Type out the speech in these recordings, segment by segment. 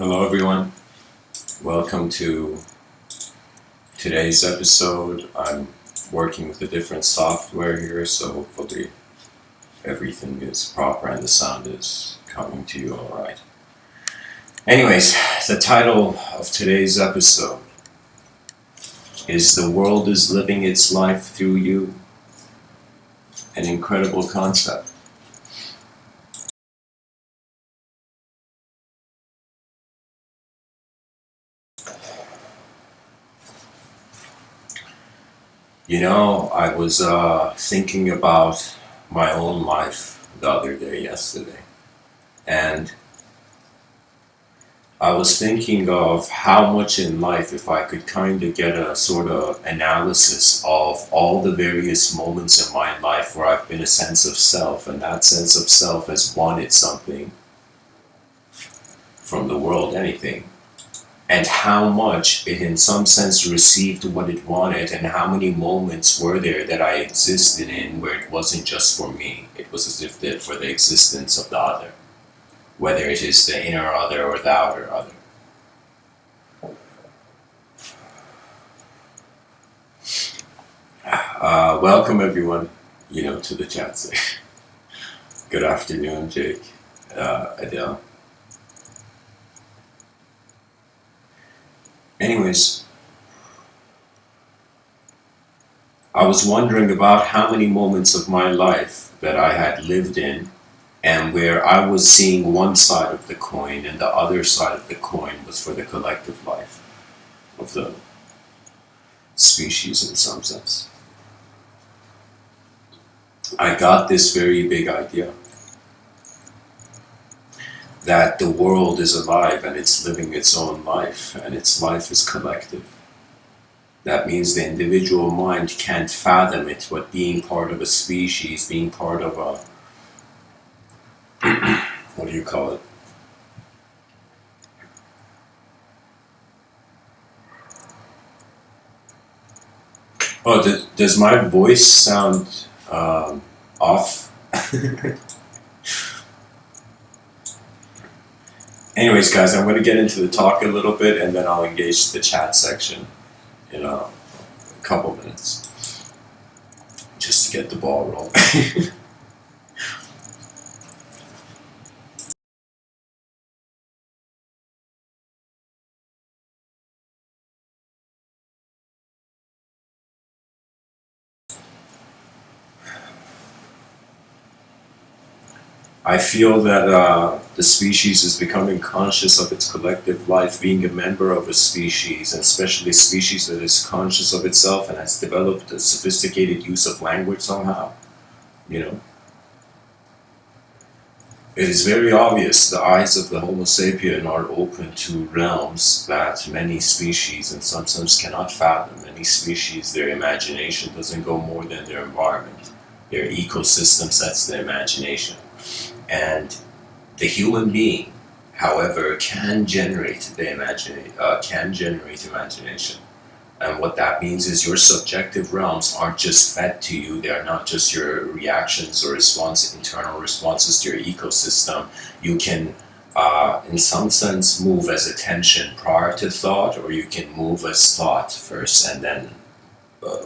Hello, everyone. Welcome to today's episode. I'm working with a different software here, so hopefully everything is proper and the sound is coming to you all right. Anyways, the title of today's episode is "The World is Living Its Life Through You." An incredible concept. I was thinking about my own life the other day, yesterday, and I was thinking of how much in life, if I could kind of get a sort of analysis of all the various moments in my life where I've been a sense of self, and that sense of self has wanted something from the world, anything, and how much it in some sense received what it wanted, and how many moments were there that I existed in where it wasn't just for me, it was as if it for the existence of the other, whether it is the inner other or the outer other. Welcome everyone, to the chat section. Good afternoon, Jake, Adele. Anyways, I was wondering about how many moments of my life that I had lived in and where I was seeing one side of the coin and the other side of the coin was for the collective life of the species in some sense. I got this very big idea that the world is alive and it's living its own life and its life is collective. That means the individual mind can't fathom it, but being part of a species, being part of a, what do you call it? Oh, does my voice sound off? Anyways, guys, I'm going to get into the talk a little bit and then I'll engage the chat section in a couple minutes just to get the ball rolling. I feel that the species is becoming conscious of its collective life, being a member of a species, and especially a species that is conscious of itself and has developed a sophisticated use of language somehow. You know, it is very obvious the eyes of the Homo sapien are open to realms that many species, in some sense, cannot fathom. Many species, their imagination doesn't go more than their environment. Their ecosystem sets the imagination. And the human being, however, can generate imagination. And what that means is your subjective realms aren't just fed to you. They are not just your reactions or internal responses to your ecosystem. You can, in some sense, move as attention prior to thought, or you can move as thought first, and then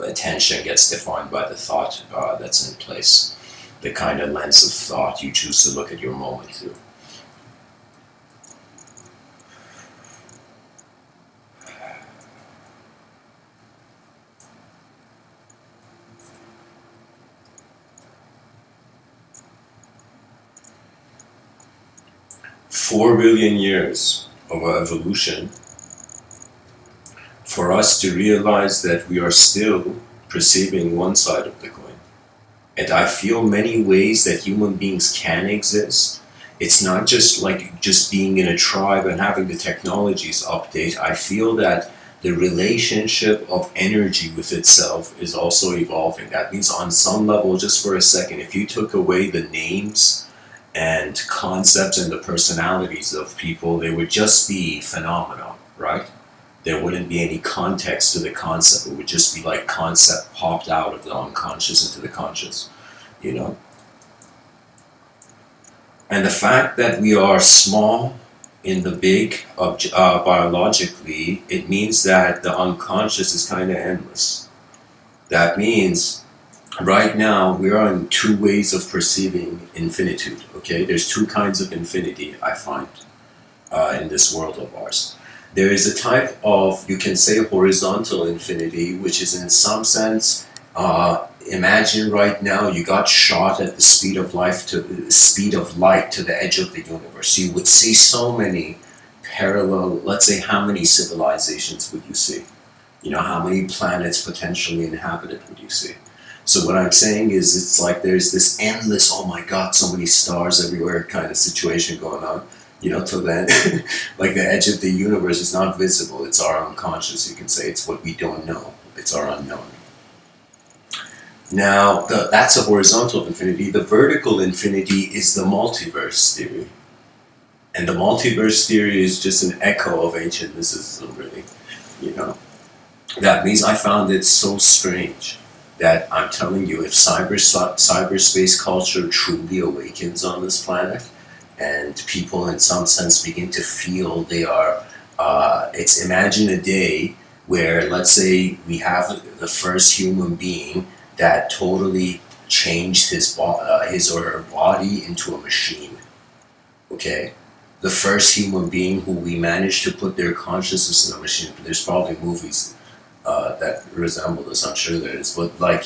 attention gets defined by the thought that's in place. The kind of lens of thought you choose to look at your moment through. Four billion years of evolution for us to realize that we are still perceiving one side of the coin. And I feel many ways that human beings can exist. It's not just like just being in a tribe and having the technologies update. I feel that the relationship of energy with itself is also evolving. That means on some level, just for a second, if you took away the names and concepts and the personalities of people, they would just be phenomena, right? There wouldn't be any context to the concept. It would just be like concept popped out of the unconscious into the conscious, you know? And the fact that we are small in the biologically, it means that the unconscious is kind of endless. That means right now we are in two ways of perceiving infinitude. Okay, there's two kinds of infinity I find in this world of ours. There is a type of, you can say, horizontal infinity, which is in some sense, imagine right now you got shot at the speed of light to the edge of the universe. You would see so many parallel. Let's say, how many civilizations would you see? You know, how many planets potentially inhabited would you see? So what I'm saying is, it's like there's this endless, oh my God, so many stars everywhere kind of situation going on. You know, till then, like the edge of the universe is not visible. It's our unconscious, you can say. It's what we don't know. It's our unknown. Now, that's a horizontal infinity. The vertical infinity is the multiverse theory. And the multiverse theory is just an echo of ancient mysticism, really. You know, that means I found it so strange that I'm telling you, if cyberspace culture truly awakens on this planet, and people in some sense begin to feel they are, it's, imagine a day where, let's say, we have the first human being that totally changed his or her body into a machine. Okay, the first human being who we managed to put their consciousness in a machine. There's probably movies that resemble this, I'm sure there is, but like,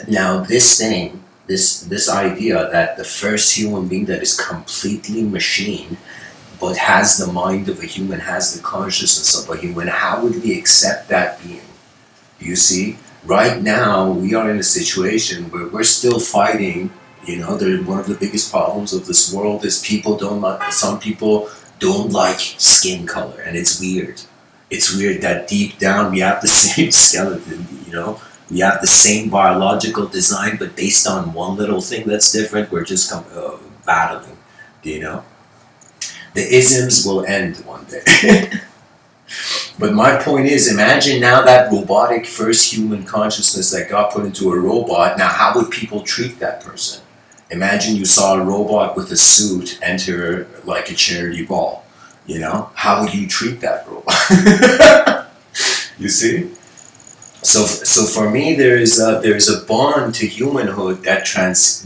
now this thing, this idea that the first human being that is completely machine but has the mind of a human, has the consciousness of a human, how would we accept that being? You see, right now we are in a situation where we're still fighting. You know, one of the biggest problems of this world is some people don't like skin color, and it's weird. It's weird that deep down we have the same skeleton, you know? We have the same biological design, but based on one little thing that's different, we're just battling, you know? The isms will end one day. But my point is, imagine now that robotic first human consciousness that got put into a robot, now how would people treat that person? Imagine you saw a robot with a suit enter like a charity ball, you know? How would you treat that robot? You see? So for me, there is a bond to humanhood that transcends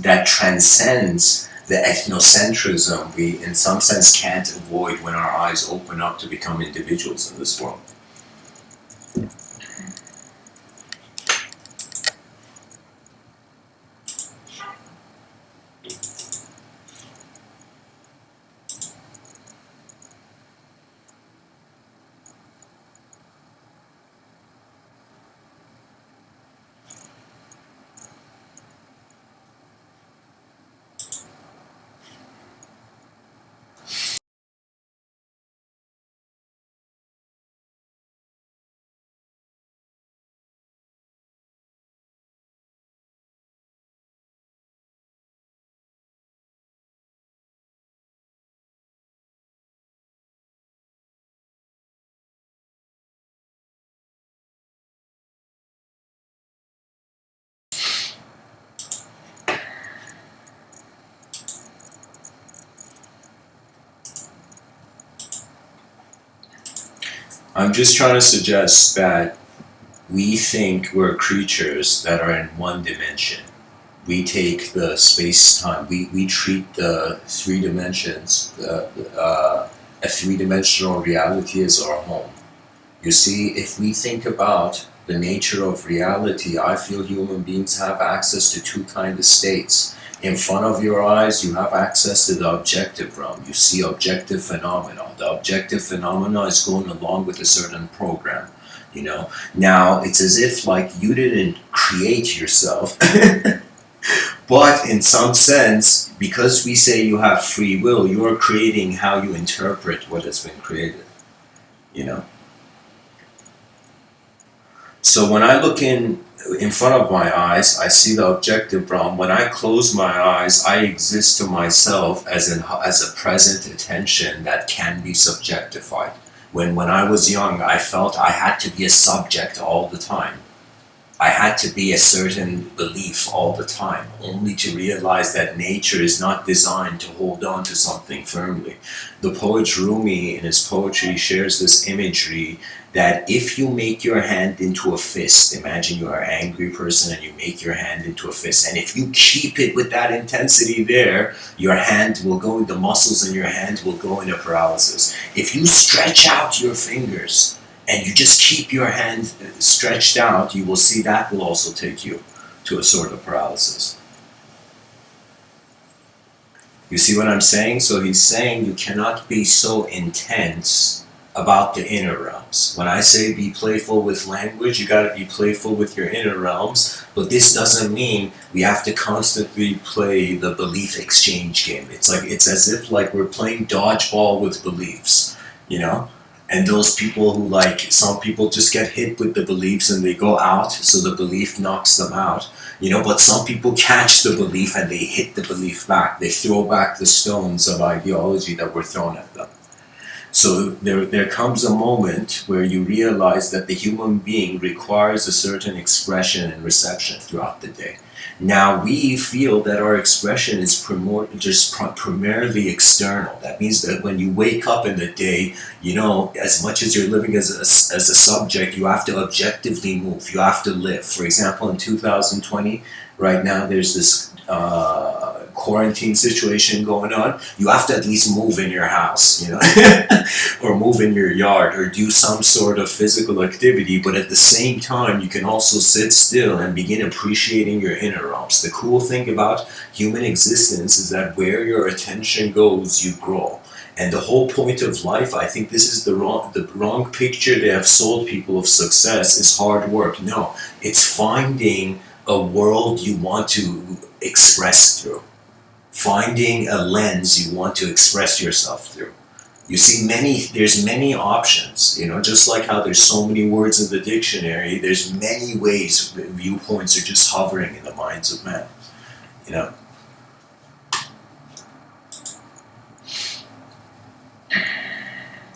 the ethnocentrism we, in some sense, can't avoid when our eyes open up to become individuals in this world. I'm just trying to suggest that we think we're creatures that are in one dimension. We take the space-time, we treat the three dimensions, a three-dimensional reality as our home. You see, if we think about the nature of reality, I feel human beings have access to two kinds of states. In front of your eyes, you have access to the objective realm. You see objective phenomena. The objective phenomena is going along with a certain program. You know, now it's as if like you didn't create yourself, but in some sense, because we say you have free will, you're creating how you interpret what has been created. You know. So when I look in front of my eyes, I see the objective realm. When I close my eyes, I exist to myself as a present attention that can be subjectified. When I was young, I felt I had to be a subject all the time. I had to be a certain belief all the time, only to realize that nature is not designed to hold on to something firmly. The poet Rumi, in his poetry, shares this imagery that if you make your hand into a fist, imagine you are an angry person and you make your hand into a fist, and if you keep it with that intensity there, your hand will go, the muscles in your hand will go into paralysis. If you stretch out your fingers and you just keep your hand stretched out, you will see that will also take you to a sort of paralysis. You see what I'm saying? So he's saying you cannot be so intense about the inner realms. When I say be playful with language, you gotta be playful with your inner realms, but this doesn't mean we have to constantly play the belief exchange game. It's as if like we're playing dodgeball with beliefs, you know? And those people who some people just get hit with the beliefs and they go out, so the belief knocks them out, you know, but some people catch the belief and they hit the belief back. They throw back the stones of ideology that were thrown at them. So there comes a moment where you realize that the human being requires a certain expression and reception throughout the day. Now we feel that our expression is primarily external. That means that when you wake up in the day, you know, as much as you're living as a subject, you have to objectively move. You have to live. For example, in 2020, right now there's this quarantine situation going on. You have to at least move in your house, you know, or move in your yard, or do some sort of physical activity. But at the same time, you can also sit still and begin appreciating your inner realms. The cool thing about human existence is that where your attention goes, you grow. And the whole point of life, I think this is the wrong picture they have sold people of success, is hard work. No, it's finding a world you want to express through. Finding a lens you want to express yourself through. You see, there's many options, you know, just like how there's so many words in the dictionary, there's many ways viewpoints are just hovering in the minds of men, you know.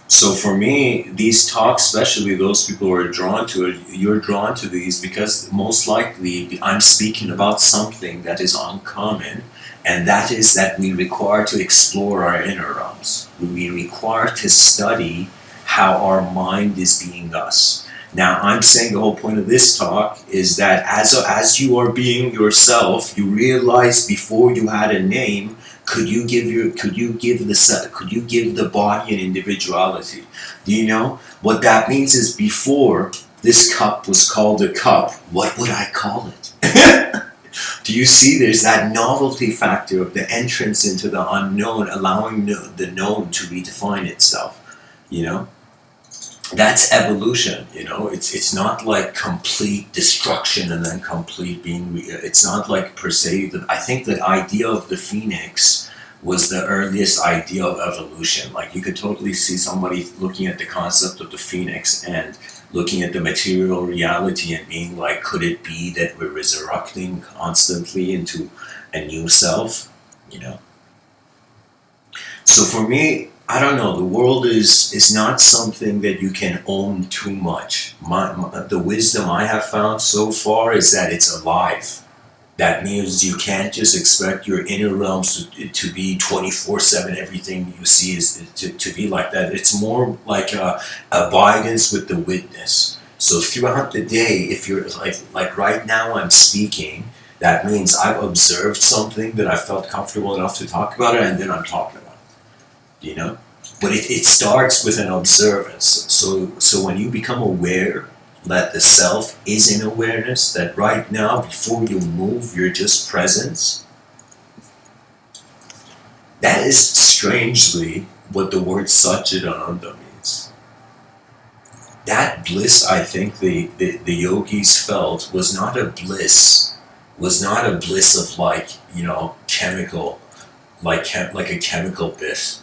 So for me, these talks, especially those people who are drawn to it, you're drawn to these because most likely I'm speaking about something that is uncommon, and that is that we require to explore our inner realms. We require to study how our mind is being us. Now, I'm saying the whole point of this talk is that as you are being yourself, you realize before you had a name, could you give the body an individuality? Do you know what that means? Is before this cup was called a cup, what would I call it? Do you see? There's that novelty factor of the entrance into the unknown, allowing the known to redefine itself. You know, that's evolution. You know, it's not like complete destruction and then complete being. It's not like per se. I think the idea of the phoenix was the earliest idea of evolution. Like you could totally see somebody looking at the concept of the phoenix and looking at the material reality and being like, could it be that we're resurrecting constantly into a new self, you know? So for me, I don't know, the world is not something that you can own too much. The wisdom I have found so far is that it's alive. That means you can't just expect your inner realms to be 24/7. Everything you see is to be like that. It's more like a abidance with the witness. So throughout the day, if you're like right now I'm speaking, that means I've observed something that I felt comfortable enough to talk about it, and then I'm talking about it. You know? But it starts with an observance. So when you become aware that the self is in awareness, that right now, before you move, you're just presence. That is strangely what the word Satchidananda means. That bliss, I think the yogis felt was not a bliss of like, you know, chemical, like a chemical bliss,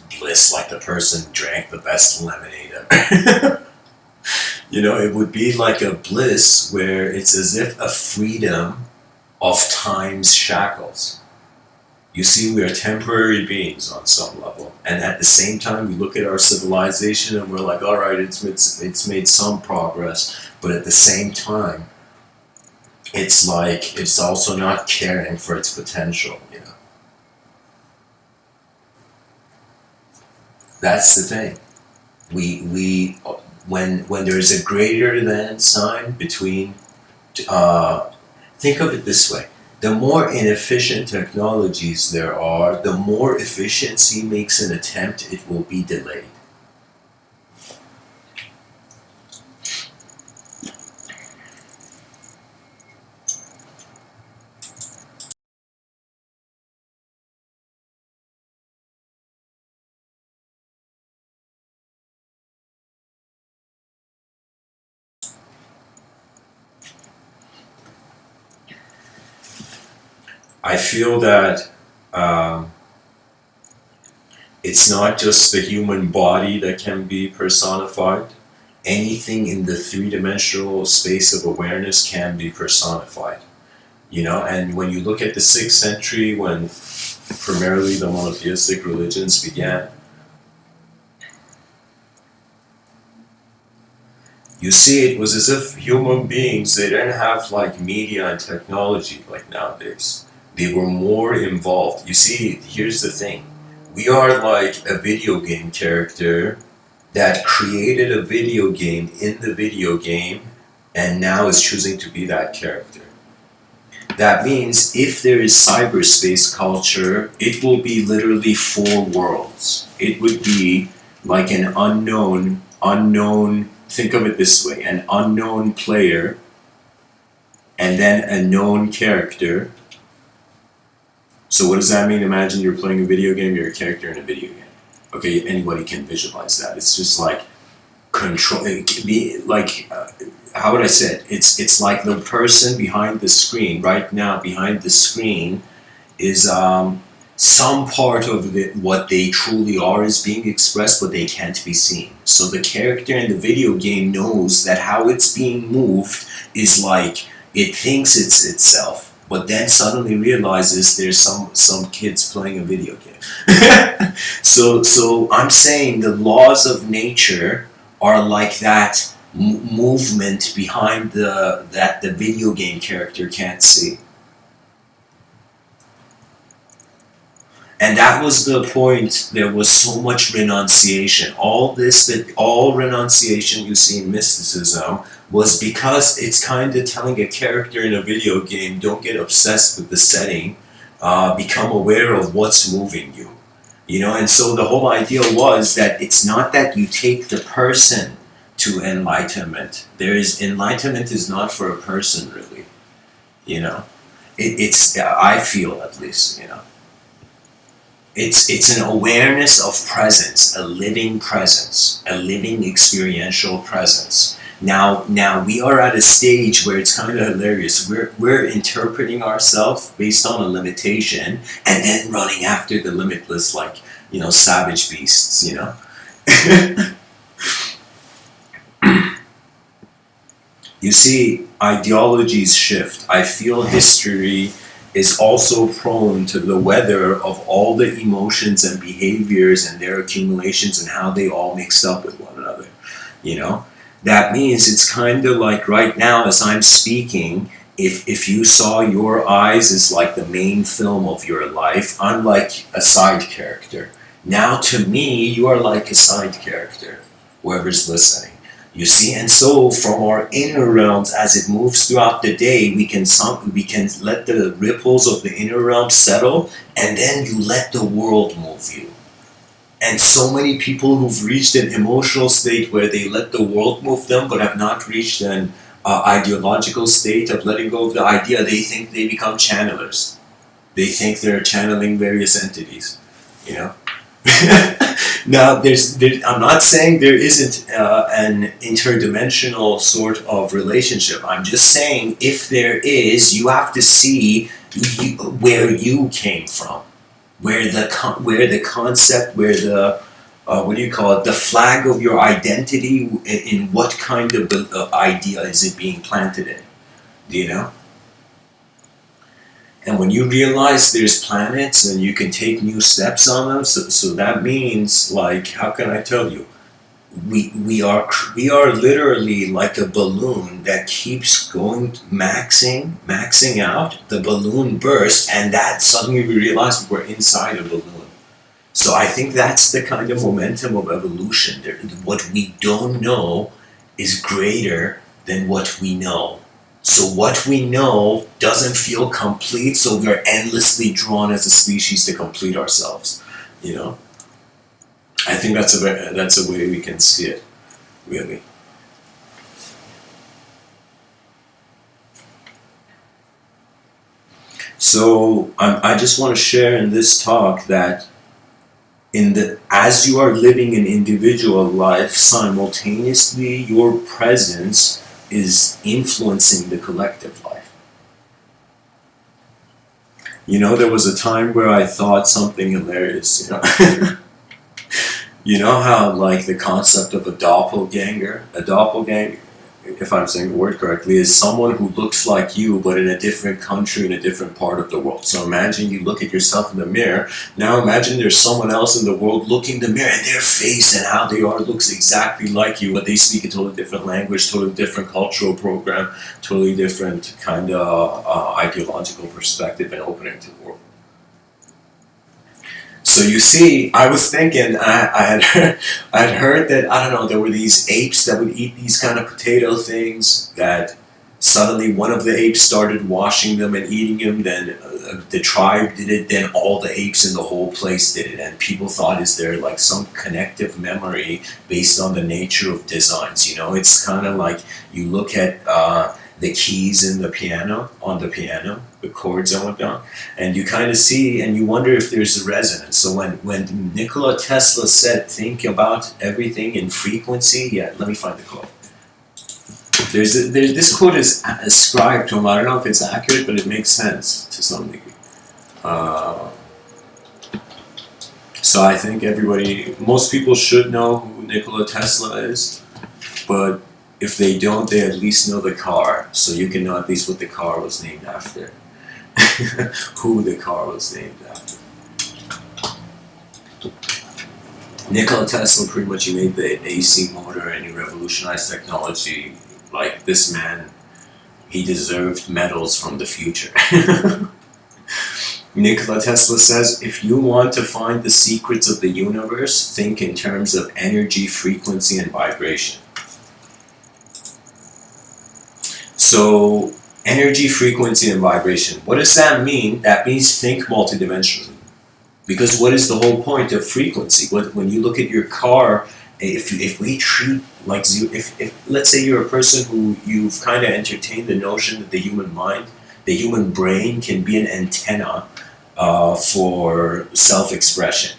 like the person drank the best lemonade ever. You know, it would be like a bliss where it's as if a freedom of time's shackles. You see, we are temporary beings on some level. And at the same time, we look at our civilization and we're like, all right, it's made some progress. But at the same time, it's like it's also not caring for its potential, you know. That's the thing. We when there's a greater than sign between, uh, think of it this way: the more inefficient technologies there are, the more efficiency makes an attempt, it will be delayed. I feel that, um, it's not just the human body that can be personified. Anything in the three-dimensional space of awareness can be personified. You know, and when you look at the 6th century, when primarily the monotheistic religions began, you see it was as if human beings, they didn't have like media and technology like nowadays. They were more involved. You see, here's the thing. We are like a video game character that created a video game in the video game and now is choosing to be that character. That means if there is cyberspace culture, it will be literally 4 worlds. It would be like an unknown, think of it this way, an unknown player and then a known character. So what does that mean? Imagine you're playing a video game, you're a character in a video game. Okay, anybody can visualize that. It's just like control, it can be like, how would I say it? It's like the person behind the screen right now. Behind the screen is, some part of what they truly are is being expressed, but they can't be seen. So the character in the video game knows that how it's being moved is like it thinks it's itself, but then suddenly realizes there's some kids playing a video game. So I'm saying the laws of nature are like that movement behind that the video game character can't see. And that was the point. There was so much renunciation. All renunciation you see in mysticism was because it's kind of telling a character in a video game, don't get obsessed with the setting, become aware of what's moving you. You know, and so the whole idea was that it's not that you take the person to enlightenment. Enlightenment is not for a person really. You know, it's I feel at least. You know. It's an awareness of presence, a living presence, a living experiential presence. Now we are at a stage where it's kind of hilarious. We're interpreting ourselves based on a limitation and then running after the limitless, like, you know, savage beasts, you know. You see, ideologies shift. I feel history is also prone to the weather of all the emotions and behaviors and their accumulations and how they all mix up with one another. You know? That means it's kind of like right now as I'm speaking, if you saw your eyes as like the main film of your life, I'm like a side character. Now to me, you are like a side character, whoever's listening. You see, and so from our inner realms, as it moves throughout the day, we can let the ripples of the inner realm settle, and then you let the world move you. And so many people who've reached an emotional state where they let the world move them, but have not reached an ideological state of letting go of the idea, they think they become channelers. They think they're channeling various entities, you know. Now, I'm not saying there isn't an interdimensional sort of relationship. I'm just saying if there is, you have to see where you came from, where the concept, where the what do you call it, the flag of your identity, in what kind of idea is it being planted in? Do you know? And when you realize there's planets and you can take new steps on them, so that means, like, how can I tell you? we are literally like a balloon that keeps going maxing out. The balloon bursts, and that suddenly we realize we're inside a balloon. So I think that's the kind of momentum of evolution. What we don't know is greater than what we know. So what we know doesn't feel complete, so we're endlessly drawn as a species to complete ourselves. You know, I think that's a way we can see it, really. So I just want to share in this talk that as you are living an individual life, simultaneously your presence is influencing the collective life. You know, there was a time where I thought something hilarious, you know. You know how, like, the concept of a doppelganger, if I'm saying the word correctly, is someone who looks like you but in a different country, in a different part of the world. So imagine you look at yourself in the mirror. Now imagine there's someone else in the world looking in the mirror, and their face and how they are looks exactly like you, but they speak a totally different language, totally different cultural program, totally different kind of ideological perspective and opening to the world. So you see, I was thinking, I had heard that, I don't know, there were these apes that would eat these kind of potato things, that suddenly one of the apes started washing them and eating them, then the tribe did it, then all the apes in the whole place did it, and people thought, is there like some connective memory based on the nature of designs, you know? It's kind of like you look at the keys in the piano, on the piano, the chords and whatnot, and you kind of see and you wonder if there's a resonance. So when Nikola Tesla said, think about everything in frequency, yeah, let me find the quote. This quote is ascribed to him. I don't know if it's accurate, but it makes sense to some degree. So I think most people should know who Nikola Tesla is, but if they don't, they at least know the car, so you can know at least what the car was named after. Who the car was named after. Nikola Tesla, pretty much, he made the AC motor and he revolutionized technology. Like, this man, he deserved medals from the future. Nikola Tesla says, if you want to find the secrets of the universe, think in terms of energy, frequency, and vibration. So, energy, frequency, and vibration. What does that mean? That means think multidimensionally. Because what is the whole point of frequency? When you look at your car, if we treat like, if let's say you're a person who you've kind of entertained the notion that the human mind, the human brain can be an antenna for self-expression.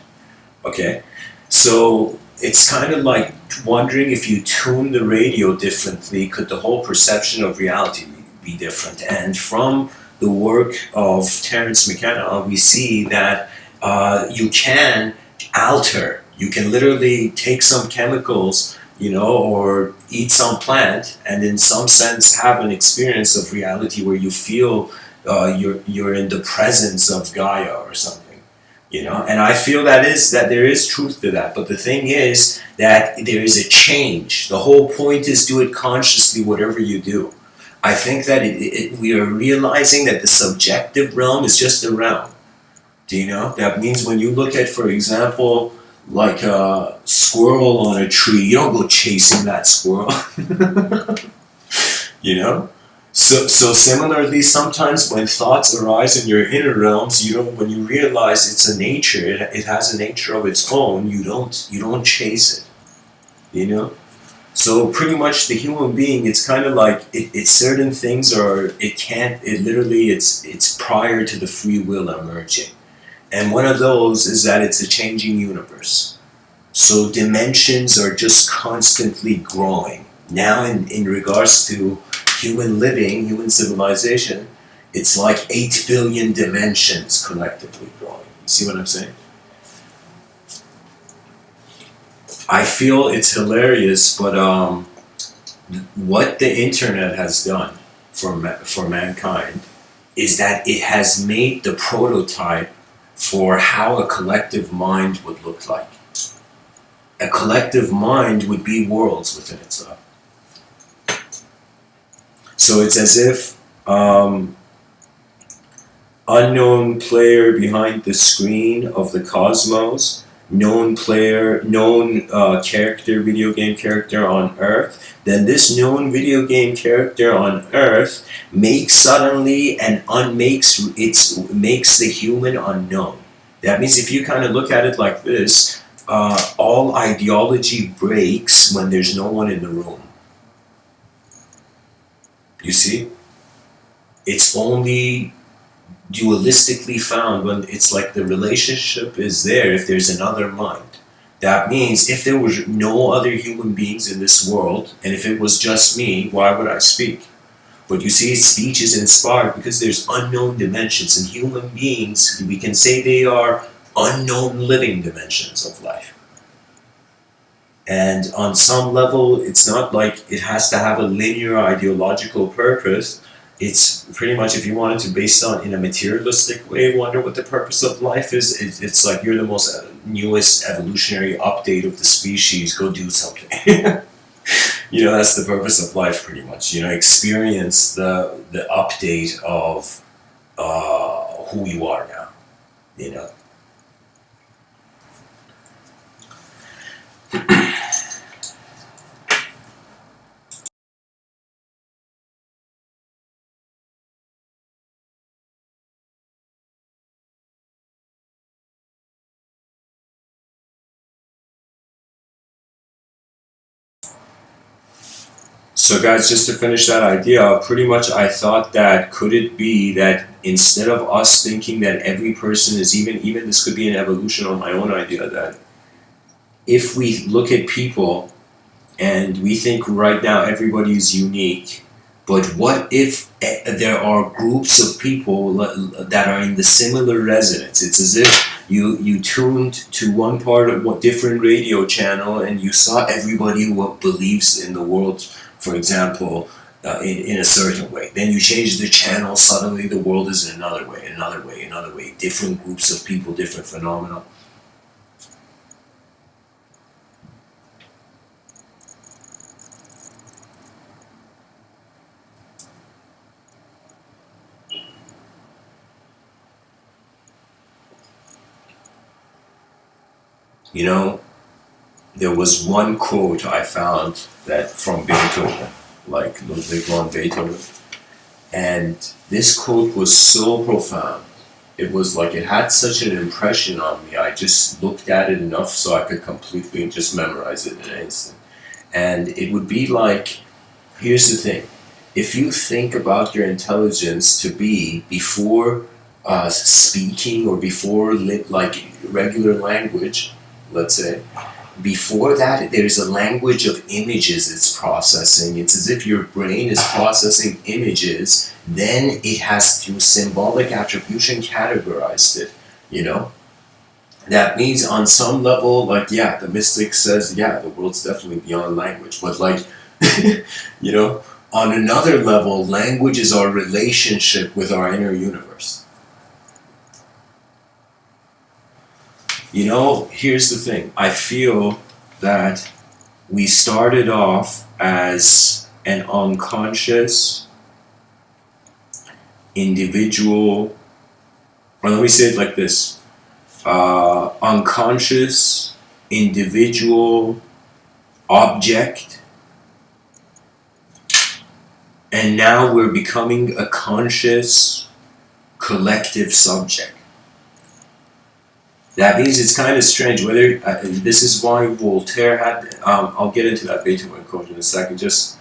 Okay? So it's kind of like wondering, if you tune the radio differently, could the whole perception of reality be different? And from the work of Terence McKenna, we see that you can alter, you can literally take some chemicals, you know, or eat some plant, and in some sense have an experience of reality where you feel you're in the presence of Gaia or something, you know. And I feel that there is truth to that. But the thing is that there is a change. The whole point is, do it consciously, whatever you do. I think that we are realizing that the subjective realm is just a realm. Do you know? That means when you look at, for example, like a squirrel on a tree, you don't go chasing that squirrel. You know? So similarly, sometimes when thoughts arise in your inner realms, you know, when you realize it's a nature, it has a nature of its own, you don't chase it. You know? So pretty much the human being, it's kind of like it's certain things it's prior to the free will emerging. And one of those is that it's a changing universe. So dimensions are just constantly growing. Now in regards to human living, human civilization, it's like 8 billion dimensions collectively growing. You see what I'm saying? I feel it's hilarious, but what the internet has done for mankind is that it has made the prototype for how a collective mind would look like. a collective mind would be worlds within itself. So it's as if unknown player behind the screen of the cosmos, known player, known character, video game character on Earth, then this known video game character on Earth makes suddenly and makes the human unknown. That means if you kind of look at it like this, all ideology breaks when there's no one in the room. You see? It's only dualistically found when it's like the relationship is there if there's another mind. That means if there was no other human beings in this world, and if it was just me, why would I speak? But you see, speech is inspired because there's unknown dimensions, and human beings, we can say they are unknown living dimensions of life. And on some level, it's not like it has to have a linear ideological purpose. It's pretty much, if you wanted to base on in a materialistic way, wonder what the purpose of life is. It's like you're the most newest evolutionary update of the species. Go do something. That's the purpose of life, pretty much. Experience the update of who you are now. So guys, just to finish that idea, pretty much I thought that could it be that instead of us thinking that every person is even this could be an evolution on my own idea, that if we look at people and we think right now everybody is unique, but what if there are groups of people that are in the similar resonance? It's as if you tuned to one part of what different radio channel and you saw everybody who believes in the world, for example, in a certain way. Then you change the channel, suddenly the world is in another way, different groups of people, different phenomena. There was one quote I found that from Beethoven, like Ludwig van Beethoven, and this quote was so profound. It was like it had such an impression on me. I just looked at it enough so I could completely just memorize it in an instant. And it would be like, here's the thing. If you think about your intelligence to be before speaking or before like regular language, let's say, before that, there's a language of images it's processing. It's as if your brain is processing images, then it has, through symbolic attribution, categorized it, That means on some level, the mystic says, the world's definitely beyond language. But on another level, language is our relationship with our inner universe. Here's the thing. I feel that we started off as an unconscious individual, or let me say it like this, unconscious individual object, and now we're becoming a conscious collective subject. That means it's kind of strange. Whether this is why Voltaire had. I'll get into that Beethoven quote in a second. It's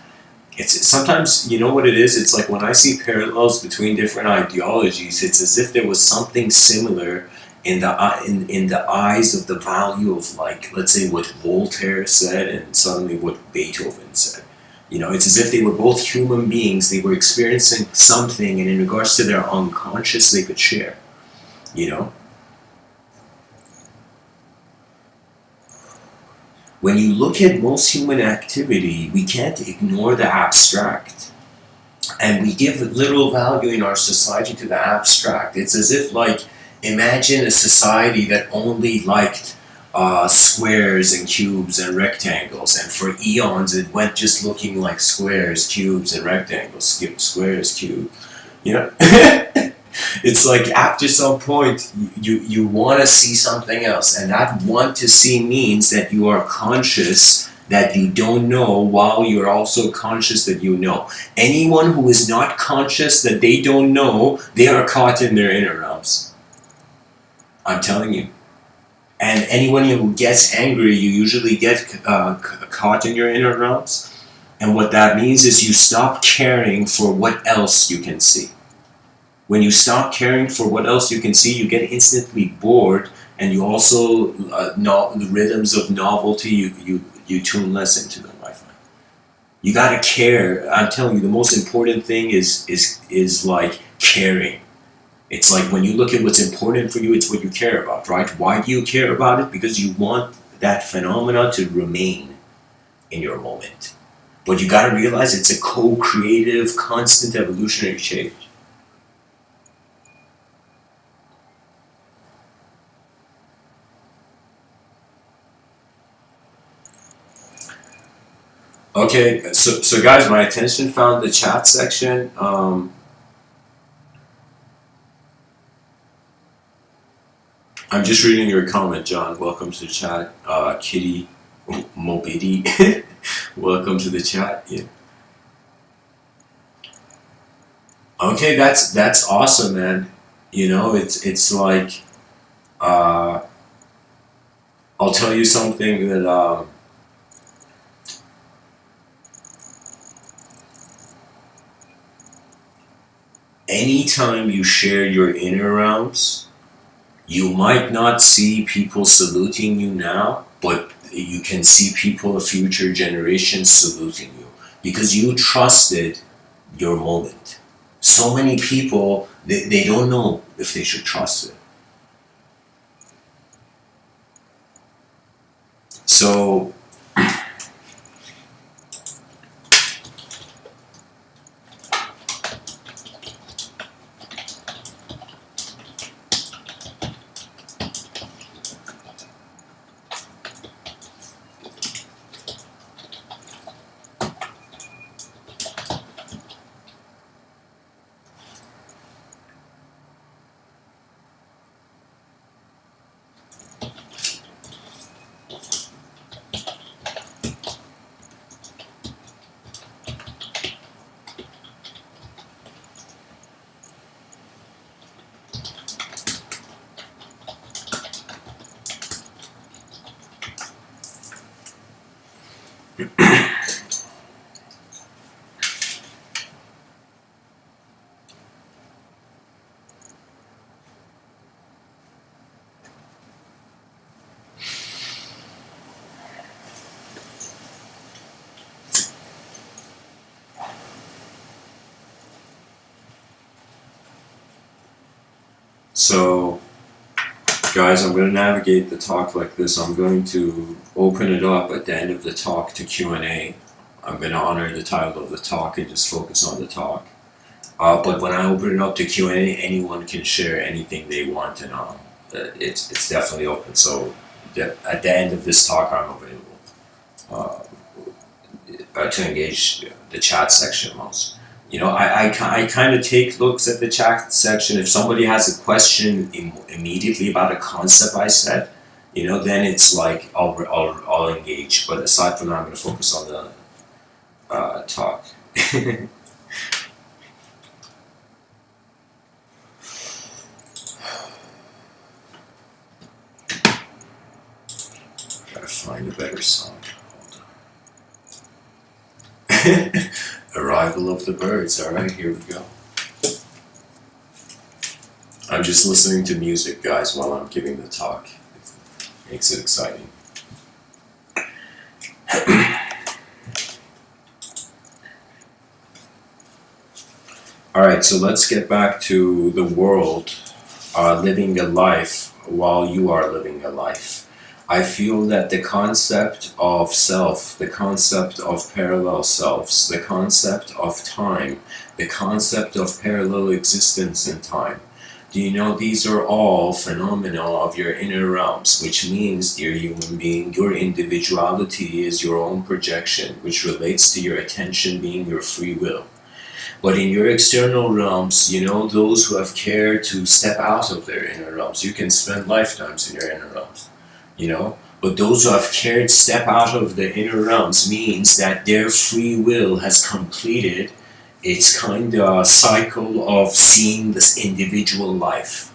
sometimes, you know what it is. It's like when I see parallels between different ideologies, it's as if there was something similar in the eyes of the value of, like, let's say what Voltaire said and suddenly what Beethoven said. It's as if they were both human beings. They were experiencing something, and in regards to their unconscious, they could share. When you look at most human activity, we can't ignore the abstract. And we give little value in our society to the abstract. It's as if, imagine a society that only liked squares and cubes and rectangles, and for eons it went just looking like squares, cubes, and rectangles, squares, cube. You know, it's like after some point you want to see something else, and that want to see means that you are conscious that you don't know while you're also conscious that you know. Anyone who is not conscious that they don't know, they are caught in their inner realms. I'm telling you. And anyone who gets angry, you usually get caught in your inner realms. And what that means is you stop caring for what else you can see. When you stop caring for what else you can see, you get instantly bored, and you also the rhythms of novelty, you tune less into them, my friend. You gotta care. I'm telling you, the most important thing is like caring. It's like when you look at what's important for you, it's what you care about, right? Why do you care about it? Because you want that phenomena to remain in your moment. But you gotta realize it's a co-creative, constant evolutionary change. Okay, so guys, my attention found the chat section. I'm just reading your comment, John. Welcome to the chat. Kitty Mobidi, welcome to the chat. Yeah. Okay, that's awesome, man. You know, it's like I'll tell you something that anytime you share your inner realms, you might not see people saluting you now, but you can see people of future generations saluting you because you trusted your moment. So many people, they don't know if they should trust it. So, so guys, I'm going to navigate the talk like this. I'm going to open it up at the end of the talk to Q&A. I'm going to honor the title of the talk and just focus on the talk. But when I open it up to Q&A, anyone can share anything they want, and it's definitely open. So at the end of this talk, I'm available to engage the chat section most. You know, I kind of take looks at the chat section. If somebody has a question immediately about a concept I said, you know, then it's like I'll engage. But aside from that, I'm going to focus on the talk. Gotta find a better song. Arrival of the Birds. Alright, here we go. I'm just listening to music, guys, while I'm giving the talk. It makes it exciting. Alright, so let's get back to the world, living a life while you are living a life. I feel that the concept of self, the concept of parallel selves, the concept of time, the concept of parallel existence in time, Do you know these are all phenomena of your inner realms, which means, dear human being, your individuality is your own projection, which relates to your attention being your free will. But in your external realms, you know, those who have cared to step out of their inner realms, you can spend lifetimes in your inner realms, you know. But those who have cared to step out of the inner realms means that their free will has completed its kind of cycle of seeing this individual life.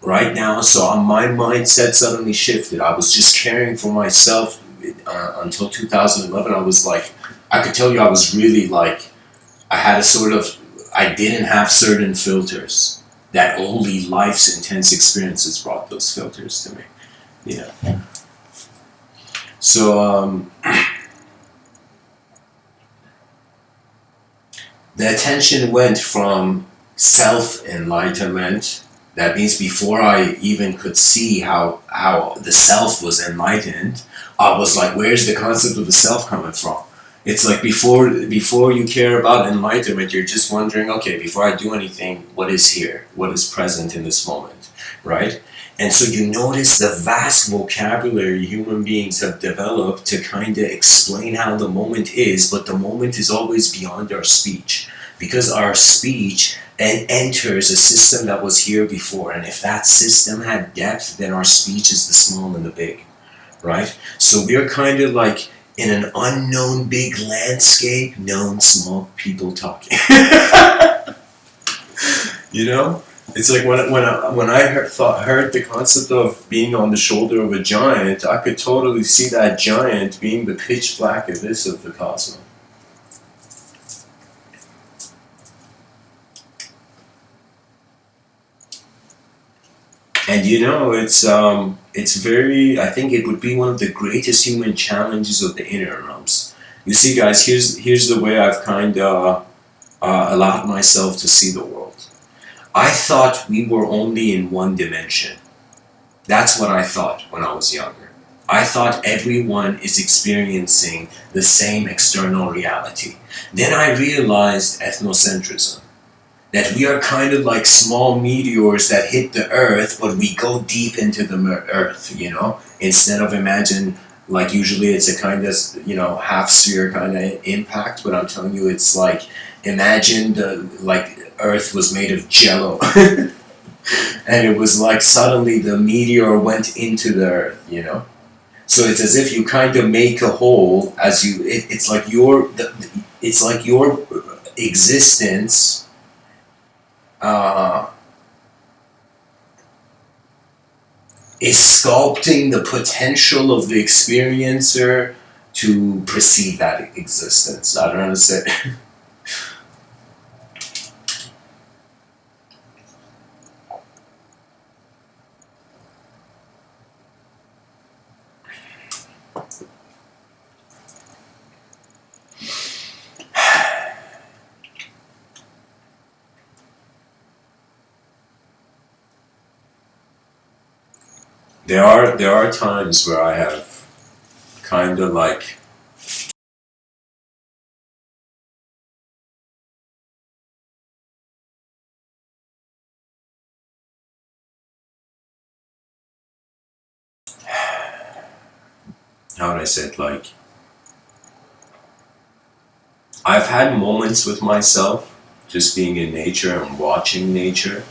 Right now, so my mindset suddenly shifted. I was just caring for myself until 2011. I was like, I could tell you I was really like, I had a sort of, I didn't have certain filters. That only life's intense experiences brought those filters to me. You know. So the attention went from self-enlightenment. That means before I even could see how the self was enlightened, I was like, where's the concept of the self coming from? It's like before you care about enlightenment, you're just wondering, okay, before I do anything, what is here? What is present in this moment, right? And so you notice the vast vocabulary human beings have developed to kind of explain how the moment is, but the moment is always beyond our speech. Because our speech enters a system that was here before, and if that system had depth, then our speech is the small and the big, right? So we're kind of like in an unknown big landscape, known small people talking. You know? It's like when I heard the concept of being on the shoulder of a giant, I could totally see that giant being the pitch black abyss of the cosmos. And you know, it's very. I think it would be one of the greatest human challenges of the inner realms. You see, guys, here's the way I've kind of allowed myself to see the world. I thought we were only in one dimension. That's what I thought when I was younger. I thought everyone is experiencing the same external reality. Then I realized ethnocentrism. That we are kind of like small meteors that hit the earth, but we go deep into the earth, you know? Instead of imagine, like usually it's a kind of, you know, half sphere kind of impact, but I'm telling you it's like, imagine the, like, earth was made of jello. And it was like suddenly the meteor went into the earth, you know? So it's as if you kind of make a hole as you, it's like it's like your existence is sculpting the potential of the experiencer to perceive that existence. I don't understand. There are times where I have kind of like, how would I say it, like, I've had moments with myself just being in nature and watching nature,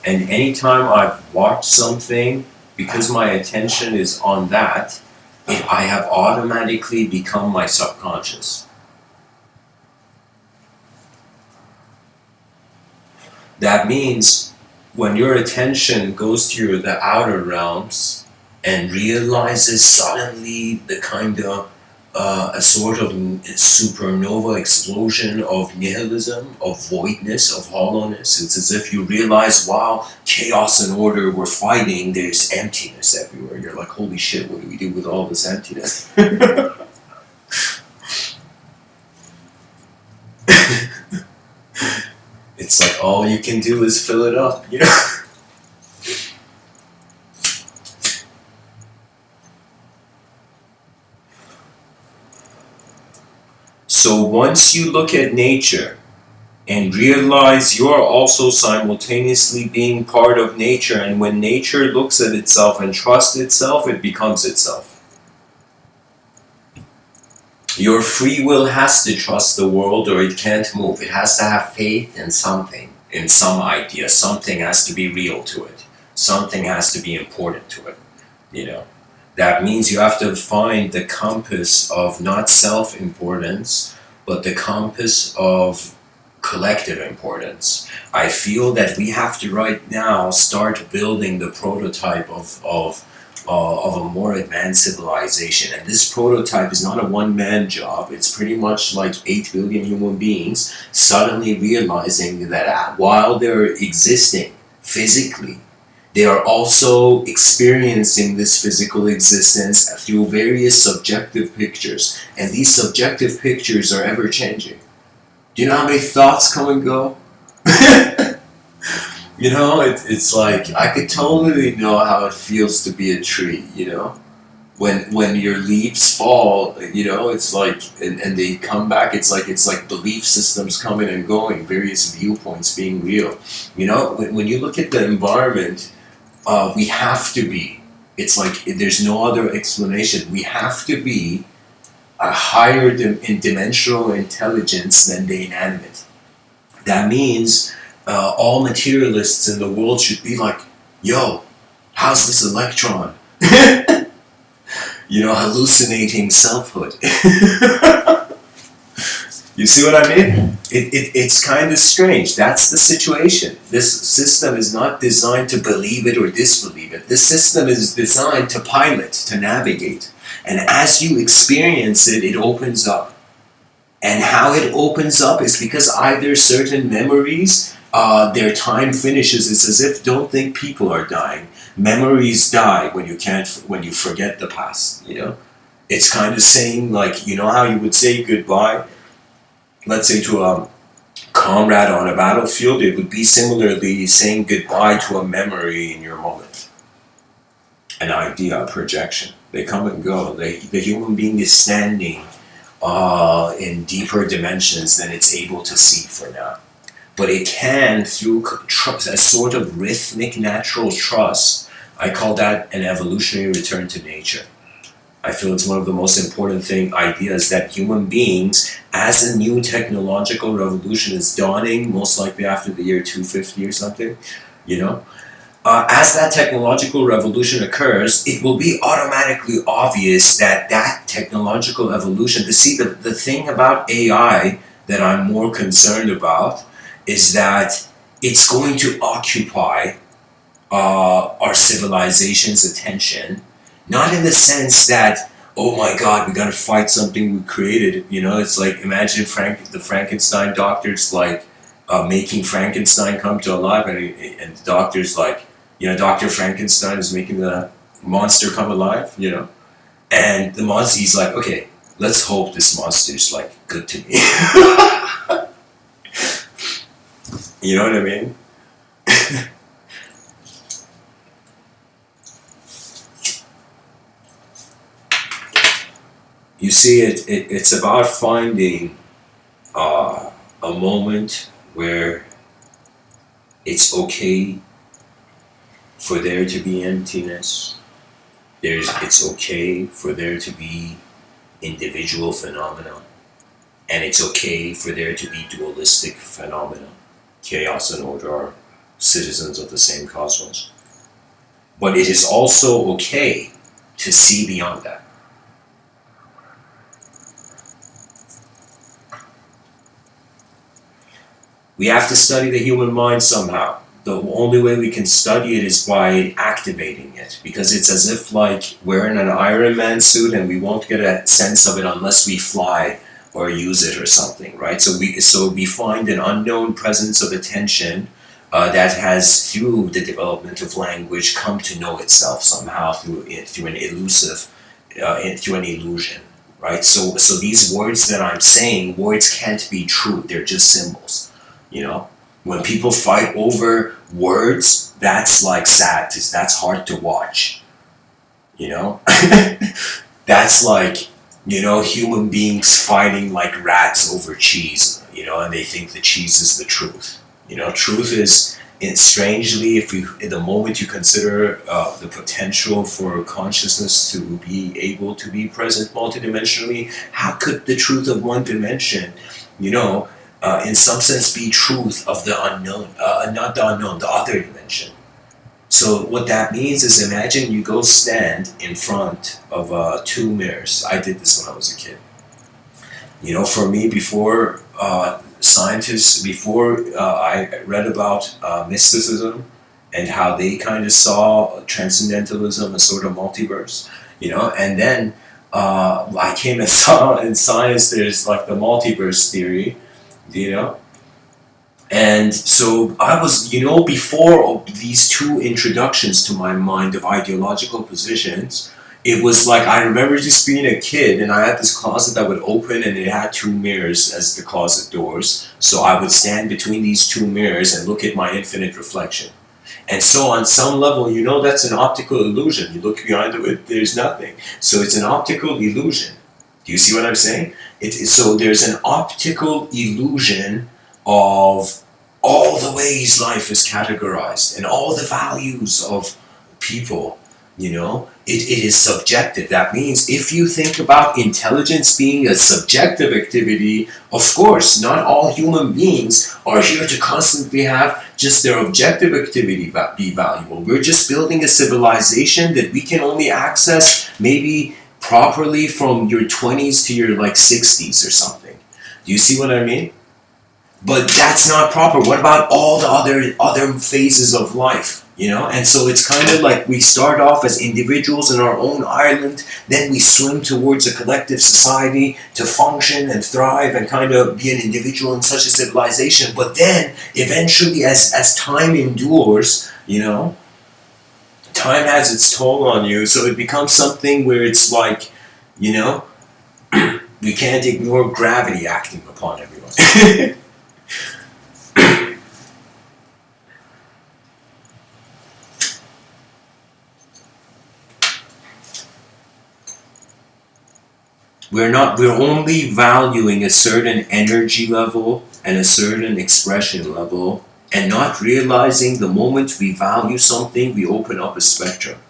and anytime I've watched something, because my attention is on that, I have automatically become my subconscious. That means when your attention goes to the outer realms and realizes suddenly the kind of a sort of supernova explosion of nihilism, of voidness, of hollowness. It's as if you realize, wow, chaos and order we're fighting, there's emptiness everywhere. You're like, holy shit, what do we do with all this emptiness? It's like all you can do is fill it up, you know? So once you look at nature, and realize you're also simultaneously being part of nature. And when nature looks at itself and trusts itself, it becomes itself. Your free will has to trust the world or it can't move. It has to have faith in something, in some idea. Something has to be real to it. Something has to be important to it. You know, that means you have to find the compass of not self-importance, but the compass of collective importance. I feel that we have to right now start building the prototype of a more advanced civilization. And this prototype is not a one-man job. It's pretty much like 8 billion human beings suddenly realizing that while they're existing physically, they are also experiencing this physical existence through various subjective pictures. And these subjective pictures are ever-changing. Do you know how many thoughts come and go? You know, it's like, I could totally know how it feels to be a tree, you know? When your leaves fall, you know, it's like, and they come back, it's like belief systems coming and going, various viewpoints being real. You know, when you look at the environment, we have to be, it's like, there's no other explanation. We have to be a higher dimensional intelligence than the inanimate. That means all materialists in the world should be like, yo, how's this electron? You know, hallucinating selfhood. You see what I mean? It's kind of strange. That's the situation. This system is not designed to believe it or disbelieve it. This system is designed to pilot, to navigate. And as you experience it, it opens up. And how it opens up is because either certain memories, their time finishes. It's as if, don't think people are dying. Memories die when you forget the past, you know? It's kind of saying, like, you know how you would say goodbye? Let's say to a comrade on a battlefield, it would be similarly saying goodbye to a memory in your moment. An idea, a projection. They come and go. The human being is standing in deeper dimensions than it's able to see for now. But it can, through a sort of rhythmic natural trust, I call that an evolutionary return to nature. I feel it's one of the most important ideas that human beings, as a new technological revolution is dawning, most likely after the year 250 or something, you know, as that technological revolution occurs, it will be automatically obvious that that technological evolution, the thing about AI that I'm more concerned about is that it's going to occupy our civilization's attention, not in the sense that, oh my God, we gotta fight something we created. You know, it's like, imagine the Frankenstein doctors like making Frankenstein come to life, and the doctor's like, you know, Dr. Frankenstein is making the monster come alive, you know? And the monster, he's like, okay, let's hope this monster is like good to me. You know what I mean? You see, it's about finding a moment where it's okay for there to be emptiness. It's okay for there to be individual phenomena. And it's okay for there to be dualistic phenomena. Chaos and order are citizens of the same cosmos. But it is also okay to see beyond that. We have to study the human mind somehow. The only way we can study it is by activating it, because it's as if like we're in an Iron Man suit and we won't get a sense of it unless we fly or use it or something, right? So we find an unknown presence of attention that has, through the development of language, come to know itself somehow through an illusion, right? So these words that I'm saying, words can't be true. They're just symbols. You know, when people fight over words, that's like sad. That's hard to watch. You know, that's like Human beings fighting like rats over cheese, and they think the cheese is the truth. Truth is, strangely, if you, in the moment you consider the potential for consciousness to be able to be present multidimensionally, how could the truth of one dimension, in some sense be truth of the unknown, not the unknown, the other dimension? So what that means is, imagine you go stand in front of two mirrors. I did this when I was a kid. For me, before I read about mysticism and how they kind of saw transcendentalism as sort of multiverse, and then I came and saw in science there's like the multiverse theory, you know, and so I was, before these two introductions to my mind of ideological positions, it was like I remember just being a kid and I had this closet that would open and it had two mirrors as the closet doors. So I would stand between these two mirrors and look at my infinite reflection. And so on some level, that's an optical illusion. You look behind it, there's nothing. So it's an optical illusion. Do you see what I'm saying? So there's an optical illusion of all the ways life is categorized and all the values of people, it is subjective. That means if you think about intelligence being a subjective activity, of course, not all human beings are here to constantly have just their objective activity be valuable. We're just building a civilization that we can only access maybe properly from your 20s to your 60s or something. Do you see what I mean? But that's not proper. What about all the other phases of life? And so it's kind of like we start off as individuals in our own island, then we swim towards a collective society to function and thrive and kind of be an individual in such a civilization. But then eventually as time endures, time has its toll on you, so it becomes something where it's like, we can't ignore gravity acting upon everyone. We're only valuing a certain energy level and a certain expression level, and not realizing the moment we value something, we open up a spectrum.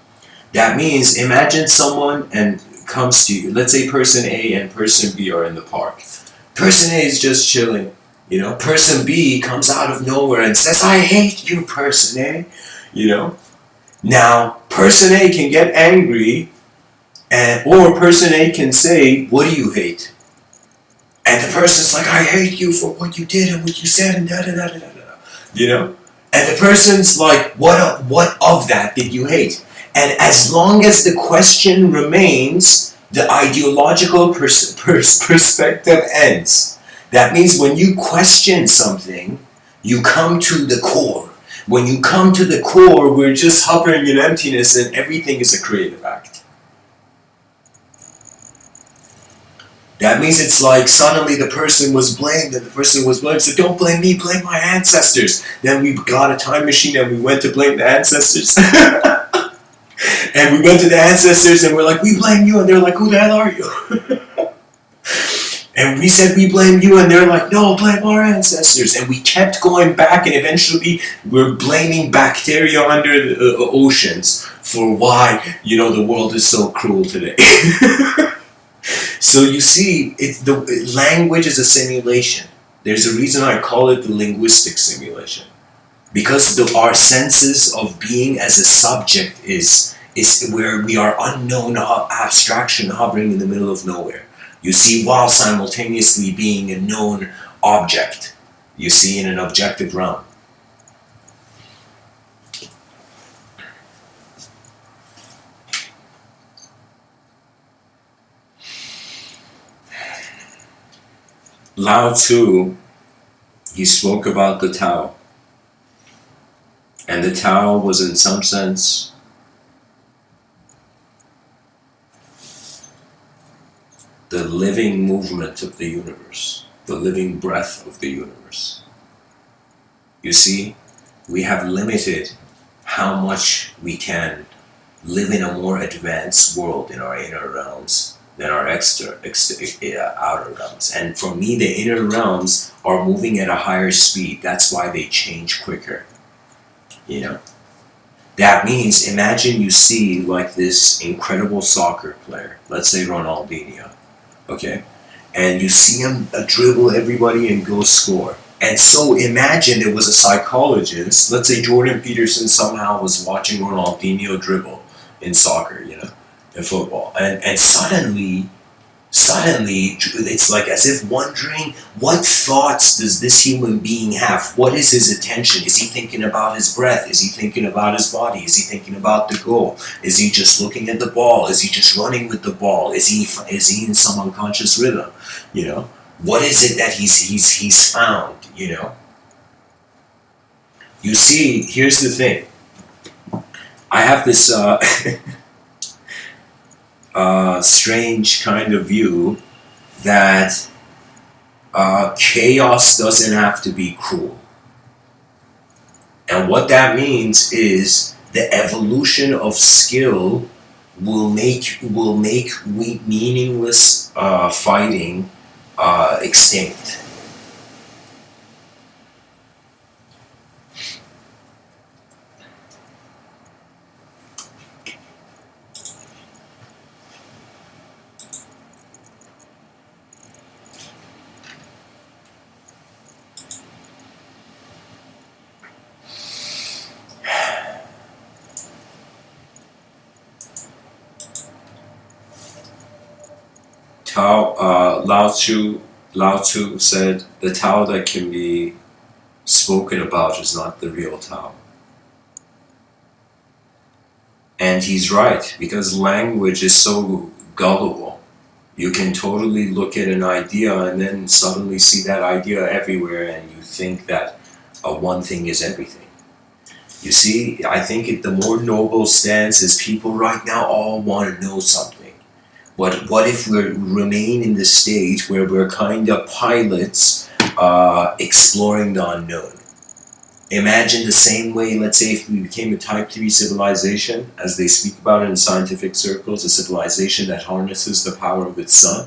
That means, imagine someone and comes to you, let's say person A and person B are in the park. Person A is just chilling, Person B comes out of nowhere and says, "I hate you, person A," Now, person A can get angry, or person A can say, "What do you hate?" And the person's like, "I hate you for what you did and what you said and da da da da da da." And the person's like, what of that did you hate? And as long as the question remains, the ideological perspective ends. That means when you question something, you come to the core. When you come to the core, we're just hovering in emptiness and everything is a creative act. That means it's like suddenly the person was blamed and the person was blamed. So don't blame me, blame my ancestors. Then we got a time machine and we went to blame the ancestors. And we went to the ancestors and we're like, "We blame you." And they're like, "Who the hell are you?" And we said, "We blame you." And they're like, "No, blame our ancestors." And we kept going back and eventually we're blaming bacteria under the oceans for why, the world is so cruel today. So you see, the language is a simulation. There's a reason I call it the linguistic simulation. Because our senses of being as a subject is where we are unknown abstraction hovering in the middle of nowhere. You see, while simultaneously being a known object. You see, in an objective realm. Lao Tzu, he spoke about the Tao. And the Tao was in some sense the living movement of the universe, the living breath of the universe. You see, we have limited how much we can live in a more advanced world in our inner realms than our outer realms. And for me, the inner realms are moving at a higher speed. That's why they change quicker. You know, that means imagine you see like this incredible soccer player, let's say Ronaldinho, okay, and you see him dribble everybody and go score. And so imagine there was a psychologist, let's say Jordan Peterson somehow was watching Ronaldinho dribble in soccer, in football, and suddenly it's like as if wondering, what thoughts does this human being have? What is his attention? Is he thinking about his breath? Is he thinking about his body? Is he thinking about the goal? Is he just looking at the ball? Is he just running with the ball? Is he in some unconscious rhythm? What is it that he's found? You see, here's the thing. I have this strange kind of view that chaos doesn't have to be cruel. And what that means is the evolution of skill will make meaningless fighting extinct. Lao Tzu said, the Tao that can be spoken about is not the real Tao. And he's right, because language is so gullible. You can totally look at an idea and then suddenly see that idea everywhere, and you think that one thing is everything. You see, I think the more noble stance is people right now all want to know something. What if we remain in the stage where we're kind of pilots exploring the unknown? Imagine the same way, let's say, if we became a Type 3 civilization, as they speak about it in scientific circles, a civilization that harnesses the power of its sun.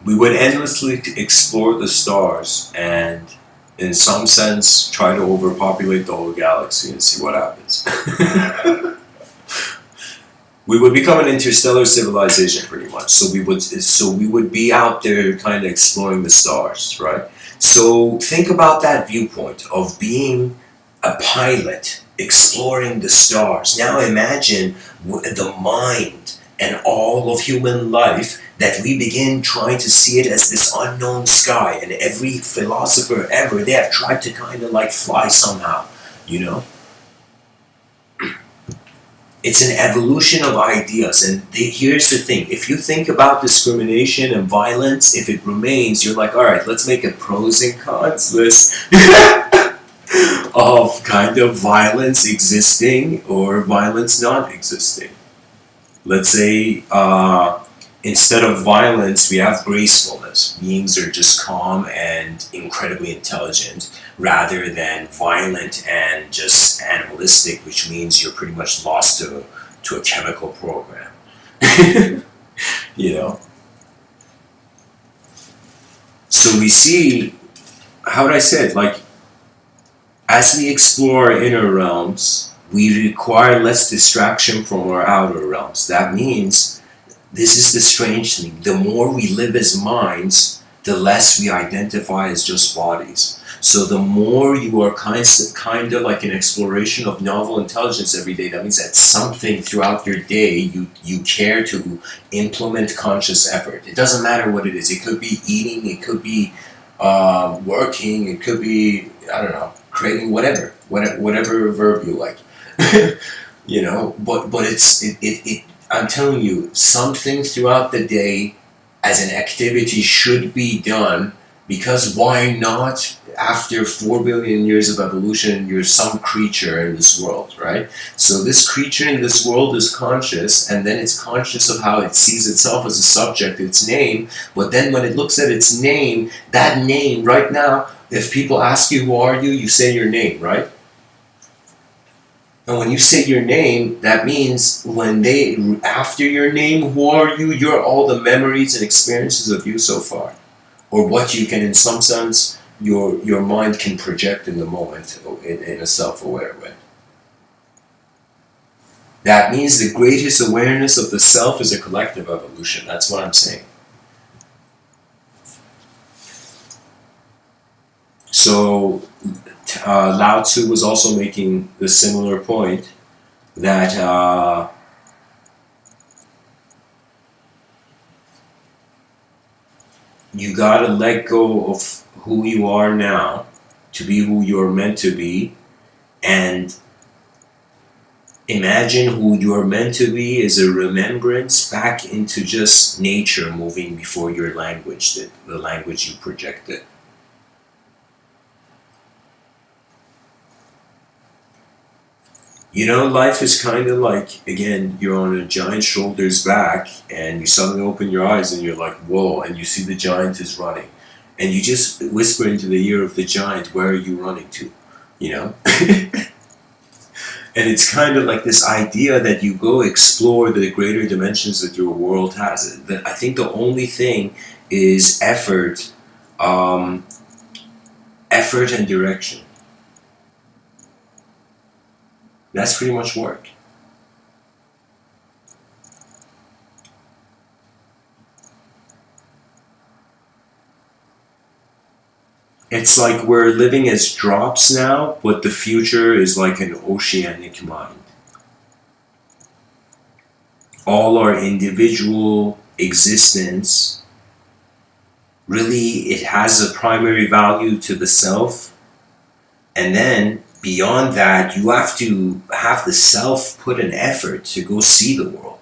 We would endlessly explore the stars and, in some sense, try to overpopulate the whole galaxy and see what happens. We would become an interstellar civilization, pretty much. So we would be out there, kind of exploring the stars, right? So think about that viewpoint of being a pilot exploring the stars. Now imagine the mind and all of human life, that we begin trying to see it as this unknown sky, and every philosopher ever, they have tried to kind of like fly somehow, It's an evolution of ideas, and here's the thing. If you think about discrimination and violence, if it remains, you're like, all right, let's make a pros and cons list of kind of violence existing or violence not existing. Let's say, instead of violence, we have gracefulness. Beings are just calm and incredibly intelligent, rather than violent and just animalistic, which means you're pretty much lost to a chemical program. So we see, how would I say it, like, as we explore our inner realms, we require less distraction from our outer realms. That means, this is the strange thing, the more we live as minds, the less we identify as just bodies. So the more you are kind of like an exploration of novel intelligence every day, that means that something throughout your day you care to implement conscious effort. It doesn't matter what it is. It could be eating, it could be working, it could be, I don't know, creating whatever verb you like. but I'm telling you, something throughout the day as an activity should be done, because why not? After 4 billion years of evolution, you're some creature in this world, right? So this creature in this world is conscious, and then it's conscious of how it sees itself as a subject, its name. But then when it looks at its name, that name right now, if people ask you who are you, you say your name, right? And when you say your name, that means after your name, who are you? You're all the memories and experiences of you so far. Or what you can, in some sense, your mind can project in the moment in a self-aware way. That means the greatest awareness of the self is a collective evolution. That's what I'm saying. So Lao Tzu was also making the similar point that you gotta let go of who you are now to be who you're meant to be, and imagine who you're meant to be as a remembrance back into just nature moving before your language, the language you projected. Life is kind of like, again, you're on a giant shoulder's back, and you suddenly open your eyes and you're like, whoa, and you see the giant is running. And you just whisper into the ear of the giant, where are you running to? And it's kind of like this idea that you go explore the greater dimensions that your world has. I think the only thing is effort and direction. That's pretty much work. It's like we're living as drops now, but the future is like an oceanic mind. All our individual existence, really, it has a primary value to the self, and then beyond that, you have to have the self put an effort to go see the world.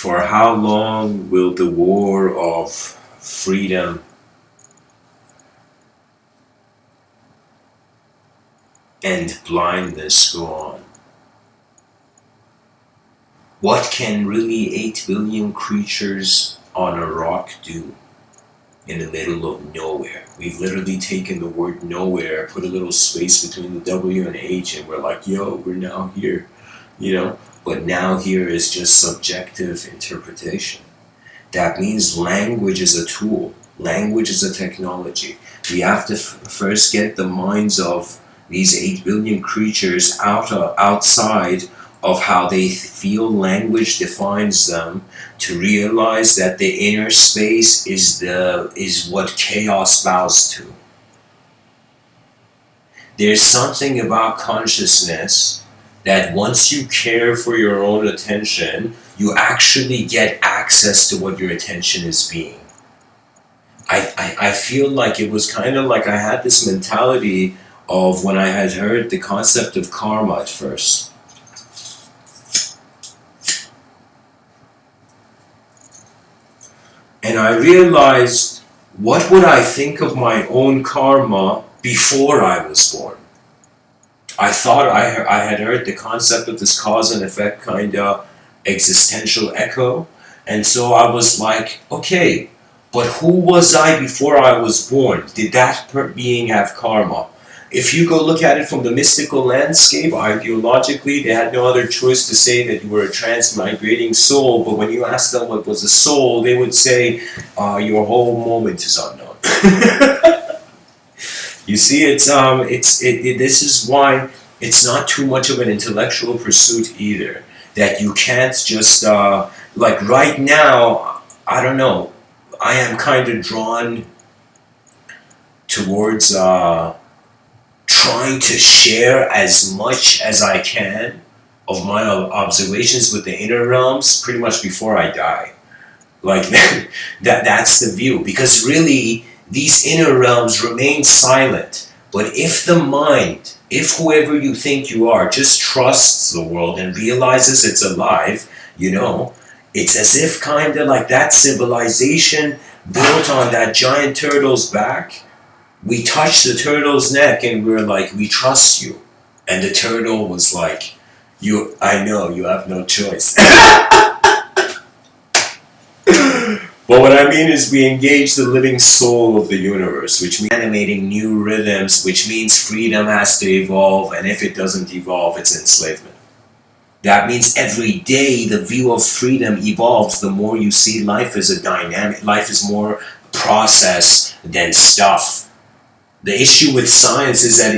For how long will the war of freedom and blindness go on? What can really 8 billion creatures on a rock do in the middle of nowhere? We've literally taken the word nowhere, put a little space between the W and H, and we're like, yo, we're now here, But now here is just subjective interpretation. That means language is a tool. Language is a technology. We have to first get the minds of these 8 billion creatures outside of how they feel language defines them, to realize that the inner space is what chaos bows to. There's something about consciousness that once you care for your own attention, you actually get access to what your attention is being. I feel like it was kind of like I had this mentality of when I had heard the concept of karma at first. And I realized, what would I think of my own karma before I was born? I thought I had heard the concept of this cause and effect kind of existential echo. And so I was like, okay, but who was I before I was born? Did that being have karma? if you go look at it from the mystical landscape, ideologically, they had no other choice to say that you were a transmigrating soul. But when you ask them what was a soul, they would say, your whole moment is unknown. You see, this is why it's not too much of an intellectual pursuit either. That you can't just, like right now, I don't know, I am kind of drawn towards trying to share as much as I can of my observations with the inner realms pretty much before I die. Like that's the view, because really these inner realms remain silent. But if the mind, if whoever you think you are just trusts the world and realizes it's alive, you know, it's as if kind of like that civilization built on that giant turtle's back. We touched the turtle's neck and we're like, we trust you. And the turtle was like, I know, you have no choice. But what I mean is we engage the living soul of the universe, which means animating new rhythms, which means freedom has to evolve, and if it doesn't evolve, it's enslavement. That means every day the view of freedom evolves, the more you see life as a dynamic, life is more process than stuff. The issue with science is that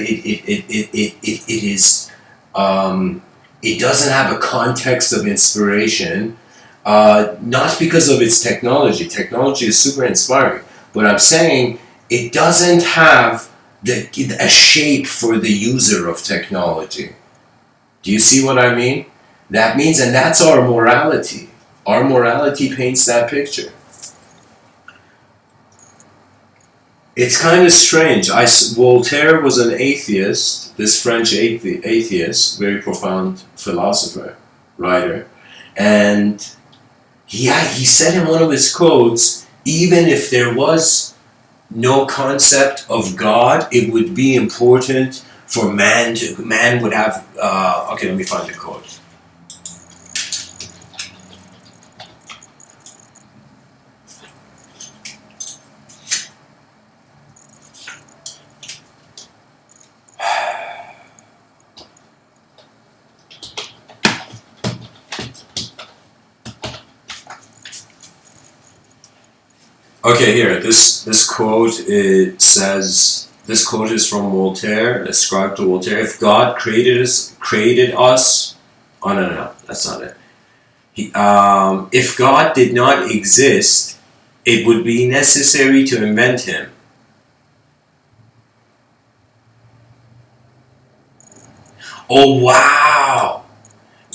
it doesn't have a context of inspiration, not because of its technology. Technology is super inspiring, but I'm saying it doesn't have a shape for the user of technology. Do you see what I mean? That means, and that's our morality. Our morality paints that picture. It's kind of strange. Voltaire was an atheist, this French atheist, very profound philosopher, writer, and he said in one of his quotes, even if there was no concept of God, it would be important for man would have, okay, let me find the quote. Okay, here, this quote, it says, this quote is from Voltaire, ascribed to Voltaire. If God created us, oh no, that's not it. If God did not exist, it would be necessary to invent him. Oh wow!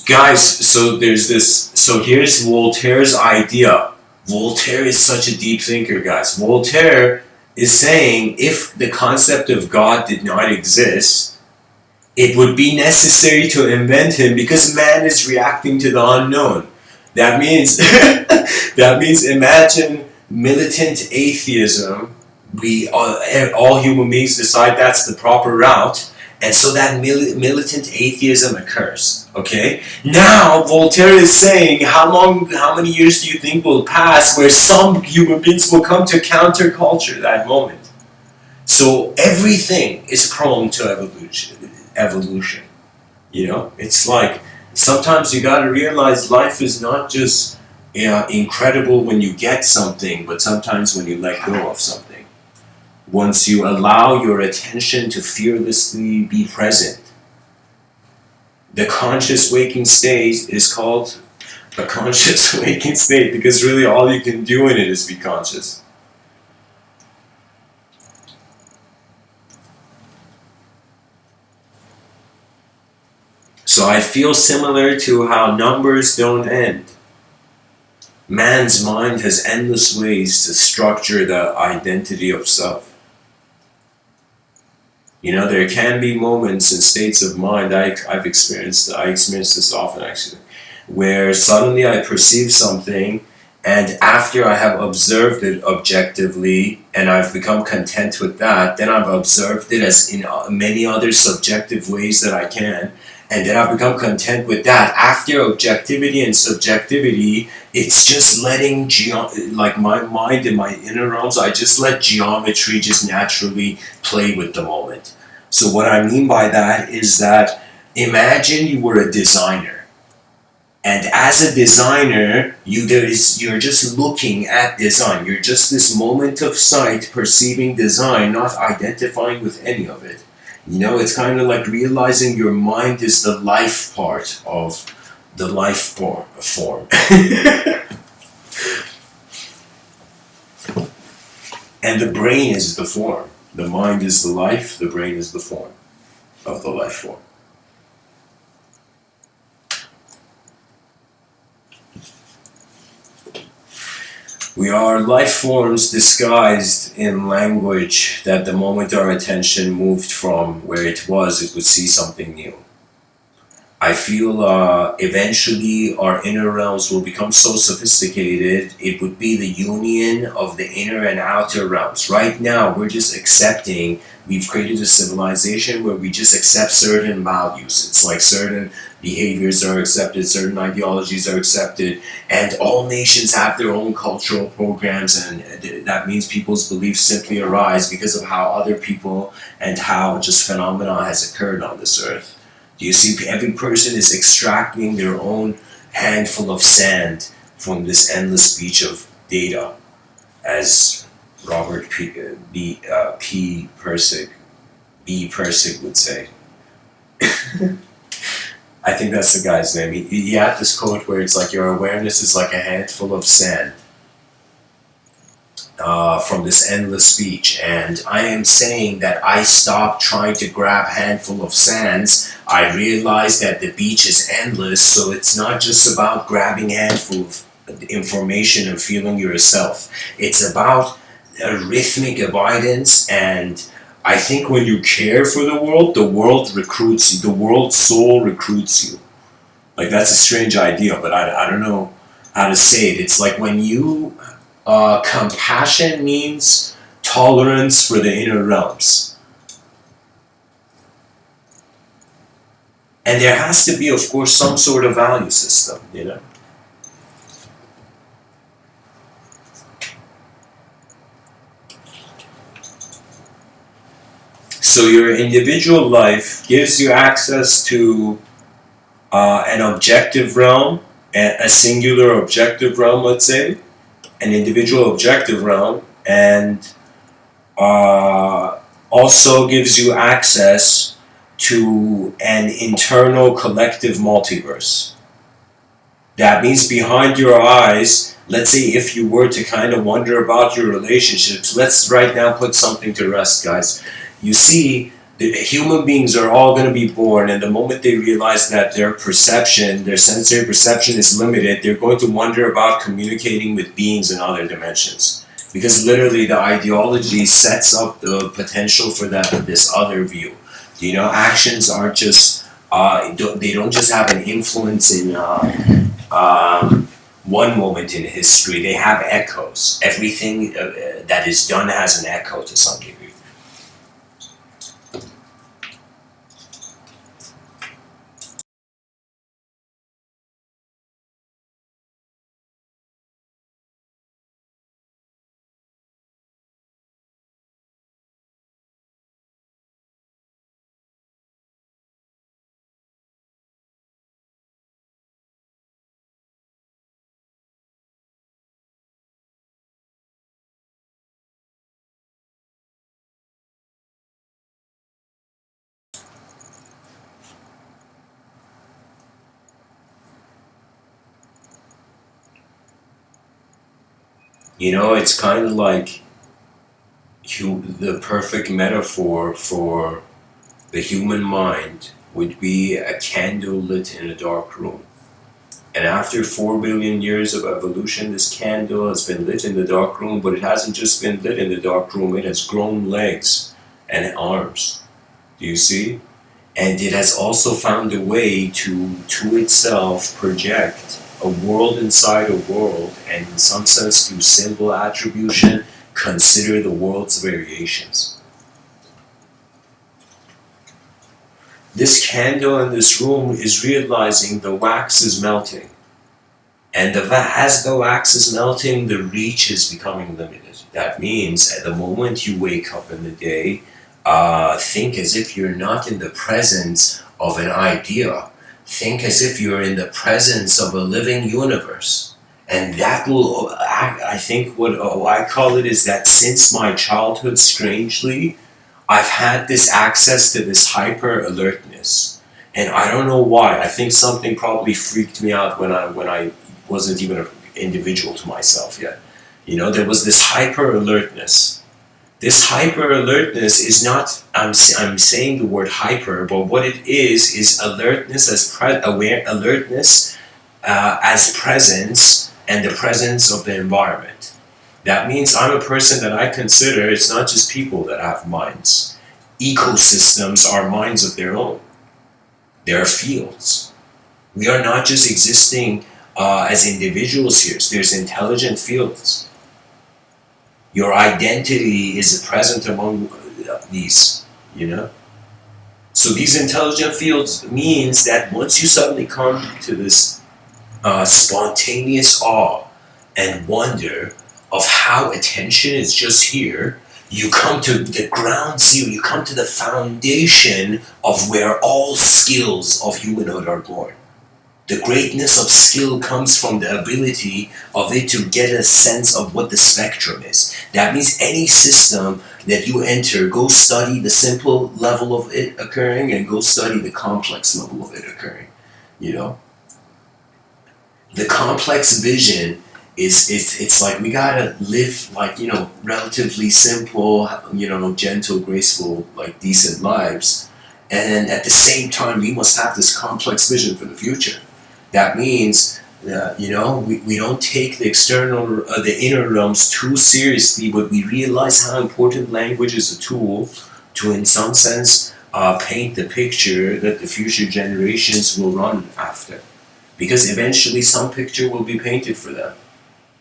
Guys, so here's Voltaire's idea. Voltaire is such a deep thinker, guys. Voltaire is saying if the concept of God did not exist, it would be necessary to invent him because man is reacting to the unknown. That means, imagine militant atheism. We all human beings decide that's the proper route, and so that militant atheism occurs. Okay. Now Voltaire is saying, how many years do you think will pass where some human beings will come to counterculture that moment? So everything is prone to evolution. You know, it's like sometimes you got to realize life is not just incredible when you get something, but sometimes when you let go of something. Once you allow your attention to fearlessly be present. The conscious waking state is called a conscious waking state because really all you can do in it is be conscious. So I feel similar to how numbers don't end. Man's mind has endless ways to structure the identity of self. You know, there can be moments and states of mind, I experienced this often actually, where suddenly I perceive something, and after I have observed it objectively and I've become content with that, then I've observed it as in many other subjective ways that I can, and then I've become content with that. After objectivity and subjectivity, it's just letting like my mind and my inner realms, I just let geometry just naturally play with the moment. So what I mean by that is that imagine you were a designer. And as a designer, you're just looking at design. You're just this moment of sight perceiving design, not identifying with any of it. You know, it's kind of like realizing your mind is the life part of the life form. And the brain is the form. The mind is the life, the brain is the form of the life form. We are life forms disguised in language that the moment our attention moved from where it would see something new. I feel eventually our inner realms will become so sophisticated, it would be the union of the inner and outer realms. Right now, we're just accepting, we've created a civilization where we just accept certain values. It's like certain behaviors are accepted, certain ideologies are accepted, and all nations have their own cultural programs, and that means people's beliefs simply arise because of how other people and how just phenomena has occurred on this earth. Do you see, every person is extracting their own handful of sand from this endless beach of data, as Robert B. Pirsig would say. I think that's the guy's name. He had this quote where it's like your awareness is like a handful of sand from this endless beach. And I am saying that I stopped trying to grab a handful of sands. I realized that the beach is endless, so it's not just about grabbing a handful of information and feeling yourself. It's about a rhythmic abidance, and I think when you care for the world recruits you, the world soul recruits you. Like, that's a strange idea, but I don't know how to say it. It's like when you, compassion means tolerance for the inner realms. And there has to be, of course, some sort of value system, you know? So your individual life gives you access to an objective realm, a singular objective realm, let's say, an individual objective realm, and also gives you access to an internal collective multiverse. That means behind your eyes, let's say if you were to kind of wonder about your relationships, let's right now put something to rest, guys. You see, the human beings are all going to be born, and the moment they realize that their perception, their sensory perception is limited, they're going to wonder about communicating with beings in other dimensions. Because literally the ideology sets up the potential for this other view. You know, actions aren't just, they don't just have an influence in one moment in history, they have echoes. Everything that is done has an echo to some degree. You know, it's kind of like the perfect metaphor for the human mind would be a candle lit in a dark room. And after 4 billion years of evolution, this candle has been lit in the dark room, but it hasn't just been lit in the dark room, it has grown legs and arms. Do you see? And it has also found a way to itself project a world inside a world, and in some sense, through symbol attribution, consider the world's variations. This candle in this room is realizing the wax is melting. And as the wax is melting, the reach is becoming limited. That means at the moment you wake up in the day, think as if you're not in the presence of an idea. Think as if you're in the presence of a living universe. And that will, I think what I call it is that since my childhood, strangely, I've had this access to this hyper alertness. And I don't know why. I think something probably freaked me out when I wasn't even an individual to myself yet. You know, there was this hyper alertness. This hyper alertness is not, I'm saying the word hyper, but what it is alertness as presence and the presence of the environment. That means I'm a person that I consider it's not just people that have minds. Ecosystems are minds of their own. There are fields. We are not just existing as individuals here. There's intelligent fields. Your identity is present among these, you know? So these intelligent fields means that once you suddenly come to this spontaneous awe and wonder of how attention is just here, you come to the ground zero, you come to the foundation of where all skills of humanhood are born. The greatness of skill comes from the ability of it to get a sense of what the spectrum is. That means any system that you enter, go study the simple level of it occurring and go study the complex level of it occurring. You know? The complex vision is it's like we gotta live like, you know, relatively simple, you know, gentle, graceful, like decent lives. And at the same time, we must have this complex vision for the future. That means, you know, we don't take the external, the inner realms too seriously, but we realize how important language is a tool to, in some sense, paint the picture that the future generations will run after. Because eventually some picture will be painted for them.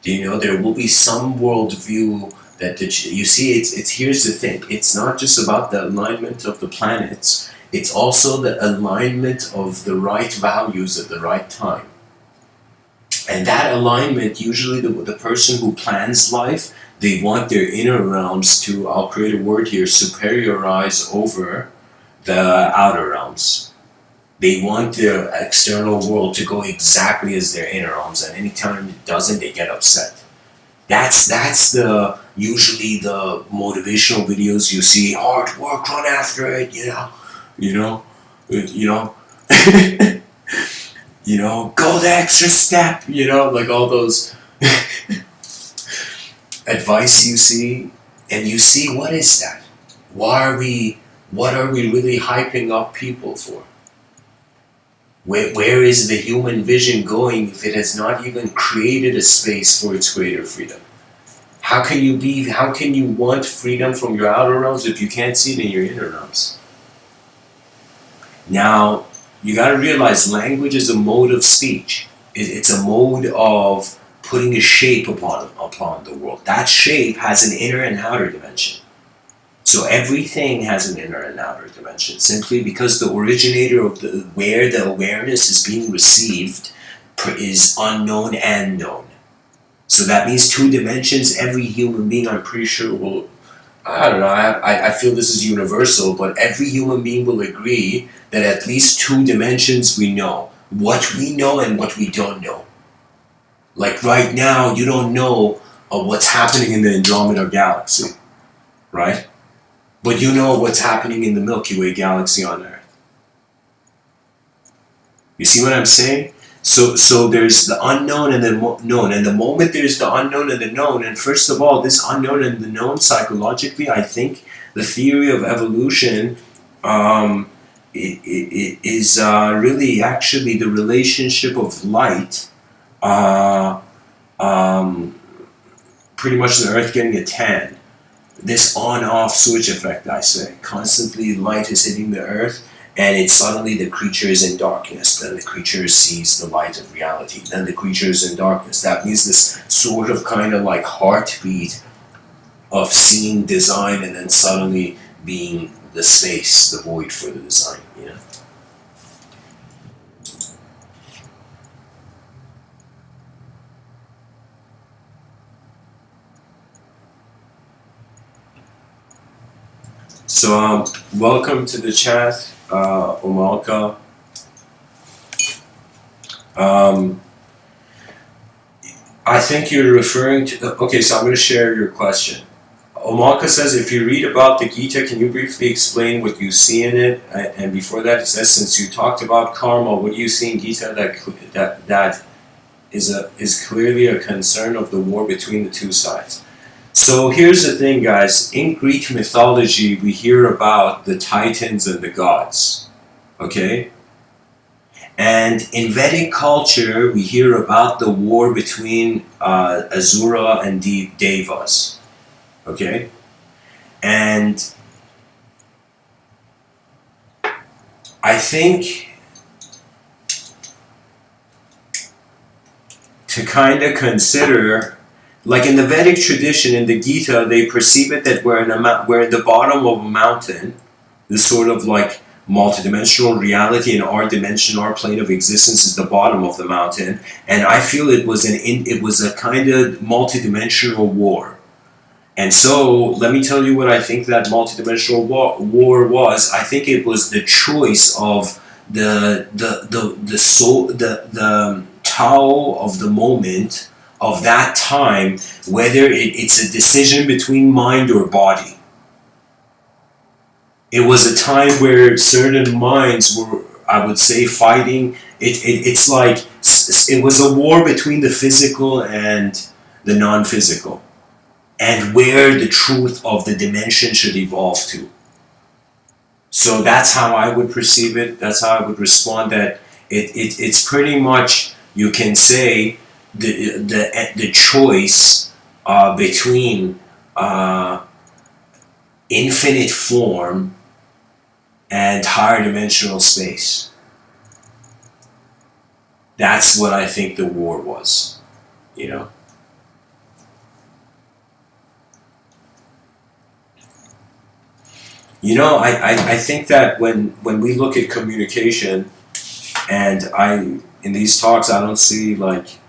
You know, there will be some worldview that you see. It's here's the thing. It's not just about the alignment of the planets. It's also the alignment of the right values at the right time. And that alignment, usually the person who plans life, they want their inner realms to, I'll create a word here, superiorize over the outer realms. They want their external world to go exactly as their inner realms, and anytime it doesn't, they get upset. That's the usually the motivational videos you see. Hard work, run after it. You know, go the extra step. You know, like all those advice you see, and you see what is that? What are we really hyping up people for? Where is the human vision going if it has not even created a space for its greater freedom? How can you want freedom from your outer realms if you can't see it in your inner realms? Now, you gotta realize language is a mode of speech. It's a mode of putting a shape upon the world. That shape has an inner and outer dimension. So everything has an inner and outer dimension, simply because the originator of where the awareness is being received is unknown and known. So that means two dimensions. Every human being, I'm pretty sure, will, I don't know, I feel this is universal, but every human being will agree that at least two dimensions we know. What we know and what we don't know. Like right now, you don't know what's happening in the Andromeda galaxy, right? But you know what's happening in the Milky Way galaxy on Earth. You see what I'm saying? So there's the unknown and the known. And the moment there's the unknown and the known, and first of all, this unknown and the known, psychologically, I think the theory of evolution is really actually the relationship of light, pretty much the Earth getting a tan. This on-off switch effect, I say. Constantly light is hitting the Earth, and it's suddenly the creature is in darkness. Then the creature sees the light of reality. Then the creature is in darkness. That means this sort of kind of like heartbeat of seeing design and then suddenly being the space, the void for the design, you know? So, welcome to the chat, Omalka. I think you're referring to. Okay, so I'm going to share your question. Omalka says, if you read about the Gita, can you briefly explain what you see in it? And before that, it says, since you talked about karma, what do you see in Gita that is clearly a concern of the war between the two sides? So here's the thing, guys. In Greek mythology, we hear about the Titans and the gods. Okay? And in Vedic culture, we hear about the war between Asura and the Devas. Okay? And I think to kind of consider, like in the Vedic tradition, in the Gita, they perceive it that we're at the bottom of a mountain, this sort of like multidimensional reality, and our dimension, our plane of existence is the bottom of the mountain. And I feel it was a kind of multidimensional war. And so let me tell you what I think that multidimensional war was. I think it was the choice of the soul, the Tao of the moment of that time, whether it's a decision between mind or body. It was a time where certain minds were, I would say, fighting. It's like it was a war between the physical and the non-physical, and where the truth of the dimension should evolve to. So that's how I would perceive it. That's how I would respond. That it's pretty much, you can say, the choice between infinite form and higher dimensional space. That's what I think the war was, you know. You know, I think that when we look at communication, and in these talks, I don't see, like,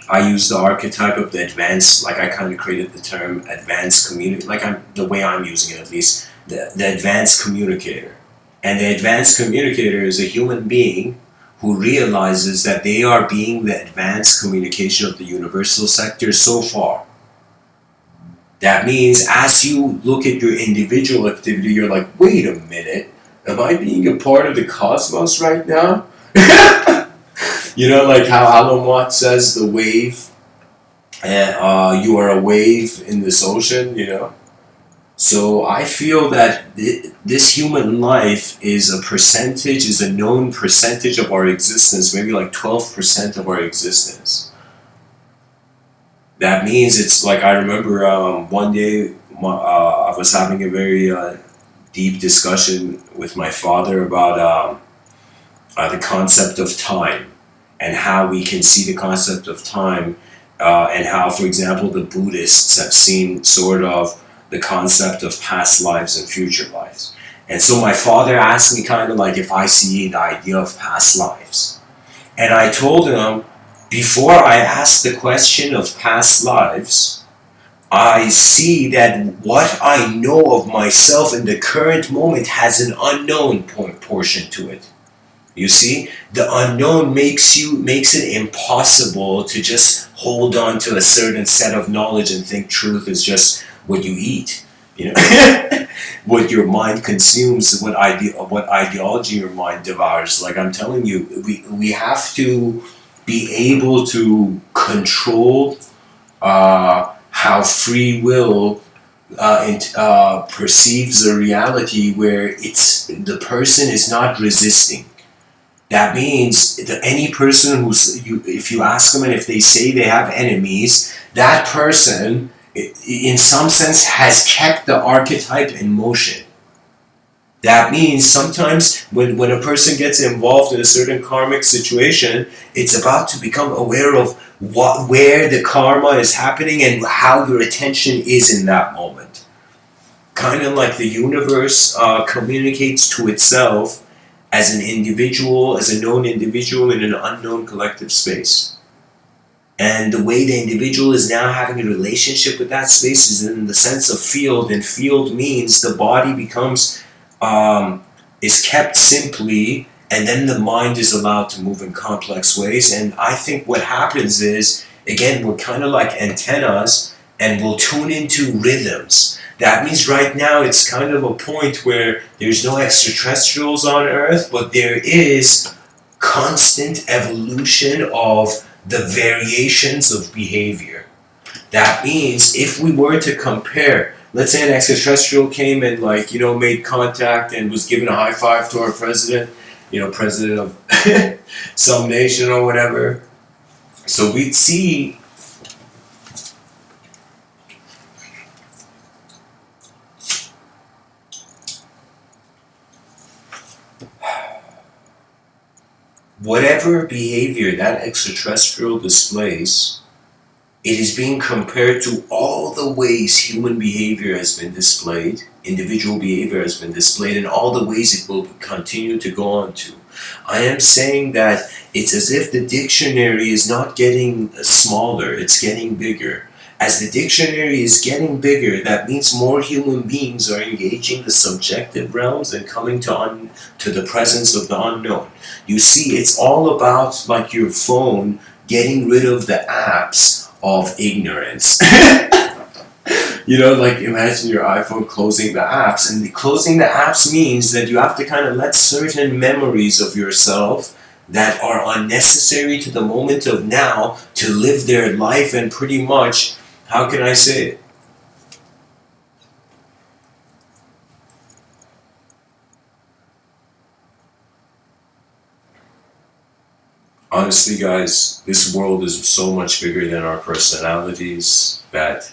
I use the archetype of the advanced, like I kind of created the term advanced communicator, like the way I'm using it at least, the advanced communicator. And the advanced communicator is a human being who realizes that they are being the advanced communication of the universal sector so far. That means as you look at your individual activity, you're like, wait a minute, am I being a part of the cosmos right now? You know, like how Alan Watts says, the wave, you are a wave in this ocean, you know? So I feel that this human life is a known percentage of our existence, maybe like 12% of our existence. That means it's like, I remember one day I was having a very deep discussion with my father about the concept of time, and how we can see the concept of time, and how, for example, the Buddhists have seen sort of the concept of past lives and future lives. And so my father asked me kind of like if I see the idea of past lives. And I told him, before I ask the question of past lives, I see that what I know of myself in the current moment has an unknown portion to it. You see, the unknown makes it impossible to just hold on to a certain set of knowledge and think truth is just what you eat, you know, what your mind consumes, what ideology your mind devours. Like I'm telling you, we have to be able to control how free will perceives a reality where the person is not resisting. That means that any person if you ask them and if they say they have enemies, that person, in some sense, has kept the archetype in motion. That means sometimes when a person gets involved in a certain karmic situation, it's about to become aware of where the karma is happening and how your attention is in that moment. Kind of like the universe communicates to itself as an individual, as a known individual in an unknown collective space. And the way the individual is now having a relationship with that space is in the sense of field, and field means the body becomes, is kept simply, and then the mind is allowed to move in complex ways. And I think what happens is, again, we're kind of like antennas, and we'll tune into rhythms. That means right now it's kind of a point where there's no extraterrestrials on Earth, but there is constant evolution of the variations of behavior. That means if we were to compare, let's say an extraterrestrial came and made contact and was giving a high five to our president, president of some nation or whatever. So we'd see whatever behavior that extraterrestrial displays, it is being compared to all the ways human behavior has been displayed, individual behavior has been displayed, and all the ways it will continue to go on to. I am saying that it's as if the dictionary is not getting smaller, it's getting bigger. As the dictionary is getting bigger, that means more human beings are engaging the subjective realms and coming to the presence of the unknown. You see, it's all about, like your phone, getting rid of the apps of ignorance. Imagine your iPhone closing the apps, and closing the apps means that you have to kind of let certain memories of yourself that are unnecessary to the moment of now to live their life, and pretty much, how can I say it? Honestly, guys, this world is so much bigger than our personalities that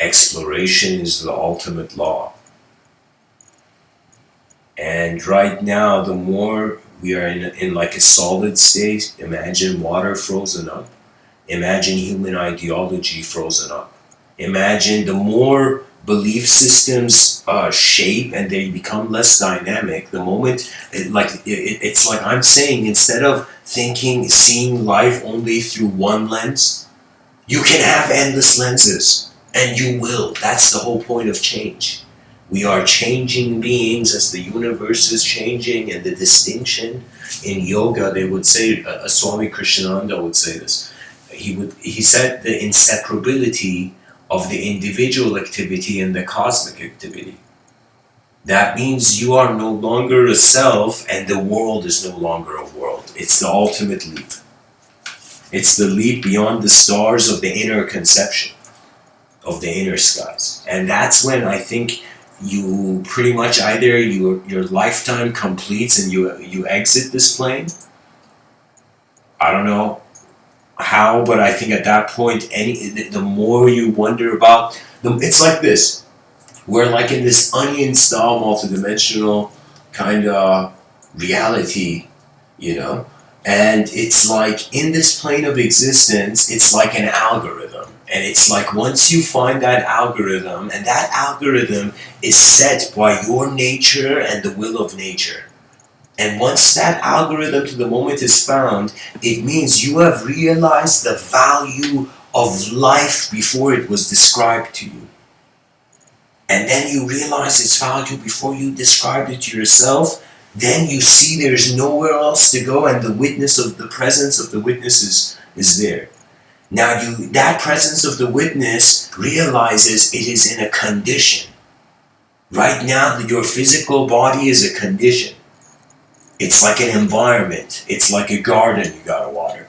exploration is the ultimate law. And right now, the more we are in like a solid state, imagine water frozen up. Imagine human ideology frozen up. Imagine the more belief systems shape and they become less dynamic, the moment, it's like I'm saying, instead of seeing life only through one lens, you can have endless lenses. And you will. That's the whole point of change. We are changing beings as the universe is changing, and the distinction in yoga, they would say, Swami Krishnananda would say this. He said the inseparability of the individual activity and the cosmic activity. That means you are no longer a self, and the world is no longer a world. It's the ultimate leap. It's the leap beyond the stars of the inner conception, of the inner skies. And that's when I think you pretty much either your lifetime completes and you exit this plane. I don't know how, but I think at that point, the more you wonder about it's like this. We're like in this onion style multidimensional kind of reality, and it's like in this plane of existence, it's like an algorithm. And it's like once you find that algorithm, and that algorithm is set by your nature and the will of nature. And once that algorithm to the moment is found, it means you have realized the value of life before it was described to you. And then you realize its value before you described it to yourself. Then you see there's nowhere else to go, and the presence of the witness is there. Now that presence of the witness realizes it is in a condition. Right now, your physical body is a condition. It's like an environment. It's like a garden you gotta water.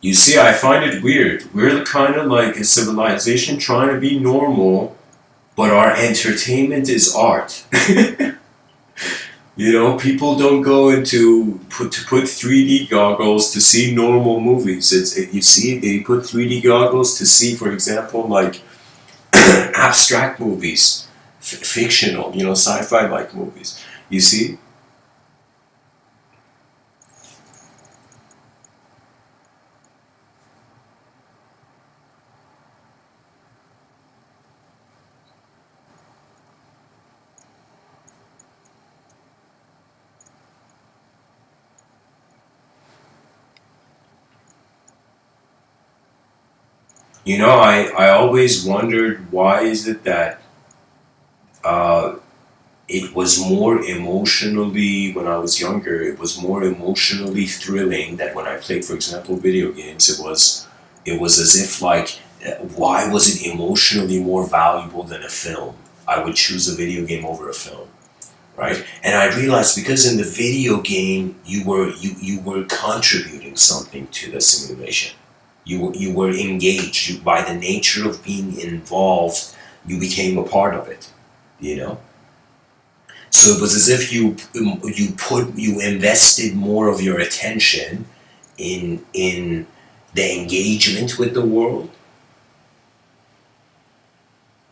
You see, I find it weird. We're kind of like a civilization trying to be normal, but our entertainment is art. People don't go into put 3D goggles to see normal movies. You see, they put 3D goggles to see, for example, like abstract movies, fictional, sci-fi like movies. You see, You know, I always wondered, why is it that uh, it was more emotionally, when I was younger, it was more emotionally thrilling that when I played, for example, video games, it was as if like, why was it emotionally more valuable than a film? I would choose a video game over a film, right? And I realized, because in the video game you were contributing something to the simulation. You were engaged. By the nature of being involved, you became a part of it. You know. So it was as if you invested more of your attention in the engagement with the world.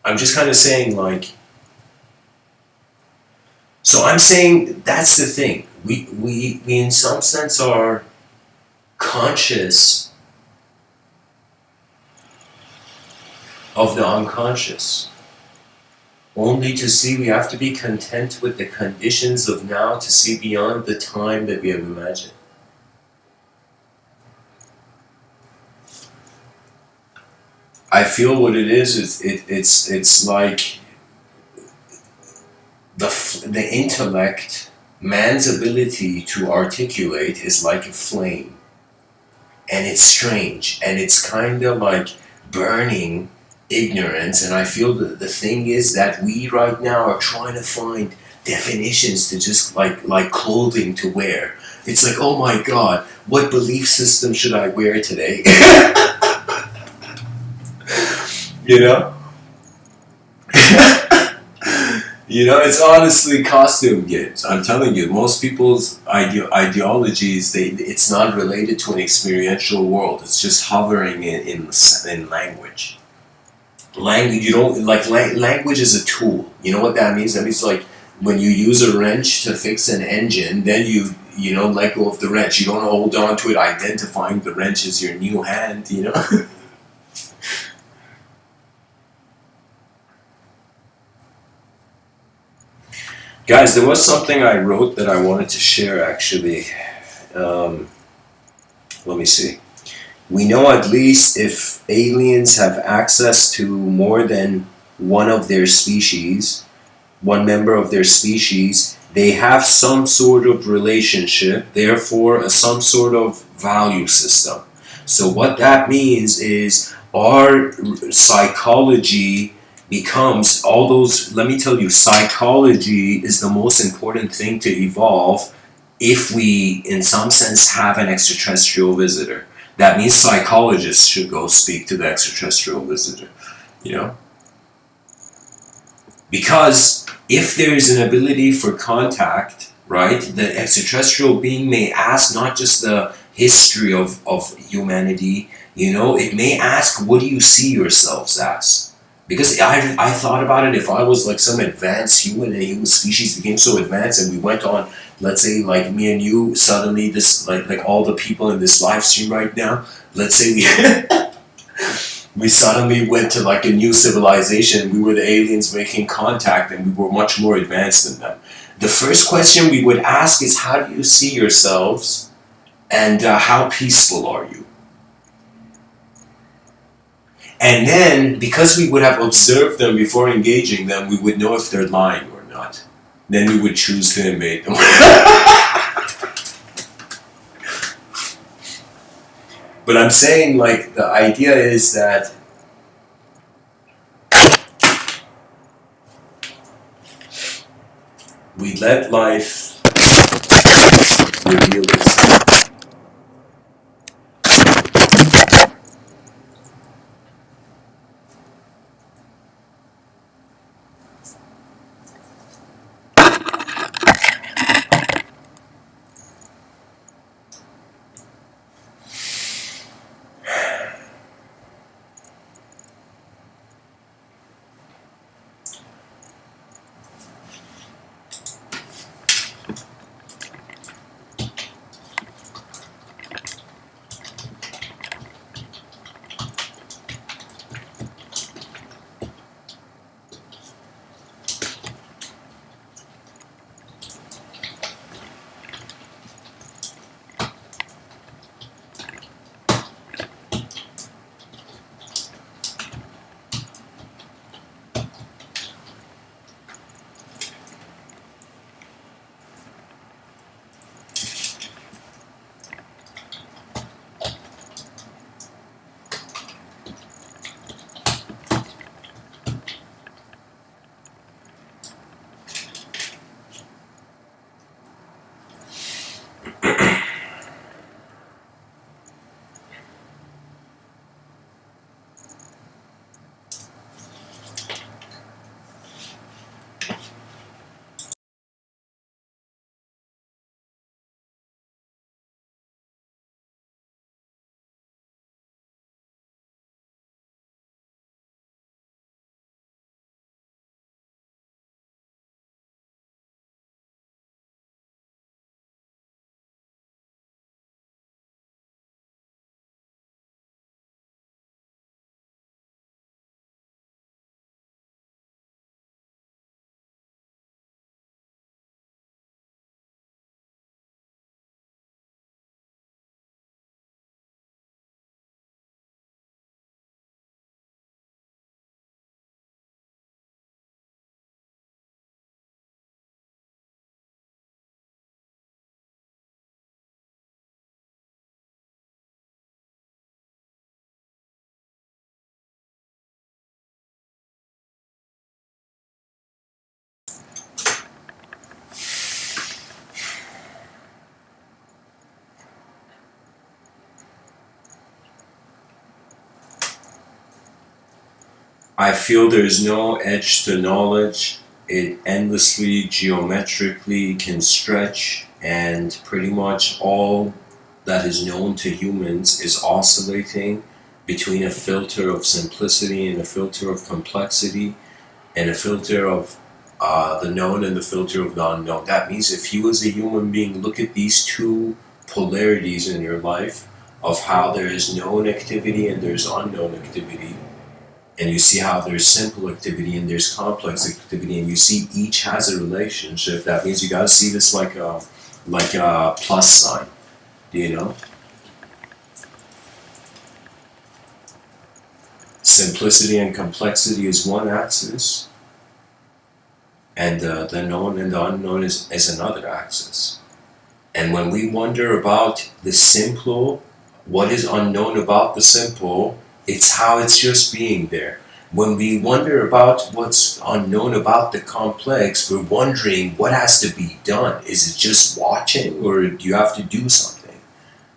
I'm just kind of saying, like, so I'm saying that's the thing. We in some sense are conscious of the unconscious. Only to see, we have to be content with the conditions of now to see beyond the time that we have imagined. I feel what it is it's like the intellect, man's ability to articulate is like a flame, and it's strange, and it's kind of like burning ignorance. And I feel that the thing is that we right now are trying to find definitions to just like clothing to wear. It's like, oh my god, what belief system should I wear today? You know. You know, it's honestly costume games. I'm telling you, most people's ideologies, it's not related to an experiential world. It's just hovering in language. Language, you don't like language is a tool. You know what that means? That means like when you use a wrench to fix an engine, then you let go of the wrench. You don't hold on to it, identifying the wrench as your new hand. You know. Guys, there was something I wrote that I wanted to share actually. Um, Let me see. We know at least if aliens have access to more than one of their species, one member of their species, they have some sort of relationship, therefore, some sort of value system. So, what that means is our psychology becomes all those. Let me tell you, psychology is the most important thing to evolve if we, in some sense, have an extraterrestrial visitor. That means psychologists should go speak to the extraterrestrial visitor, you know? Because if there is an ability for contact, right, the extraterrestrial being may ask not just the history of humanity, it may ask, what do you see yourselves as? Because I thought about it, if I was like some advanced human and human species became so advanced and we went on, let's say like me and you, suddenly this, like all the people in this live stream right now, let's say we suddenly went to like a new civilization, we were the aliens making contact and we were much more advanced than them. The first question we would ask is, how do you see yourselves, and how peaceful are you? And then, because we would have observed them before engaging them, we would know if they're lying or not. Then we would choose to invade them. But I'm saying, like, the idea is that we let life reveal itself. I feel there's no edge to knowledge. It endlessly, geometrically can stretch, and pretty much all that is known to humans is oscillating between a filter of simplicity and a filter of complexity and a filter of the known and the filter of the unknown. That means if you as a human being look at these two polarities in your life of how there is known activity and there's unknown activity, and you see how there's simple activity and there's complex activity, and you see each has a relationship, that means you gotta see this like a plus sign, you know? Simplicity and complexity is one axis, and the known and the unknown is another axis. And when we wonder about the simple, what is unknown about the simple, it's how it's just being there. When we wonder about what's unknown about the complex, we're wondering what has to be done. Is it just watching, or do you have to do something?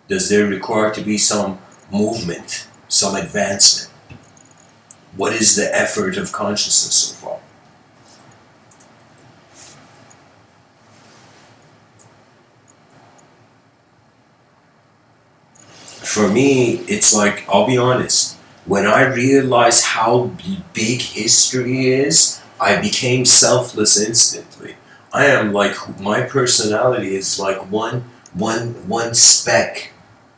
Does there require to be some movement, some advancement? What is the effort of consciousness so far? For me, it's like, I'll be honest, when I realized how big history is, I became selfless instantly. I am like, my personality is like one speck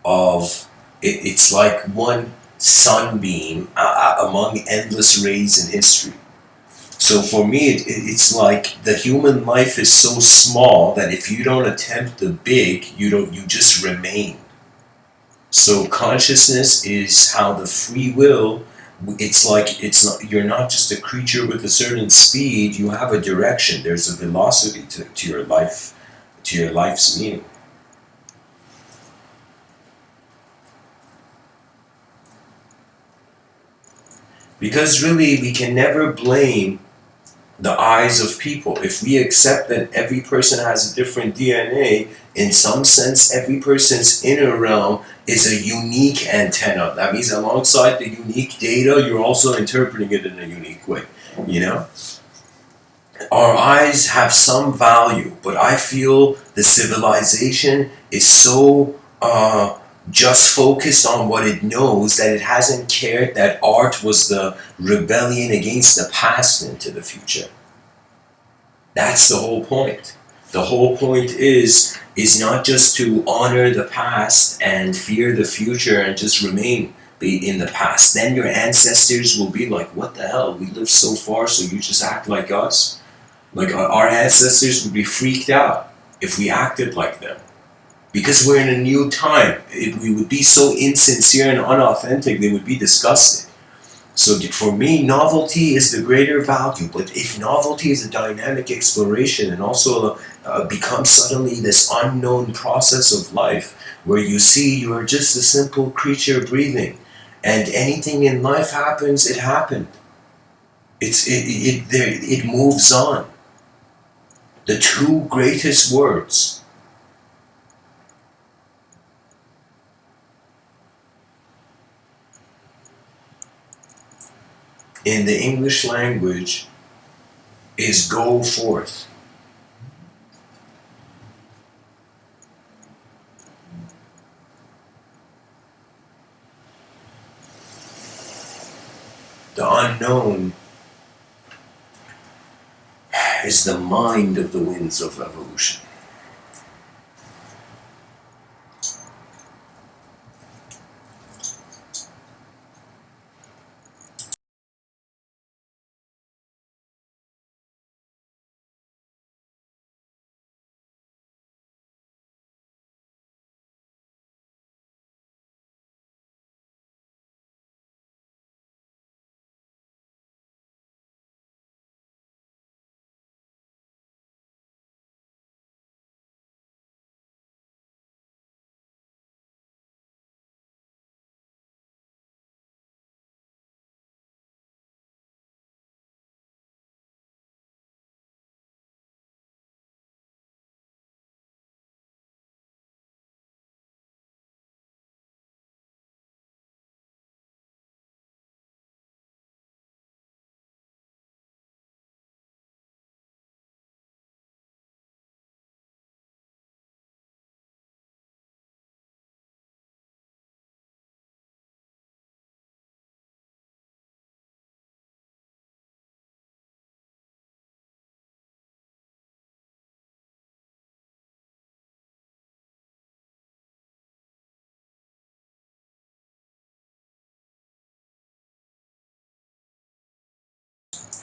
of, it's like one sunbeam among endless rays in history. So for me, it's like the human life is so small that if you don't attempt the big, you just remain. So consciousness is how the free will. It's like it's not. You're not just a creature with a certain speed. You have a direction. There's a velocity to your life, to your life's meaning. Because really, we can never blame the eyes of people. If we accept that every person has a different DNA, in some sense, every person's inner realm is a unique antenna. That means alongside the unique data, you're also interpreting it in a unique way. You know? Our eyes have some value, but I feel the civilization is so just focused on what it knows that it hasn't cared that art was the rebellion against the past into the future. That's the whole point. The whole point is not just to honor the past and fear the future and just remain be in the past. Then your ancestors will be like, "What the hell? We lived so far, so you just act like us." Like our ancestors would be freaked out if we acted like them because we're in a new time. We would be so insincere and unauthentic. They would be disgusted. So for me, novelty is the greater value. But if novelty is a dynamic exploration and also becomes suddenly this unknown process of life where you see you are just a simple creature breathing, and anything in life happens, it happened. It moves on. The two greatest words in the English language is "go forth." The unknown is the mind of the winds of evolution.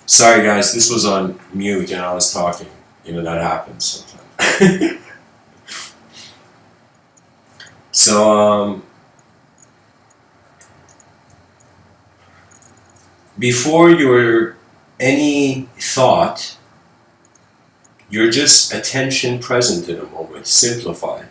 Sorry guys, this was on mute and I was talking. You know, that happens sometimes. So, before your any thought, you're just attention present in a moment, simplified.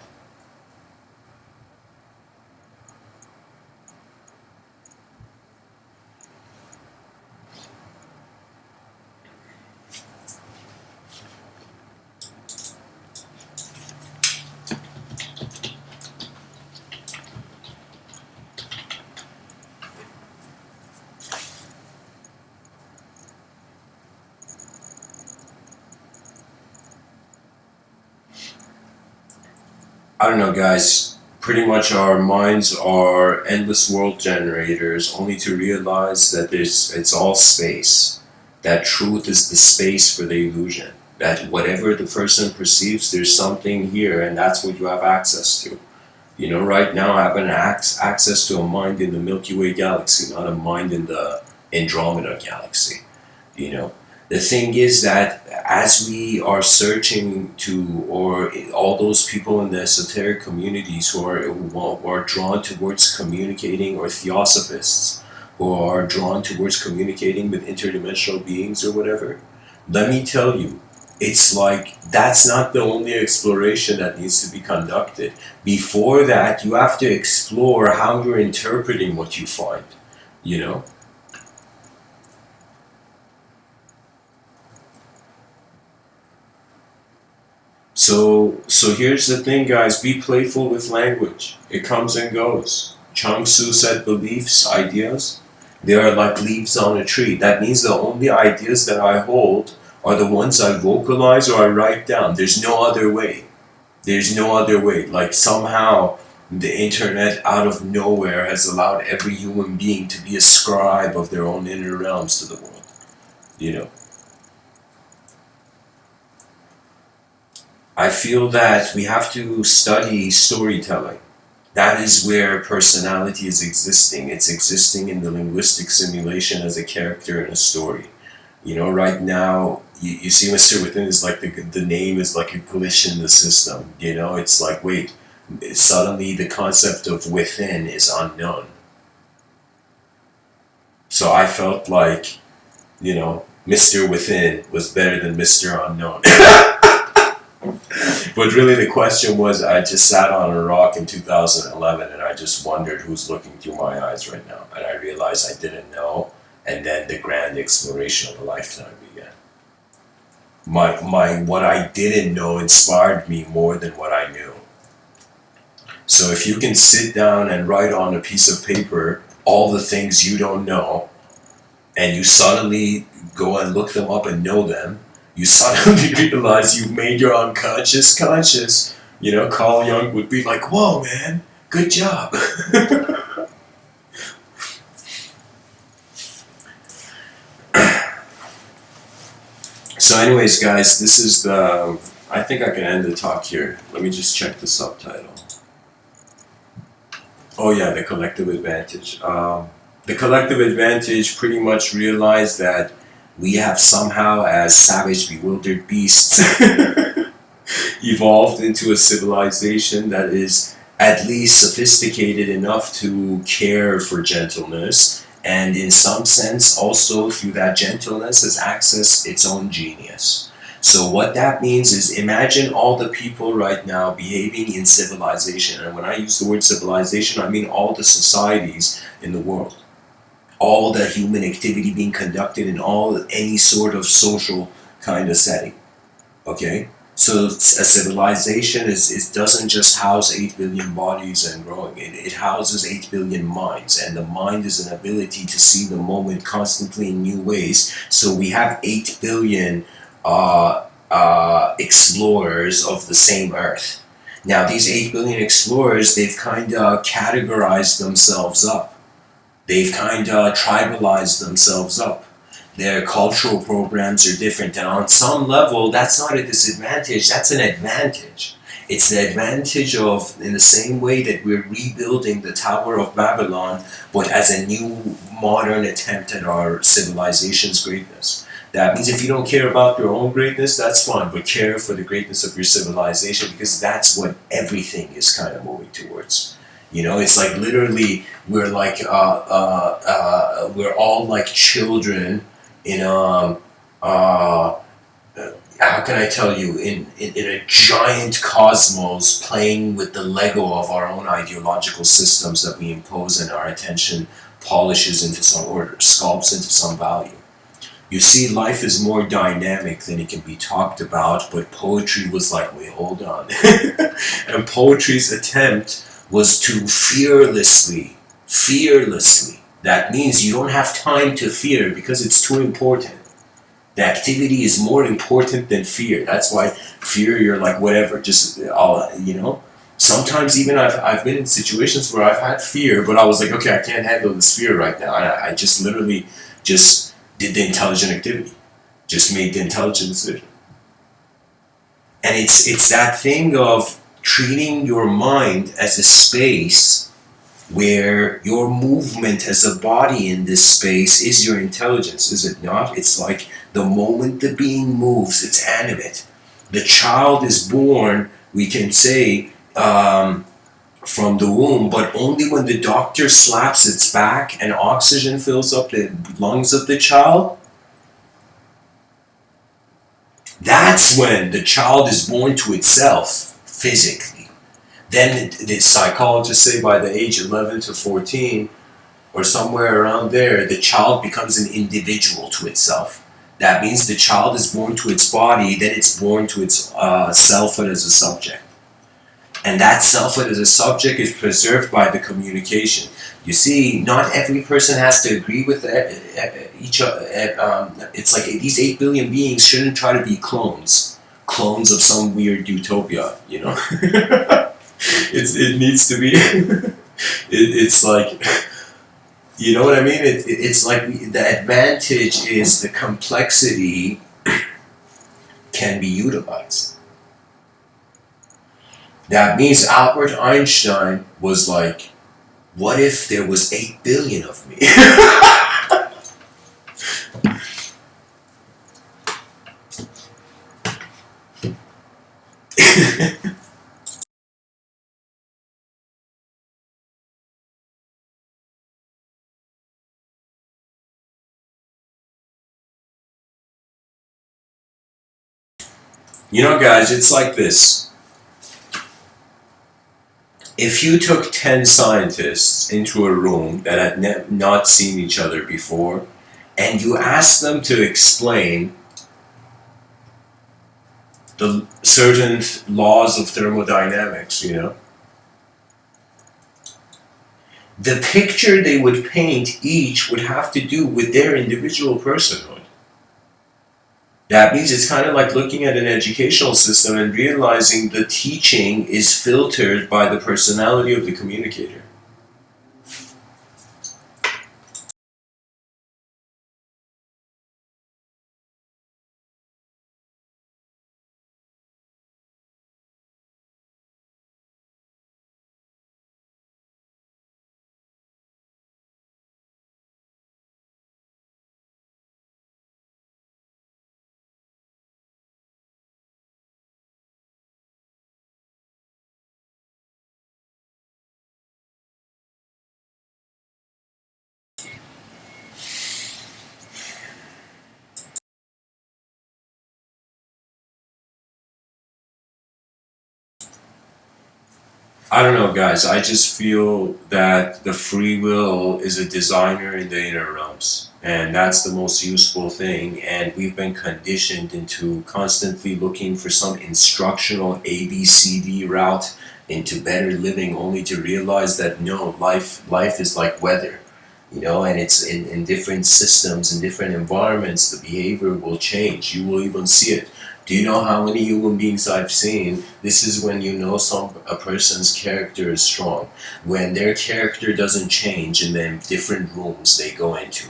I don't know, guys. Pretty much our minds are endless world generators, only to realize that it's all space. That truth is the space for the illusion. That whatever the person perceives, there's something here, and that's what you have access to. You know, right now I have access to a mind in the Milky Way galaxy, not a mind in the Andromeda galaxy. You know, the thing is that as we are searching to, or all those people in the esoteric communities who are drawn towards communicating, or theosophists who are drawn towards communicating with interdimensional beings or whatever, let me tell you, it's like that's not the only exploration that needs to be conducted. Before that, you have to explore how you're interpreting what you find, you know? So here's the thing, guys. Be playful with language. It comes and goes. Chuang Tzu said beliefs, ideas, they are like leaves on a tree. That means the only ideas that I hold are the ones I vocalize or I write down. There's no other way. There's no other way. Like somehow the internet out of nowhere has allowed every human being to be a scribe of their own inner realms to the world. You know. I feel that we have to study storytelling. That is where personality is existing. It's existing in the linguistic simulation as a character in a story. You know, right now, you see Mr. Within is like the name is like a glitch in the system. You know, it's like, wait, suddenly the concept of within is unknown. So I felt like, you know, Mr. Within was better than Mr. Unknown. But really the question was, I just sat on a rock in 2011 and I just wondered who's looking through my eyes right now. And I realized I didn't know. And then the grand exploration of a lifetime began. What I didn't know inspired me more than what I knew. So if you can sit down and write on a piece of paper all the things you don't know, and you suddenly go and look them up and know them, you suddenly realize you've made your unconscious conscious. You know, Carl Jung would be like, whoa, man, good job. So anyways, guys, this is the, I think I can end the talk here. Let me just check the subtitle. Oh yeah, the collective advantage. The collective advantage pretty much realized that we have somehow, as savage, bewildered beasts, evolved into a civilization that is at least sophisticated enough to care for gentleness, and in some sense also through that gentleness has accessed its own genius. So what that means is, imagine all the people right now behaving in civilization, and when I use the word civilization, I mean all the societies in the world. All the human activity being conducted in any sort of social kind of setting. Okay? So a civilization doesn't just house 8 billion bodies and growing. It houses 8 billion minds, and the mind is an ability to see the moment constantly in new ways. So we have 8 billion explorers of the same earth. Now these 8 billion explorers, they've kind of categorized themselves up. They've kind of tribalized themselves up. Their cultural programs are different, and on some level, that's not a disadvantage, that's an advantage. It's the advantage of, in the same way that we're rebuilding the Tower of Babylon, but as a new modern attempt at our civilization's greatness. That means if you don't care about your own greatness, that's fine, but care for the greatness of your civilization, because that's what everything is kind of moving towards. You know, it's like literally we're like we're all like children in how can I tell you, in a giant cosmos, playing with the Lego of our own ideological systems that we impose, and our attention polishes into some order, sculpts into some value. You see, life is more dynamic than it can be talked about, but poetry was like, wait, hold on. And poetry's attempt was to fearlessly, that means you don't have time to fear because it's too important. The activity is more important than fear. That's why fear, you're like, whatever, just, you know. Sometimes even I've been in situations where I've had fear, but I was like, okay, I can't handle this fear right now. I just literally just did the intelligent activity, just made the intelligent decision. And it's that thing of treating your mind as a space where your movement as a body in this space is your intelligence, is it not? It's like the moment the being moves, it's animate. The child is born, we can say, from the womb, but only when the doctor slaps its back and oxygen fills up the lungs of the child. That's when the child is born to itself physically. Then the psychologists say by the age 11 to 14, or somewhere around there, the child becomes an individual to itself. That means the child is born to its body, then it's born to its selfhood as a subject. And that selfhood as a subject is preserved by the communication. You see, not every person has to agree with each other. It's like these 8 billion beings shouldn't try to be clones of some weird utopia, you know? It needs to be, it's like, you know what I mean? It's like the advantage is the complexity can be utilized. That means Albert Einstein was like, what if there was 8 billion of me? You know, guys, it's like this. If you took 10 scientists into a room that had not seen each other before, and you asked them to explain the certain laws of thermodynamics, you know, the picture they would paint each would have to do with their individual personhood. That means it's kind of like looking at an educational system and realizing the teaching is filtered by the personality of the communicator. I don't know, guys. I just feel that the free will is a designer in the inner realms, and that's the most useful thing. And we've been conditioned into constantly looking for some instructional ABCD route into better living, only to realize that no, life is like weather, you know, and it's in different systems, in different environments, the behavior will change. You will even see it. Do you know how many human beings I've seen? This is when you know a person's character is strong. When their character doesn't change in the different rooms they go into.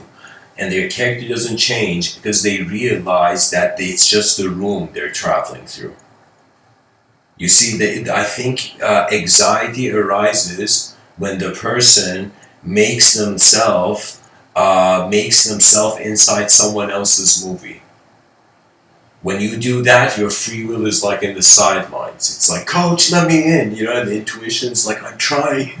And their character doesn't change because they realize that it's just the room they're traveling through. You see, I think anxiety arises when the person makes themselves inside someone else's movie. When you do that, your free will is like in the sidelines. It's like, coach, let me in, you know, and the intuition's like, I'm trying.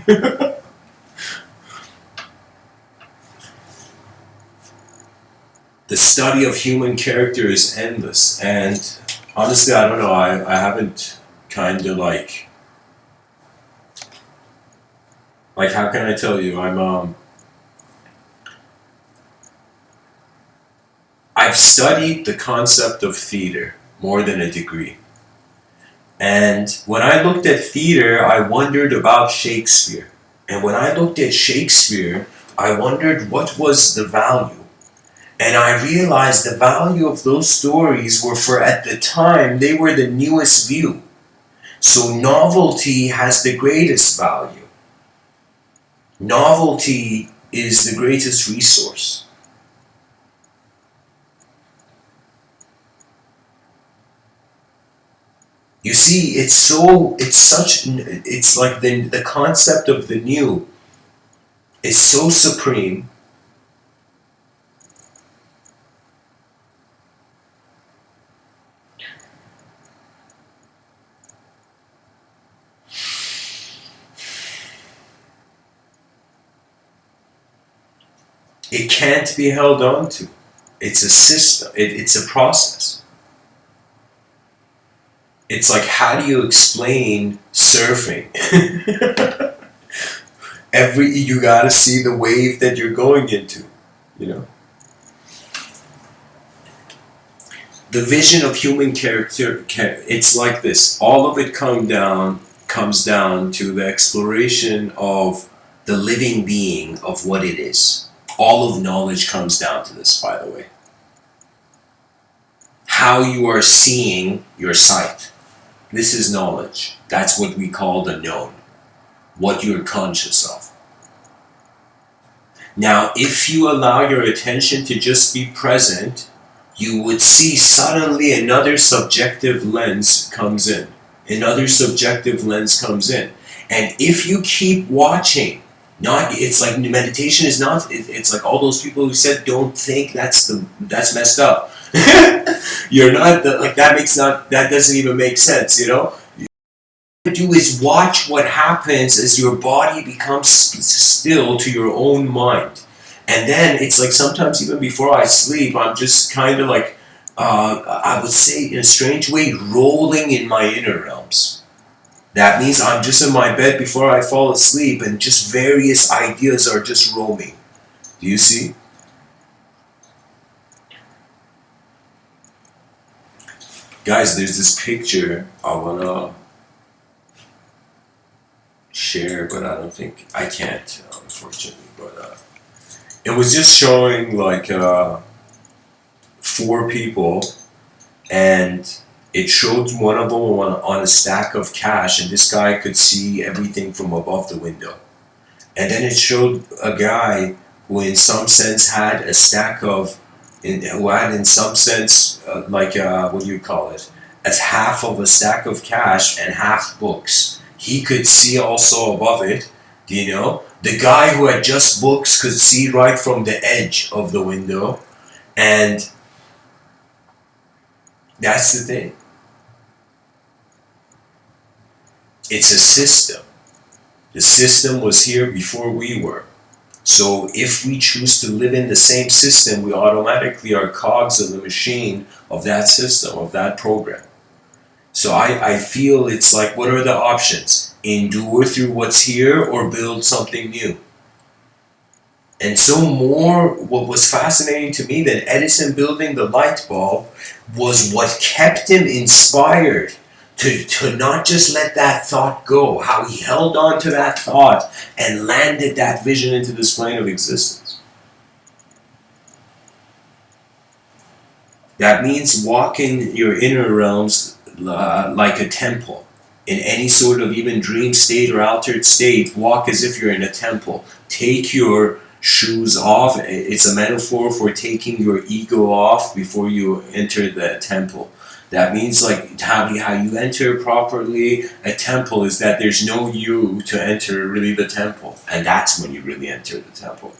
The study of human character is endless, and honestly, I don't know, I haven't kind of like how can I tell you, I've studied the concept of theater more than a degree. And when I looked at theater, I wondered about Shakespeare. And when I looked at Shakespeare, I wondered what was the value. And I realized the value of those stories were for, at the time, they were the newest view. So novelty has the greatest value. Novelty is the greatest resource. You see, it's like the concept of the new is so supreme. It can't be held on to. It's a system. It's a process. It's like, how do you explain surfing? You gotta see the wave that you're going into, you know? The vision of human character, it's like this. All of it comes down to the exploration of the living being of what it is. All of knowledge comes down to this, by the way. How you are seeing your sight. This is knowledge. That's what we call the known. What you're conscious of. Now, if you allow your attention to just be present, you would see suddenly another subjective lens comes in. Another subjective lens comes in. And if you keep watching, it's like meditation is not, it's like all those people who said don't think, that's messed up. You're not, that doesn't even make sense, you know? What you do is watch what happens as your body becomes still to your own mind. And then it's like sometimes even before I sleep, I'm just kind of like, I would say in a strange way, rolling in my inner realms. That means I'm just in my bed before I fall asleep and just various ideas are just roaming. Do you see? Guys, there's this picture I wanna share, but I don't think I can't, unfortunately. But it was just showing like 4 people, and it showed one of them on a stack of cash, and this guy could see everything from above the window. And then it showed a guy who, in some sense, had a stack of, in some sense, what do you call it? As half of a stack of cash and half books. He could see also above it, you know? The guy who had just books could see right from the edge of the window. And that's the thing. It's a system. The system was here before we were. So if we choose to live in the same system, we automatically are cogs of the machine of that system, of that program. So I feel it's like, what are the options? Endure through what's here or build something new? And so what was fascinating to me than Edison building the light bulb was what kept him inspired to not just let that thought go, how he held on to that thought and landed that vision into this plane of existence. That means walk in your inner realms like a temple. In any sort of even dream state or altered state, walk as if you're in a temple. Take your shoes off. It's a metaphor for taking your ego off before you enter the temple. That means like how you enter properly a temple is that there's no you to enter really the temple. And that's when you really enter the temple.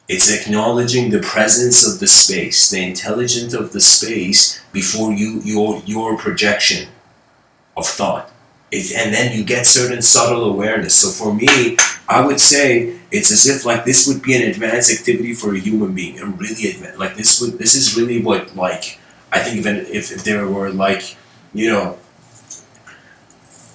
It's acknowledging the presence of the space, the intelligence of the space before your projection of thought. And then you get certain subtle awareness. So for me, I would say it's as if like this would be an advanced activity for a human being, and really advanced. Like this is really what, like, I think even if there were like, you know,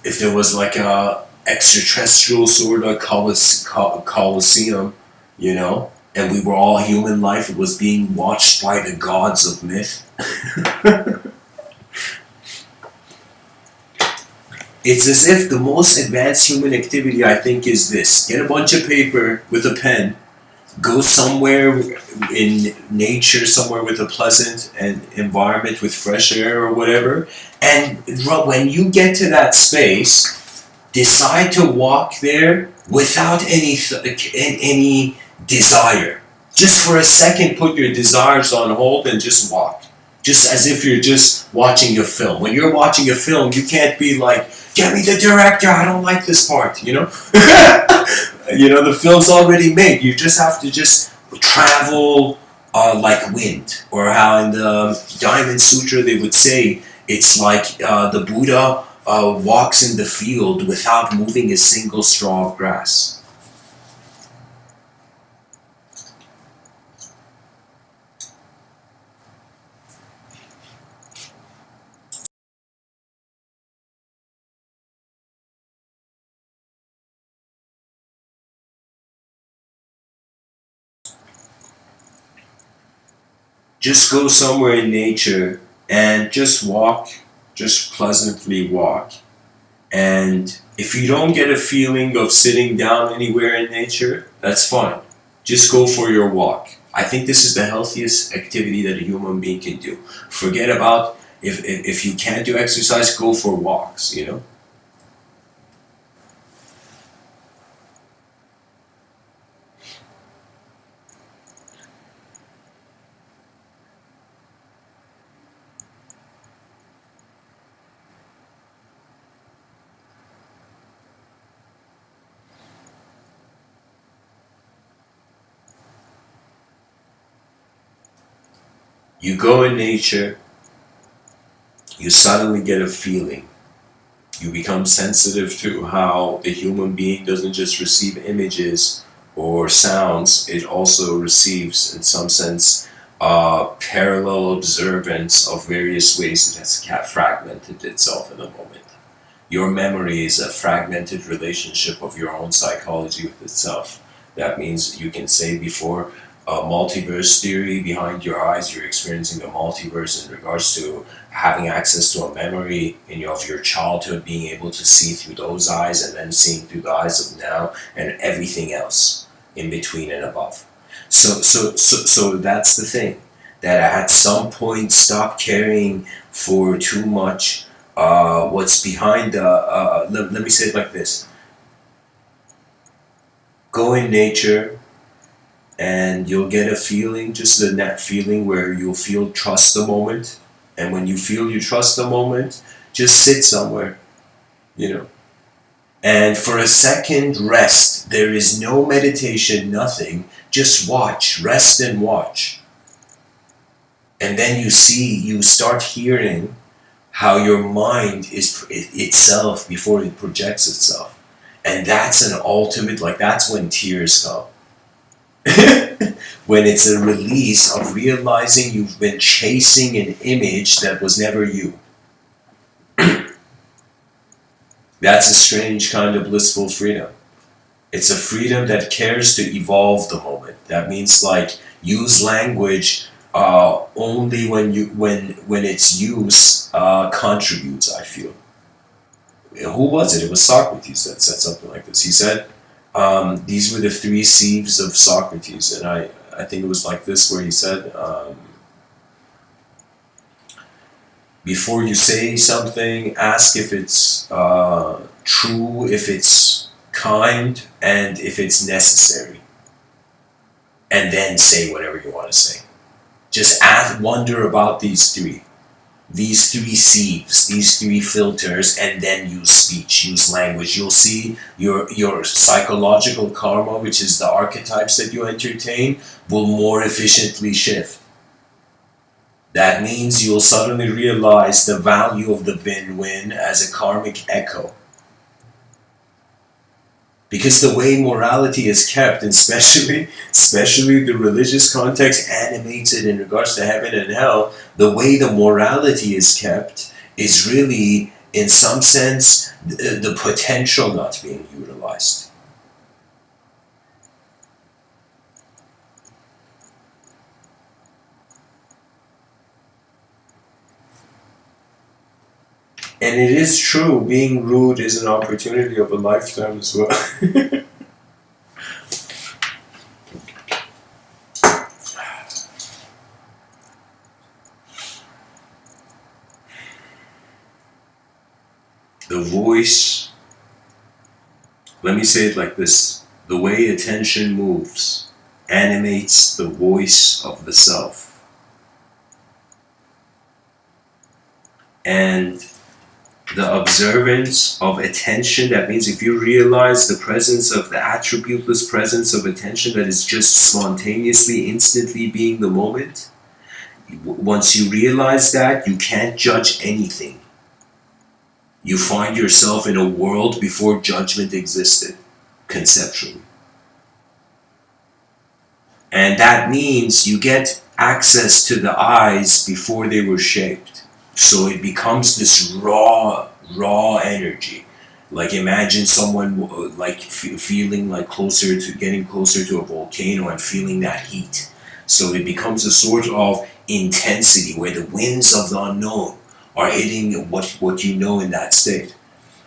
if there was like a extraterrestrial sort of coliseum, you know, and we were all human life, it was being watched by the gods of myth. It's as if the most advanced human activity, I think, is this. Get a bunch of paper with a pen, go somewhere in nature, somewhere with a pleasant environment with fresh air or whatever, and when you get to that space, decide to walk there without any desire. Just for a second, put your desires on hold and just walk. Just as if you're just watching a film. When you're watching a film, you can't be like, get me the director, I don't like this part, you know? You know, the film's already made. You just have to just travel like wind. Or how in the Diamond Sutra they would say, it's like the Buddha walks in the field without moving a single straw of grass. Just go somewhere in nature and just walk, just pleasantly walk. And if you don't get a feeling of sitting down anywhere in nature, that's fine. Just go for your walk. I think this is the healthiest activity that a human being can do. Forget about if you can't do exercise, go for walks, you know? You go in nature, you suddenly get a feeling. You become sensitive to how the human being doesn't just receive images or sounds, it also receives, in some sense, parallel observance of various ways it has fragmented itself in a moment. Your memory is a fragmented relationship of your own psychology with itself. That means you can say before a multiverse theory behind your eyes, you're experiencing the multiverse in regards to having access to a memory of your childhood, being able to see through those eyes and then seeing through the eyes of now and everything else in between and above. So that's the thing. That at some point stop caring for too much what's behind the, let me say it like this. Go in nature, and you'll get a feeling, just a net feeling where you'll feel trust the moment. And when you feel you trust the moment, just sit somewhere, you know. And for a second, rest. There is no meditation, nothing. Just watch, rest and watch. And then you start hearing how your mind is itself before it projects itself. And that's an ultimate, like that's when tears come. When it's a release of realizing you've been chasing an image that was never you. That's a strange kind of blissful freedom. It's a freedom that cares to evolve the moment. That means like use language only when its use contributes, I feel. Who was it? It was Socrates that said something like this. He said, these were the three sieves of Socrates, and I think it was like this where he said, before you say something, ask if it's true, if it's kind, and if it's necessary. And then say whatever you want to say. Just wonder about these three. these three sieves, these three filters, and then use speech, use language, you'll see your psychological karma, which is the archetypes that you entertain, will more efficiently shift. That means you'll suddenly realize the value of the win-win as a karmic echo. Because the way morality is kept, and especially the religious context animates it in regards to heaven and hell, the way the morality is kept is really, in some sense, the potential not being utilized. And it is true, being rude is an opportunity of a lifetime as well. The voice, let me say it like this, the way attention moves animates the voice of the self. And the observance of attention, that means if you realize the presence of the attributeless presence of attention that is just spontaneously, instantly being the moment, once you realize that, you can't judge anything. You find yourself in a world before judgment existed, conceptually. And that means you get access to the eyes before they were shaped. So it becomes this raw energy. Like imagine someone like feeling like getting closer to a volcano and feeling that heat. So it becomes a sort of intensity where the winds of the unknown are hitting what you know in that state.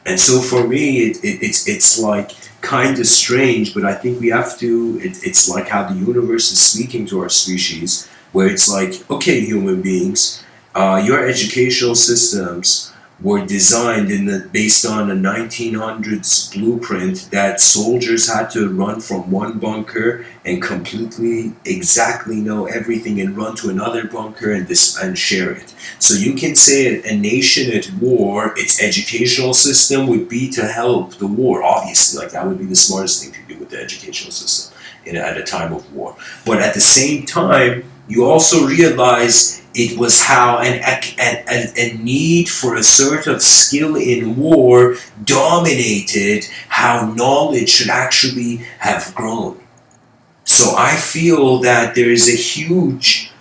And so for me, it's like kind of strange, but I think we have to, it's like how the universe is speaking to our species, where it's like, okay, human beings, your educational systems were designed based on a 1900s blueprint that soldiers had to run from one bunker and completely exactly know everything and run to another bunker and share it. So you can say a nation at war, its educational system would be to help the war. Obviously, like that would be the smartest thing to do with the educational system at a time of war. But at the same time, you also realize it was how a need for a sort of skill in war dominated how knowledge should actually have grown. So I feel that there is a huge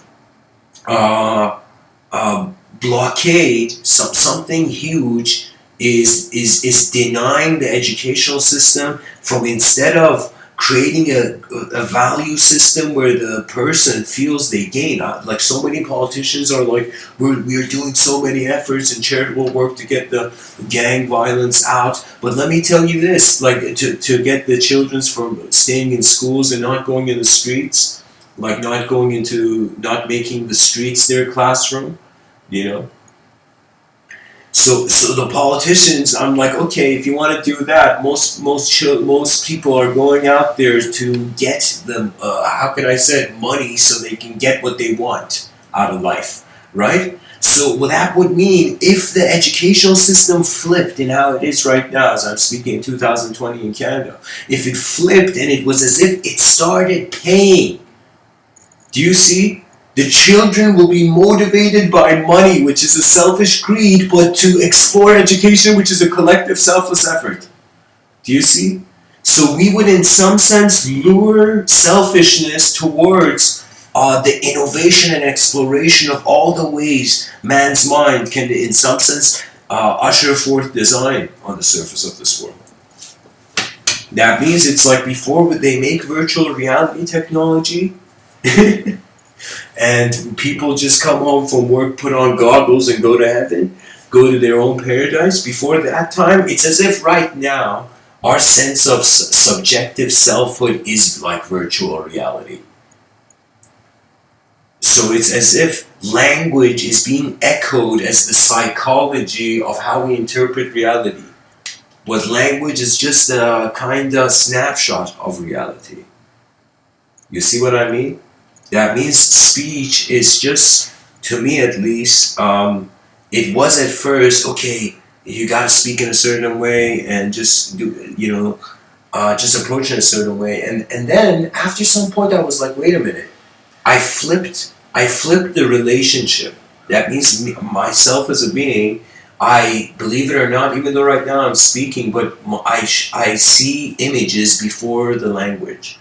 blockade, something huge is denying the educational system from, instead of creating a value system where the person feels they gain. Like so many politicians are like, we're doing so many efforts and charitable work to get the gang violence out. But let me tell you this, like to get the children from staying in schools and not going in the streets, like not making the streets their classroom, you know? So the politicians, I'm like, okay, if you want to do that, most people are going out there to get them, how can I say, money so they can get what they want out of life, right? So what that would mean, if the educational system flipped in how it is right now, as I'm speaking in 2020 in Canada, if it flipped and it was as if it started paying, do you see? The children will be motivated by money, which is a selfish greed, but to explore education, which is a collective selfless effort. Do you see? So we would in some sense lure selfishness towards the innovation and exploration of all the ways man's mind can in some sense usher forth design on the surface of this world. That means it's like before they make virtual reality technology, and people just come home from work, put on goggles and go to heaven, go to their own paradise. Before that time, it's as if right now our sense of subjective selfhood is like virtual reality. So it's as if language is being echoed as the psychology of how we interpret reality. But language is just a kind of snapshot of reality. You see what I mean? That means speech is just, to me at least, It was at first, okay, you got to speak in a certain way and just do, just approach in a certain way. And then after some point, I was like, wait a minute. I flipped the relationship. That means myself as a being. I believe it or not, even though right now I'm speaking, but I see images before the language.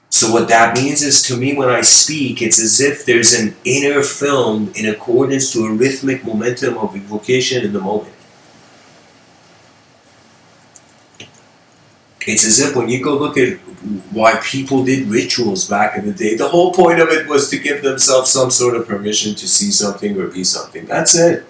So what that means is, to me, when I speak, it's as if there's an inner film in accordance to a rhythmic momentum of evocation in the moment. It's as if when you go look at why people did rituals back in the day, the whole point of it was to give themselves some sort of permission to see something or be something. That's it.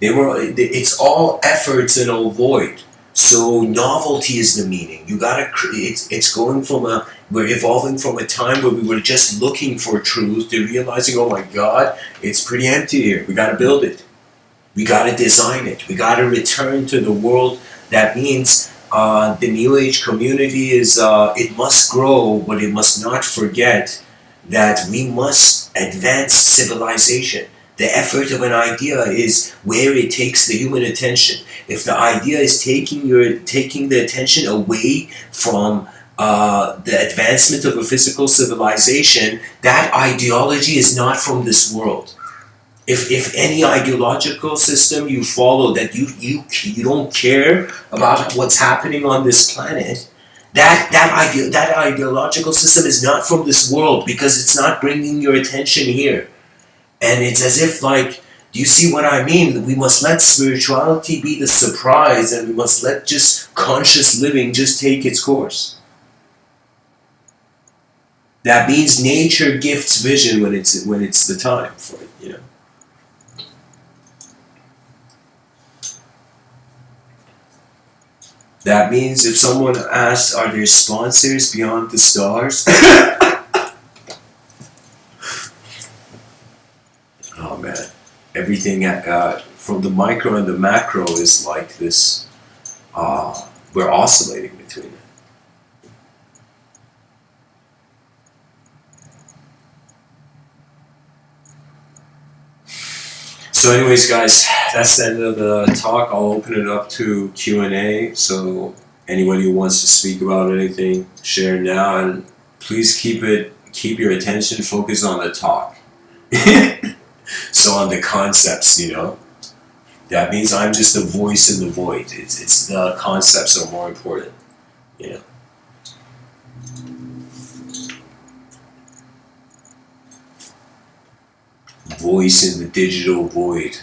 It's all efforts and no void. So novelty is the meaning. You gotta. It's going from we're evolving from a time where we were just looking for truth to realizing, oh my God, it's pretty empty here. We gotta build it. We gotta design it. We gotta return to the world. That means the New Age community it must grow, but it must not forget that we must advance civilization. The effort of an idea is where it takes the human attention. If the idea is taking the attention away from the advancement of a physical civilization, that ideology is not from this world. If any ideological system you follow that you don't care about what's happening on this planet, that ideological system is not from this world, because it's not bringing your attention here. And it's as if, like, do you see what I mean? We must let spirituality be the surprise, and we must let just conscious living just take its course. That means nature gifts vision when it's the time for it. That means if someone asks, are there sponsors beyond the stars? Oh man, everything from the micro and the macro is like this. We're oscillating between it. So anyways, guys, that's the end of the talk. I'll open it up to Q&A. So anybody who wants to speak about anything, share now, and please keep your attention focused on the talk. So on the concepts, that means I'm just a voice in the void. It's the concepts are more important, Voice in the digital void.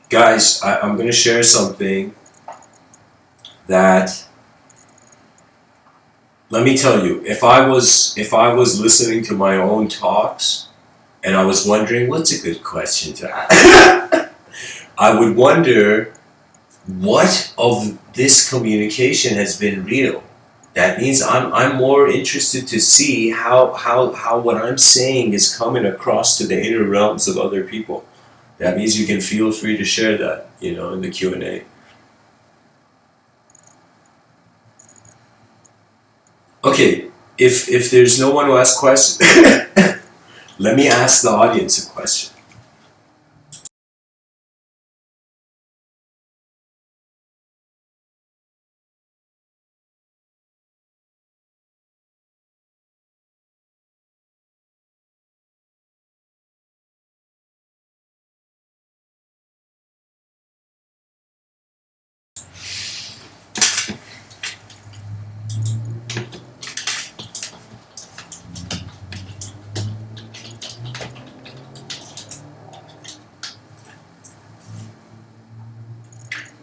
Guys, I'm going to share something that, let me tell you, if I was listening to my own talks and I was wondering what's a good question to ask, I would wonder what of this communication has been real. That means I'm more interested to see how what I'm saying is coming across to the inner realms of other people. That means you can feel free to share that, in the Q&A. Okay, if there's no one who asks questions, let me ask the audience a question.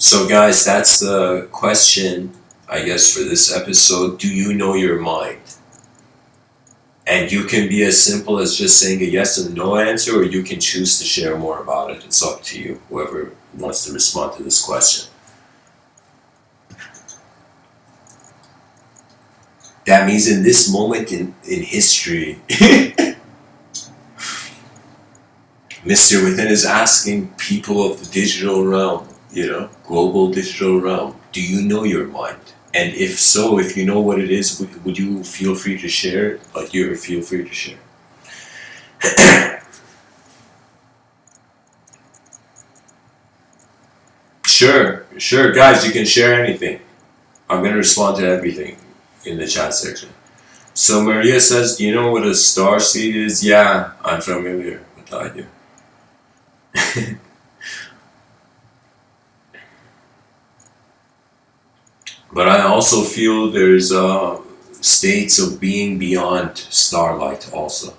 So, guys, that's the question, I guess, for this episode. Do you know your mind? And you can be as simple as just saying a yes or no answer, or you can choose to share more about it. It's up to you, whoever wants to respond to this question. That means in this moment in history, Mr. Within is asking people of the digital realm, global digital realm, do you know your mind? And if so, if you know what it is, would you feel free to share it? Like, you feel free to share. Sure, guys, you can share anything. I'm going to respond to everything in the chat section. So Maria says, do you know what a star seed is? Yeah, I'm familiar with the idea. But I also feel there's states of being beyond starlight also.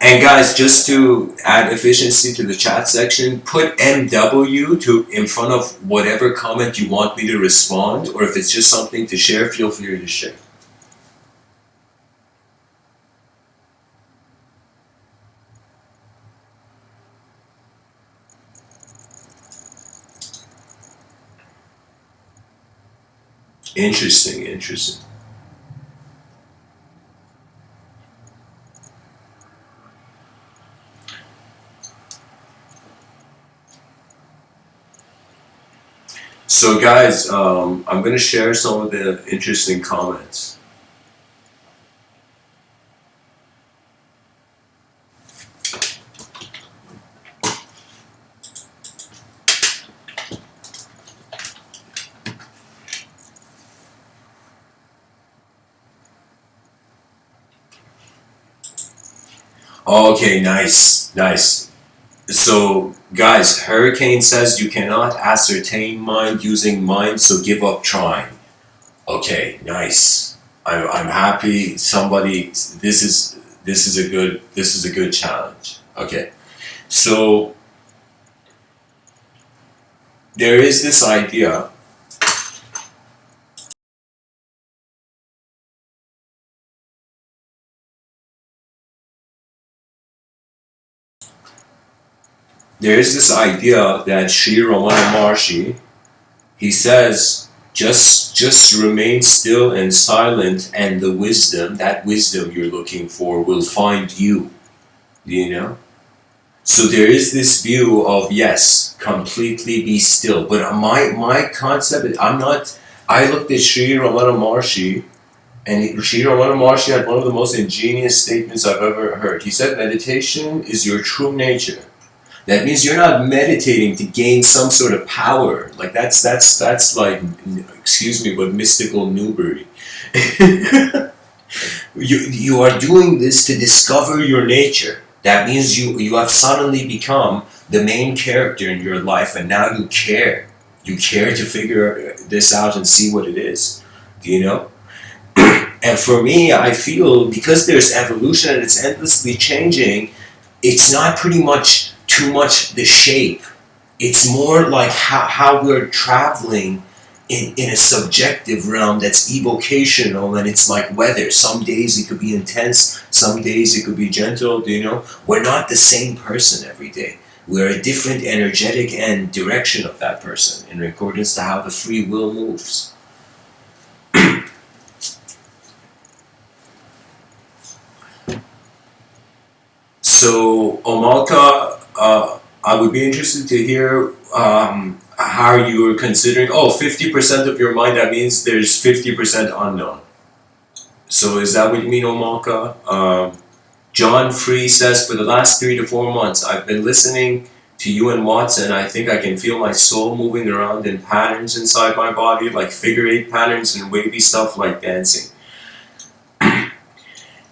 And guys, just to add efficiency to the chat section, put MW in front of whatever comment you want me to respond, or if it's just something to share, feel free to share. Interesting. So guys, I'm going to share some of the interesting comments. Okay, nice. So, guys, Hurricane says you cannot ascertain mind using mind, so give up trying. Okay, nice. I'm happy. Somebody, this is a good challenge. Okay, so there is this idea. There is this idea that Sri Ramana Maharshi, he says, just remain still and silent, and that wisdom you're looking for, will find you. You know? So there is this view of, yes, completely be still. But my concept, I looked at Sri Ramana Maharshi, and Sri Ramana Maharshi had one of the most ingenious statements I've ever heard. He said, meditation is your true nature. That means you're not meditating to gain some sort of power. Like that's like, excuse me, but mystical Newbery. You are doing this to discover your nature. That means you have suddenly become the main character in your life, and now you care. You care to figure this out and see what it is. Do you know? And for me, I feel because there's evolution and it's endlessly changing, it's not pretty much too much the shape. It's more like how we're traveling in a subjective realm that's evocational, and it's like weather. Some days it could be intense, some days it could be gentle, you know? We're not the same person every day. We're a different energetic and direction of that person in accordance to how the free will moves. So, Omalka, I would be interested to hear how you are considering, 50% of your mind, that means there's 50% unknown. So is that what you mean, Omalka? John Free says, for the last 3 to 4 months, I've been listening to you and Watson, I think I can feel my soul moving around in patterns inside my body, like figure eight patterns and wavy stuff like dancing.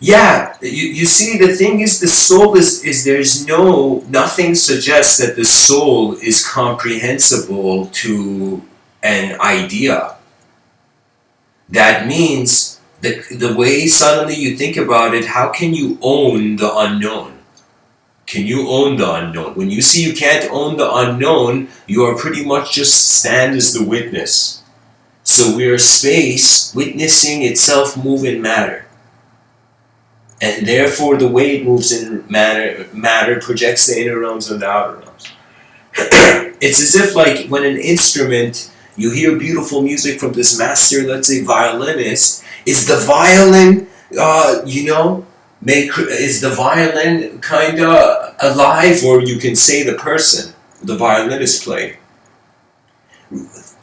Yeah, you see, the thing is, the soul is there's nothing suggests that the soul is comprehensible to an idea. That means the way suddenly you think about it, how can you own the unknown? Can you own the unknown? When you see you can't own the unknown, you are pretty much just stand as the witness. So we are space witnessing itself move in matter. And therefore the way it moves in matter projects the inner realms and the outer realms. It's as if like when an instrument, you hear beautiful music from this master, let's say violinist, is the violin, is the violin kind of alive, or you can say the person, the violinist playing.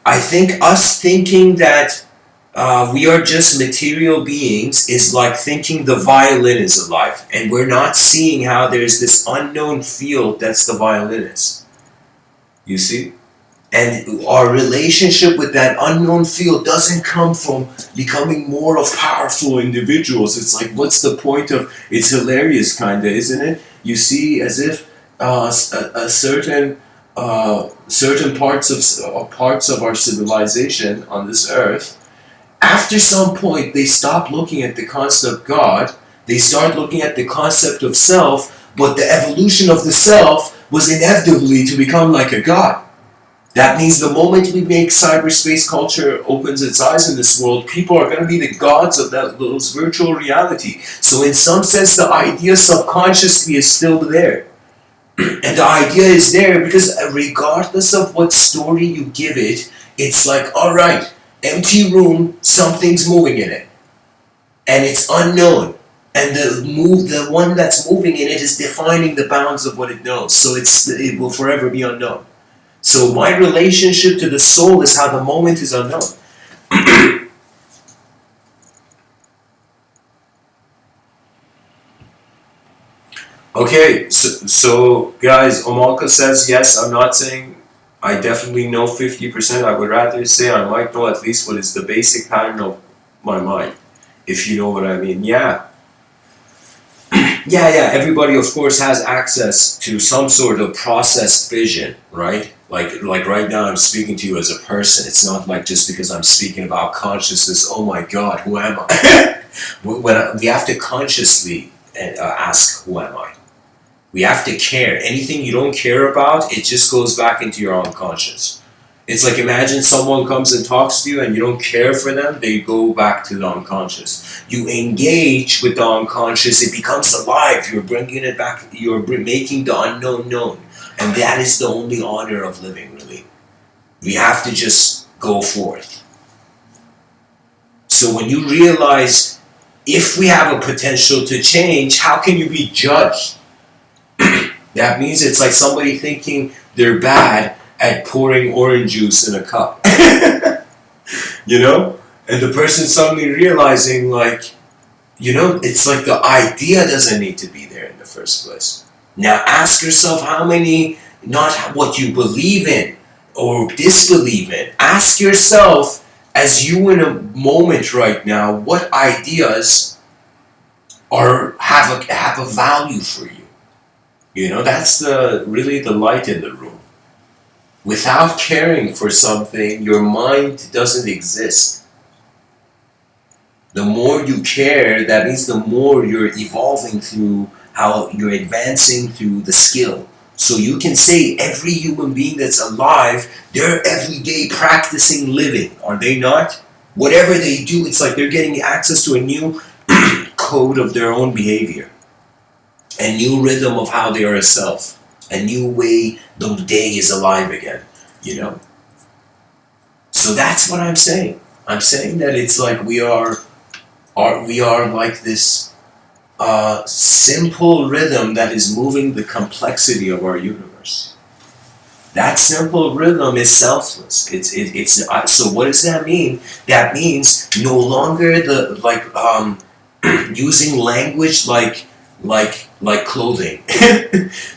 I think us thinking that we are just material beings is like thinking the violin is alive, and we're not seeing how there's this unknown field that's the violinist. You see? And our relationship with that unknown field doesn't come from becoming more of powerful individuals. It's like, what's the point of, it's hilarious kind of, isn't it? You see, as if certain parts of our civilization on this earth, after some point, they stop looking at the concept of God, they start looking at the concept of self, but the evolution of the self was inevitably to become like a God. That means the moment we make cyberspace culture opens its eyes in this world, people are going to be the gods of those virtual reality. So in some sense, the idea subconsciously is still there. And the idea is there because regardless of what story you give it, it's like, alright, empty room, something's moving in it. And it's unknown. And the one that's moving in it is defining the bounds of what it knows. So it will forever be unknown. So my relationship to the soul is how the moment is unknown. Okay, so guys, Omalka says, yes, I'm not saying I definitely know 50%. I would rather say I might know at least what is the basic pattern of my mind. If you know what I mean. Yeah. Yeah, everybody of course has access to some sort of processed vision, right? Like right now I'm speaking to you as a person. It's not like just because I'm speaking about consciousness, oh my God, who am I? We have to consciously ask, who am I? We have to care. Anything you don't care about, it just goes back into your unconscious. It's like, imagine someone comes and talks to you and you don't care for them, they go back to the unconscious. You engage with the unconscious, it becomes alive, you're bringing it back, you're making the unknown known. And that is the only honor of living, really. We have to just go forth. So when you realize, if we have a potential to change, how can you be judged? That means it's like somebody thinking they're bad at pouring orange juice in a cup. You know? And the person suddenly realizing, like, you know, it's like the idea doesn't need to be there in the first place. Now ask yourself how many, not what you believe in or disbelieve in, ask yourself, as you in a moment right now, what ideas have a value for you. You know, that's really the light in the room. Without caring for something, your mind doesn't exist. The more you care, that means the more you're evolving through, how you're advancing through the skill. So you can say every human being that's alive, they're every day practicing living, are they not? Whatever they do, it's like they're getting access to a new code of their own behavior. A new rhythm of how they are a self. A new way the day is alive again, you know? So that's what I'm saying. I'm saying that it's like we are like this simple rhythm that is moving the complexity of our universe. That simple rhythm is selfless. So what does that mean? That means no longer using language like like clothing.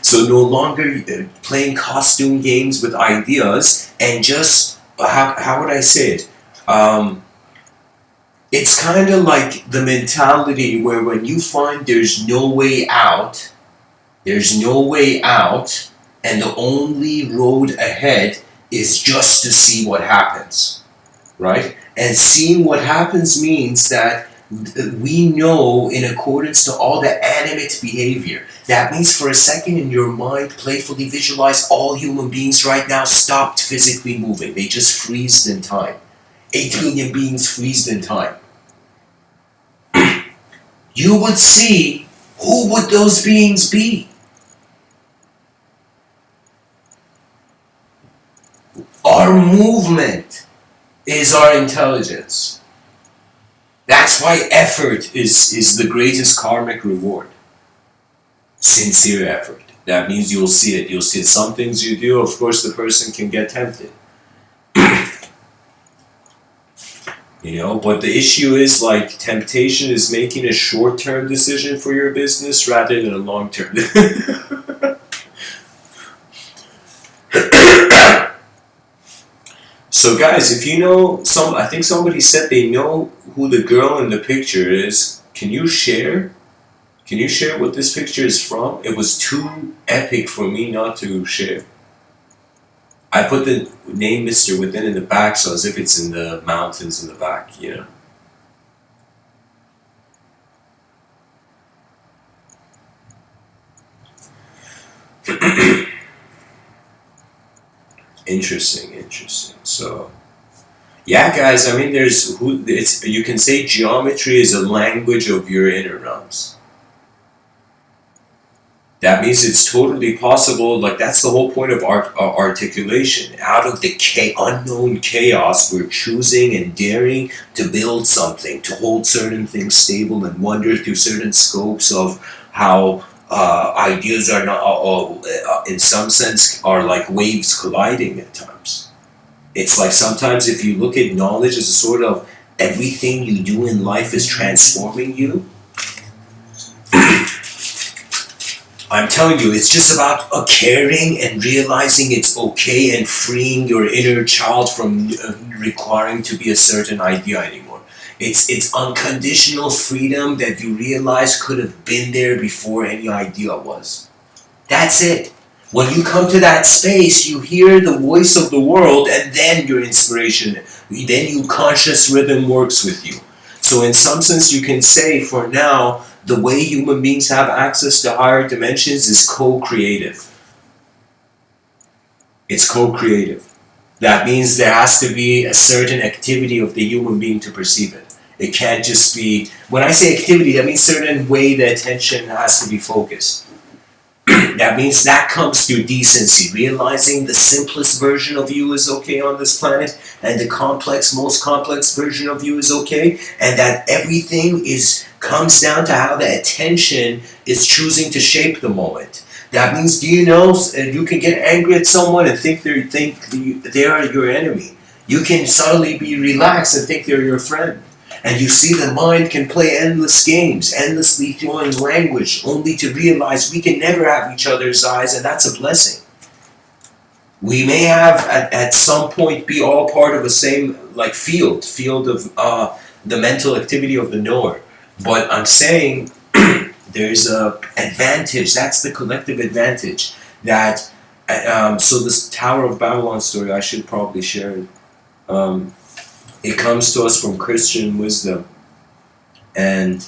So no longer playing costume games with ideas and just, how would I say it? It's kind of like the mentality where when you find there's no way out, and the only road ahead is just to see what happens, right? And seeing what happens means that we know in accordance to all the animate behavior. That means for a second in your mind, playfully visualize all human beings right now stopped physically moving. They just freezed in time. 8 billion beings freezed in time. You would see, who would those beings be? Our movement is our intelligence. That's why effort is the greatest karmic reward. Sincere effort. That means you'll see it. You'll see it. Some things you do, of course, the person can get tempted. You know, but the issue is like temptation is making a short-term decision for your business rather than a long-term. So guys, if you know I think somebody said they know who the girl in the picture is. Can you share? Can you share what this picture is from? It was too epic for me not to share. I put the name Mr.Within in the back, so as if it's in the mountains in the back, you know. Interesting. So, yeah, guys. I mean, you can say geometry is a language of your inner realms. That means it's totally possible. Like that's the whole point of articulation. Out of the unknown chaos, we're choosing and daring to build something, to hold certain things stable, and wander through certain scopes of how ideas are not, in some sense, are like waves colliding at times. It's like sometimes if you look at knowledge as a sort of everything you do in life is transforming you. I'm telling you, it's just about caring and realizing it's okay and freeing your inner child from requiring to be a certain idea anymore. It's unconditional freedom that you realize could have been there before any idea was. That's it. When you come to that space, you hear the voice of the world, and then your inspiration, then your conscious rhythm works with you. So in some sense, you can say, for now, the way human beings have access to higher dimensions is co-creative. It's co-creative. That means there has to be a certain activity of the human being to perceive it. It can't just be, when I say activity, that means certain way the attention has to be focused. That means that comes through decency, realizing the simplest version of you is okay on this planet, and the most complex version of you is okay, and that everything comes down to how the attention is choosing to shape the moment. That means, do you know, you can get angry at someone and think they are your enemy. You can suddenly be relaxed and think they're your friend. And you see the mind can play endless games, endlessly throwing language, only to realize we can never have each other's eyes, and that's a blessing. We may have at some point be all part of the same like field of the mental activity of the knower. But I'm saying there's a advantage, that's the collective advantage, that so this Tower of Babylon story, I should probably share it. It comes to us from Christian wisdom, and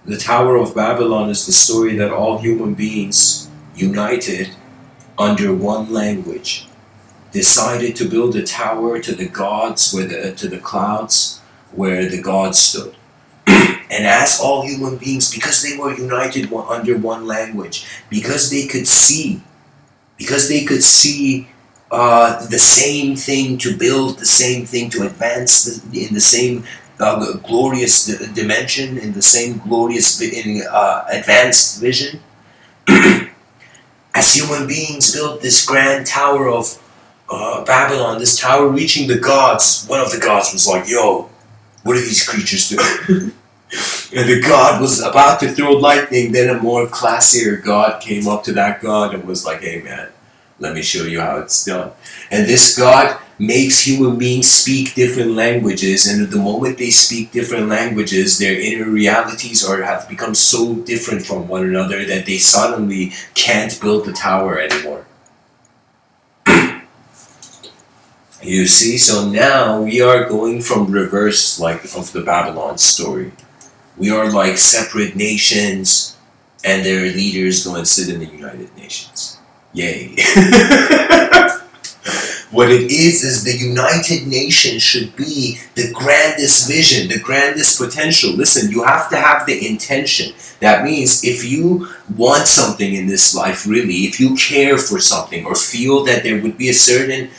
the Tower of Babylon is the story that all human beings united under one language decided to build a tower to the gods, to the clouds where the gods stood. And as all human beings, because they were united under one language, because they could see the same thing to build, the same thing to advance in the same glorious dimension, in the same glorious advanced vision. As human beings built this grand tower of Babylon, this tower reaching the gods, one of the gods was like, yo, what are these creatures doing? And the god was about to throw lightning, then a more classier god came up to that god and was like, hey man, let me show you how it's done. And this god makes human beings speak different languages, and at the moment they speak different languages, their inner realities have become so different from one another that they suddenly can't build the tower anymore. You see, so now we are going from reverse, like of the Babylon story. We are like separate nations, and their leaders go and sit in the United Nations. Yay. What it is the United Nations should be the grandest vision, the grandest potential. Listen, you have to have the intention. That means if you want something in this life, really, if you care for something or feel that there would be a certain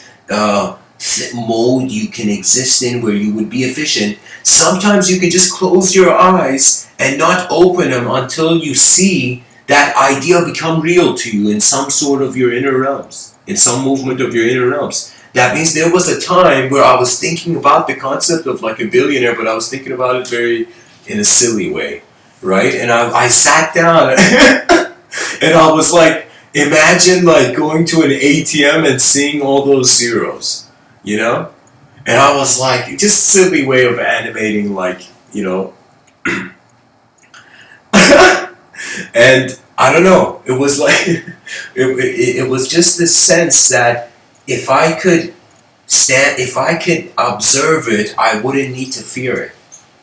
mode you can exist in where you would be efficient, sometimes you can just close your eyes and not open them until you see that idea become real to you in some sort of your inner realms, in some movement of your inner realms. That means there was a time where I was thinking about the concept of like a billionaire, but I was thinking about it very in a silly way, right? And I sat down and I was like, imagine like going to an ATM and seeing all those zeros, you know? And I was like, just silly way of animating, like, you know. And I don't know, it was like, it was just this sense that if I could observe it, I wouldn't need to fear it.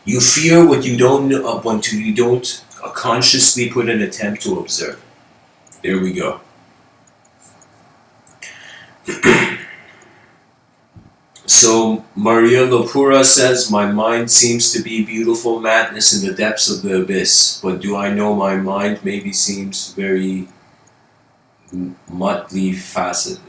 You fear what you don't know, what you don't consciously put an attempt to observe. There we go. So Maria Lopura says, my mind seems to be beautiful madness in the depths of the abyss, but do I know my mind maybe seems very multifaceted.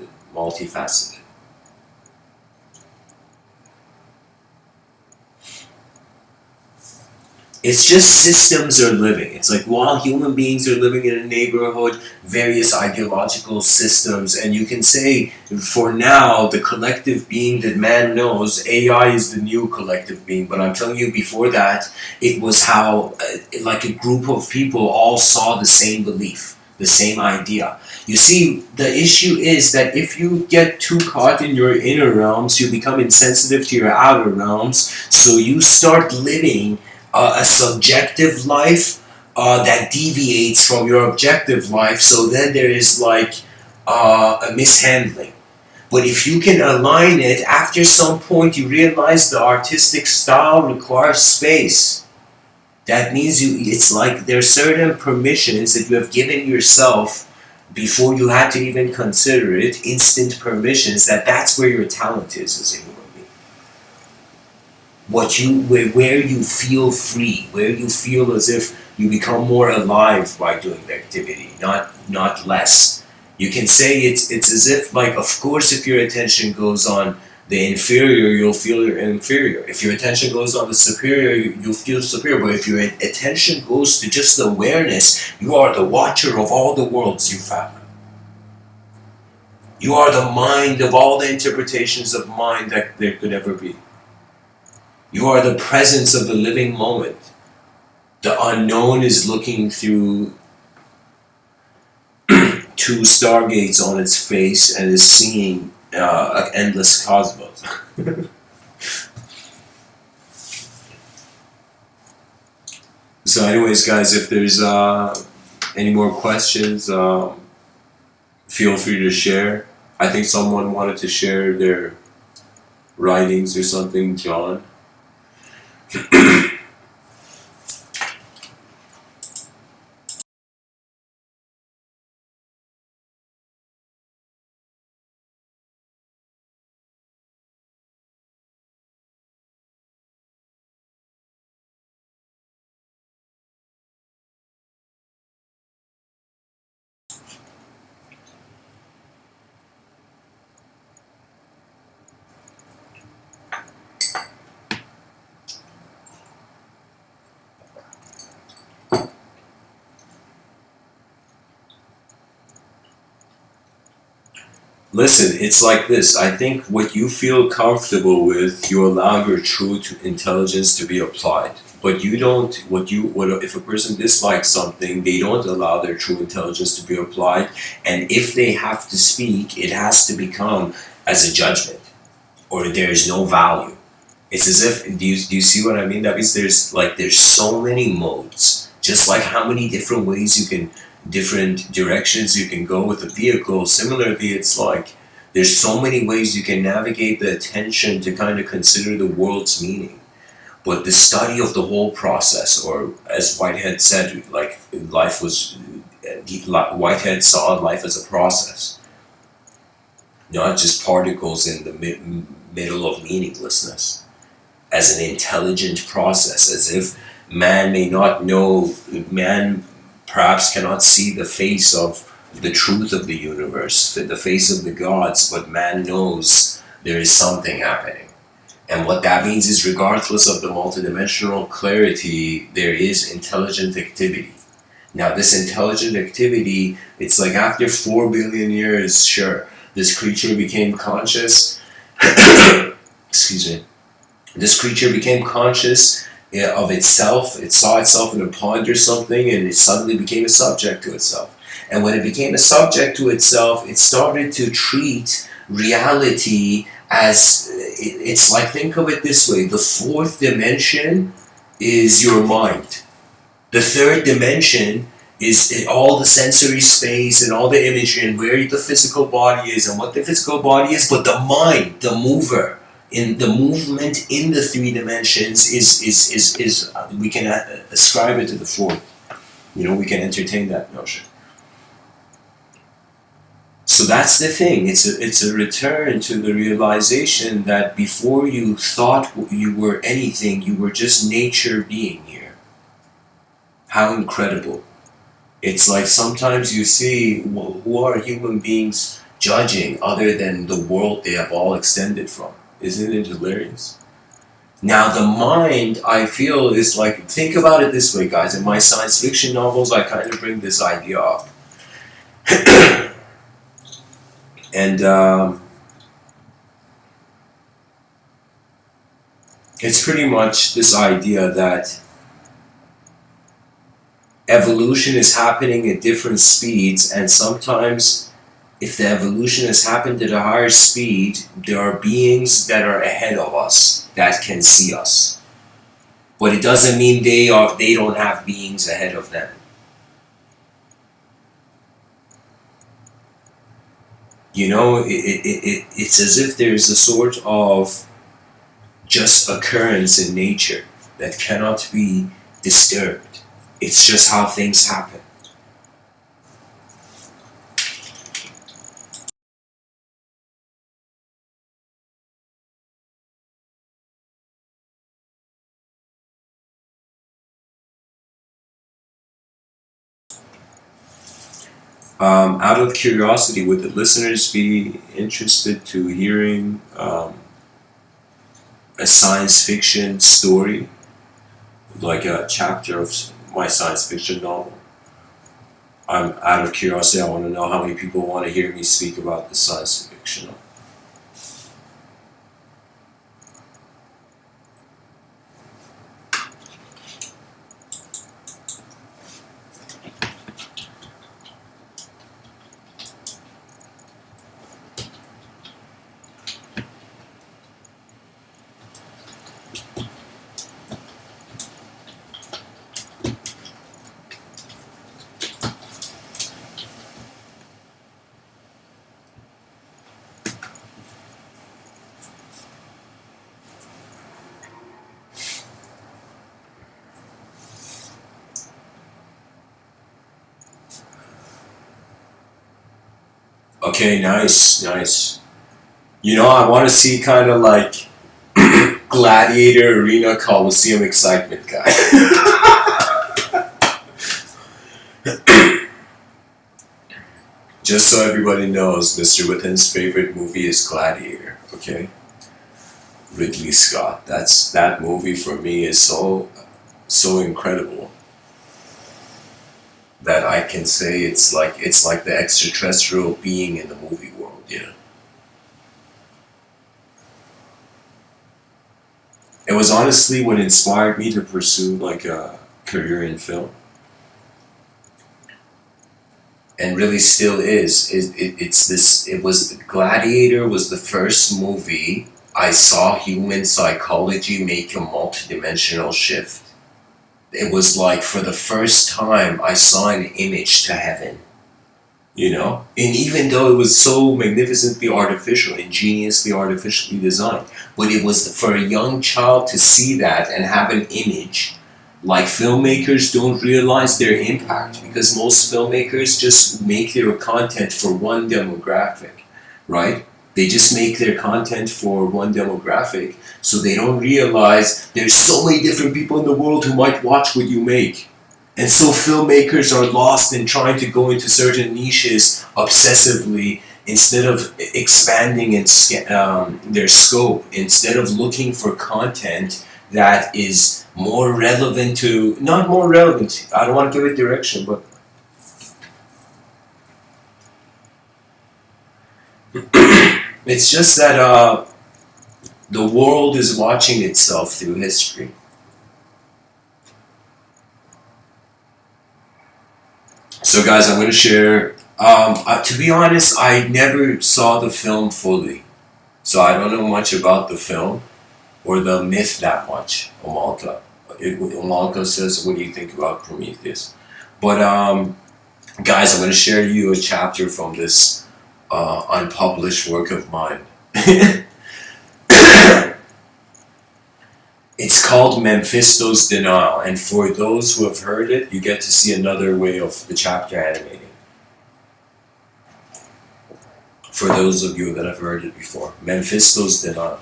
It's just systems are living. It's like while human beings are living in a neighborhood, various ideological systems, and you can say for now the collective being that man knows, AI is the new collective being, but I'm telling you before that, it was how like a group of people all saw the same belief, the same idea. You see, the issue is that if you get too caught in your inner realms, you become insensitive to your outer realms, so you start living a subjective life that deviates from your objective life, so then there is like a mishandling. But if you can align it, after some point you realize the artistic style requires space. That means it's like there are certain permissions that you have given yourself before you had to even consider it, instant permissions, that's where your talent is as a human being. Where you feel free, where you feel as if you become more alive by doing the activity, not less. You can say it's as if, like, of course, if your attention goes on the inferior, you'll feel you're inferior. If your attention goes on the superior, you'll feel superior. But if your attention goes to just the awareness, you are the watcher of all the worlds you found. You are the mind of all the interpretations of mind that there could ever be. You are the presence of the living moment. The unknown is looking through two stargates on its face and is seeing an endless cosmos. So anyways, guys, if there's any more questions, feel free to share. I think someone wanted to share their writings or something, John. Listen, it's like this. I think what you feel comfortable with, you allow your true intelligence to be applied. But you don't, what if a person dislikes something, they don't allow their true intelligence to be applied, and if they have to speak, it has to become as a judgment, or there is no value. It's as if, do you see what I mean? That means there's so many modes, just like how many different ways different directions you can go with a vehicle. Similarly, it's like there's so many ways you can navigate the attention to kind of consider the world's meaning. But the study of the whole process, or as Whitehead said, like Whitehead saw life as a process, not just particles in the middle of meaninglessness, as an intelligent process, as if man may not know, man perhaps cannot see the face of the truth of the universe, the face of the gods, but man knows there is something happening. And what that means is, regardless of the multidimensional clarity, there is intelligent activity. Now, this intelligent activity, it's like after 4 billion years, sure, this creature became conscious. Excuse me. This creature became conscious of itself. It saw itself in a pond or something, and it suddenly became a subject to itself. And when it became a subject to itself, it started to treat reality as, it's like, think of it this way: the fourth dimension is your mind. The third dimension is all the sensory space and all the imagery and where the physical body is and what the physical body is. But the mind, the mover, in the movement in the three dimensions is we can ascribe it to the fourth. We can entertain that notion. So that's the thing. It's a return to the realization that before you thought you were anything, you were just nature being here. How incredible. It's like sometimes you see, well, who are human beings judging other than the world they have all extended from? Isn't it hilarious? Now the mind, I feel, is like, think about it this way, guys. In my science fiction novels, I kind of bring this idea up. And it's pretty much this idea that evolution is happening at different speeds, and sometimes if the evolution has happened at a higher speed, there are beings that are ahead of us that can see us. But it doesn't mean they don't have beings ahead of them. It's as if there's a sort of just occurrence in nature that cannot be disturbed. It's just how things happen. Out of curiosity, would the listeners be interested to hearing a science fiction story, like a chapter of my science fiction novel? I'm out of curiosity. I want to know how many people want to hear me speak about the science fiction novel. Okay, nice. I want to see kind of like Gladiator Arena Coliseum excitement guy. Just so everybody knows, Mr. Within's favorite movie is Gladiator, okay? Ridley Scott. That movie for me is so incredible that I can say it's like the extraterrestrial being in the movie world, It was honestly what inspired me to pursue like a career in film, and really still is. It's this. It was Gladiator was the first movie I saw human psychology make a multidimensional shift. It was like for the first time I saw an image to heaven, you know? And even though it was so magnificently artificial, ingeniously artificially designed, but it was for a young child to see that and have an image. Like filmmakers don't realize their impact because most filmmakers just make their content for one demographic, right? They just make their content for one demographic, so they don't realize there's so many different people in the world who might watch what you make. And so filmmakers are lost in trying to go into certain niches obsessively instead of expanding their scope, instead of looking for content that is more relevant to, not more relevant, I don't want to give it direction, but it's just that the world is watching itself through history. So, guys, I'm going to share. To be honest, I never saw the film fully, so I don't know much about the film or the myth that much. Omalka says, "What do you think about Prometheus?" But guys, I'm going to share you a chapter from this unpublished work of mine. It's called Mephisto's Denial, and for those who have heard it, you get to see another way of the chapter animating. For those of you that have heard it before, Mephisto's Denial.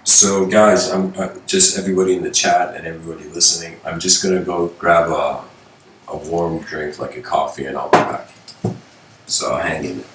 So, guys, I'm just everybody in the chat and everybody listening. I'm just gonna go grab a warm drink like a coffee, and I'll be back. So, hang in there.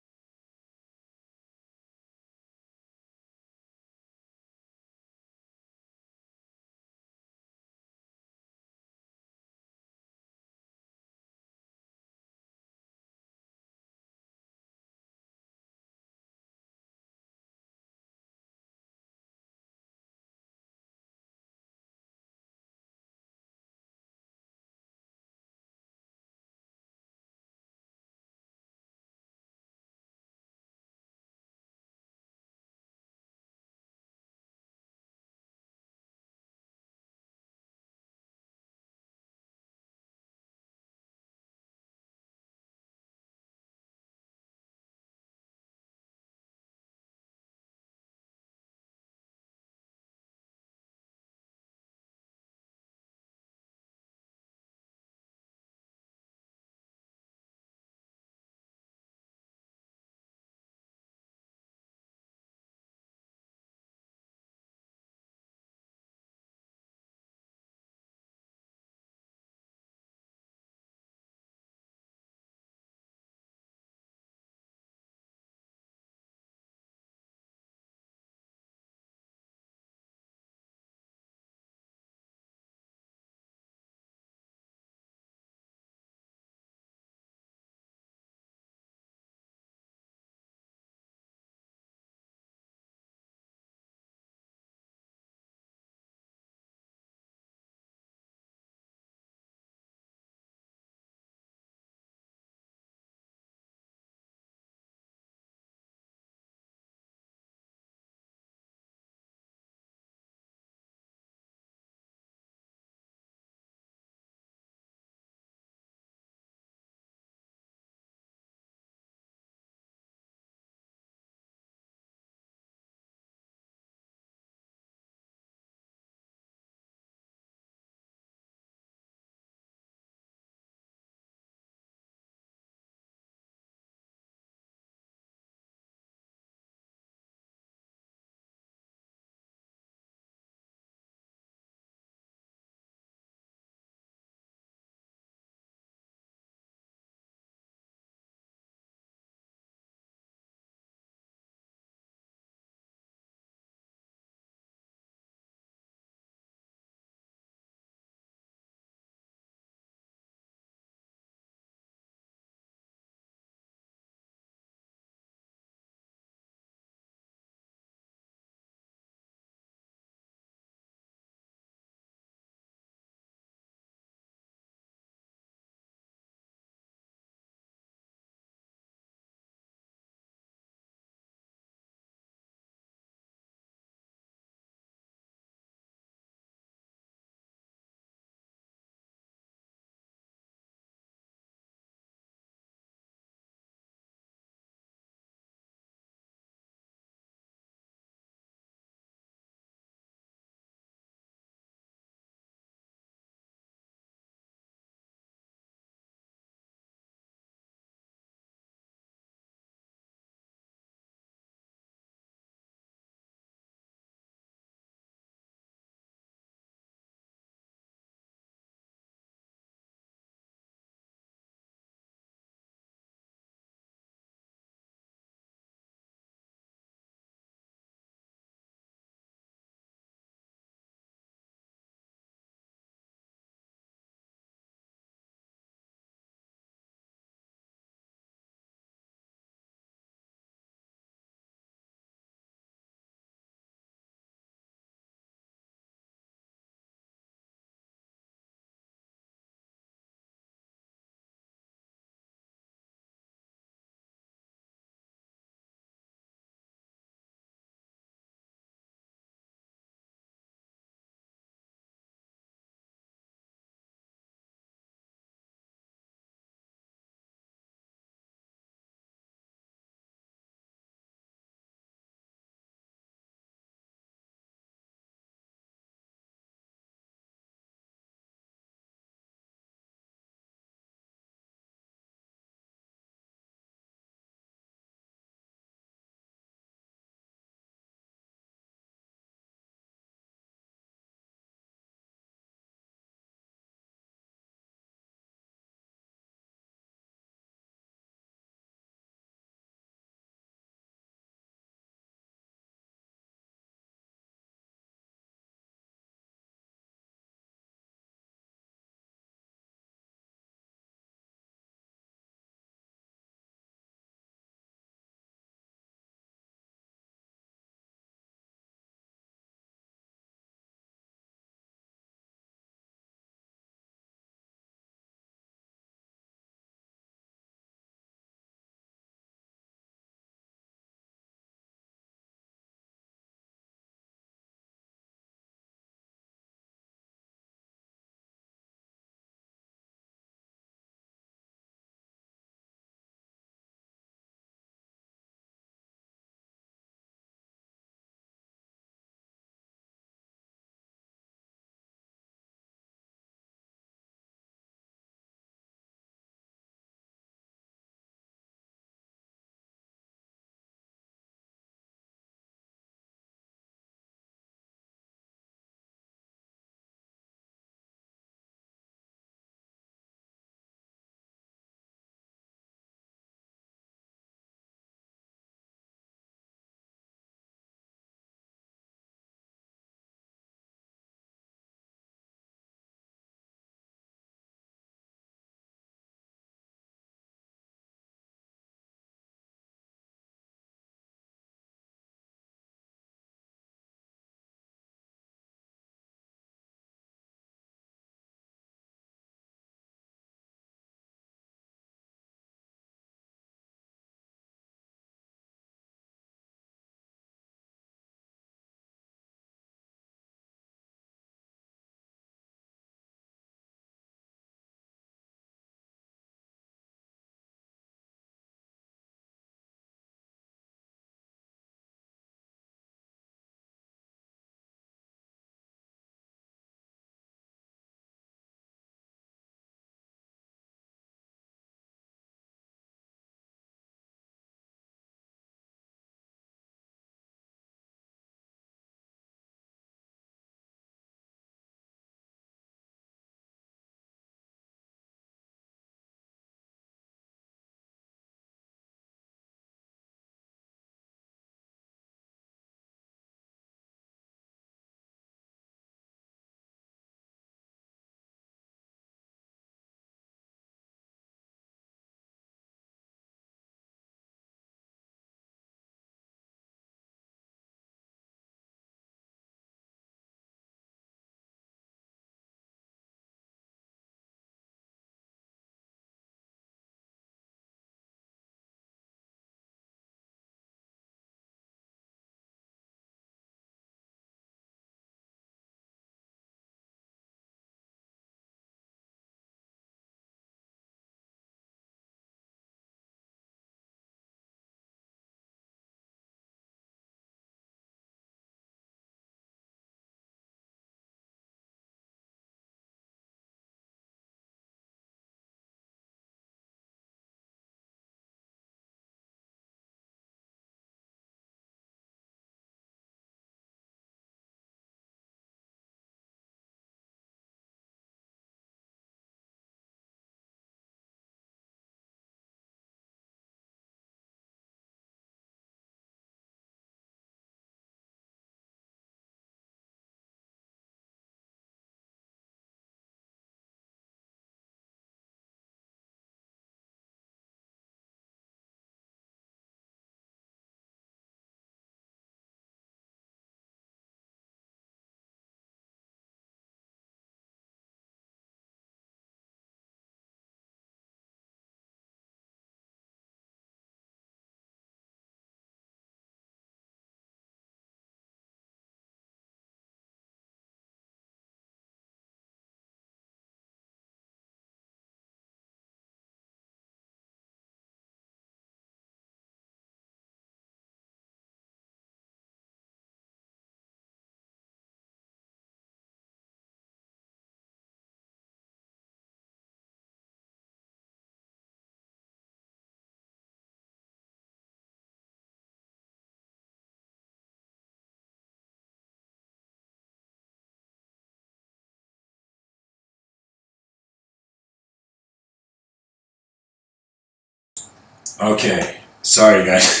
Okay, sorry guys.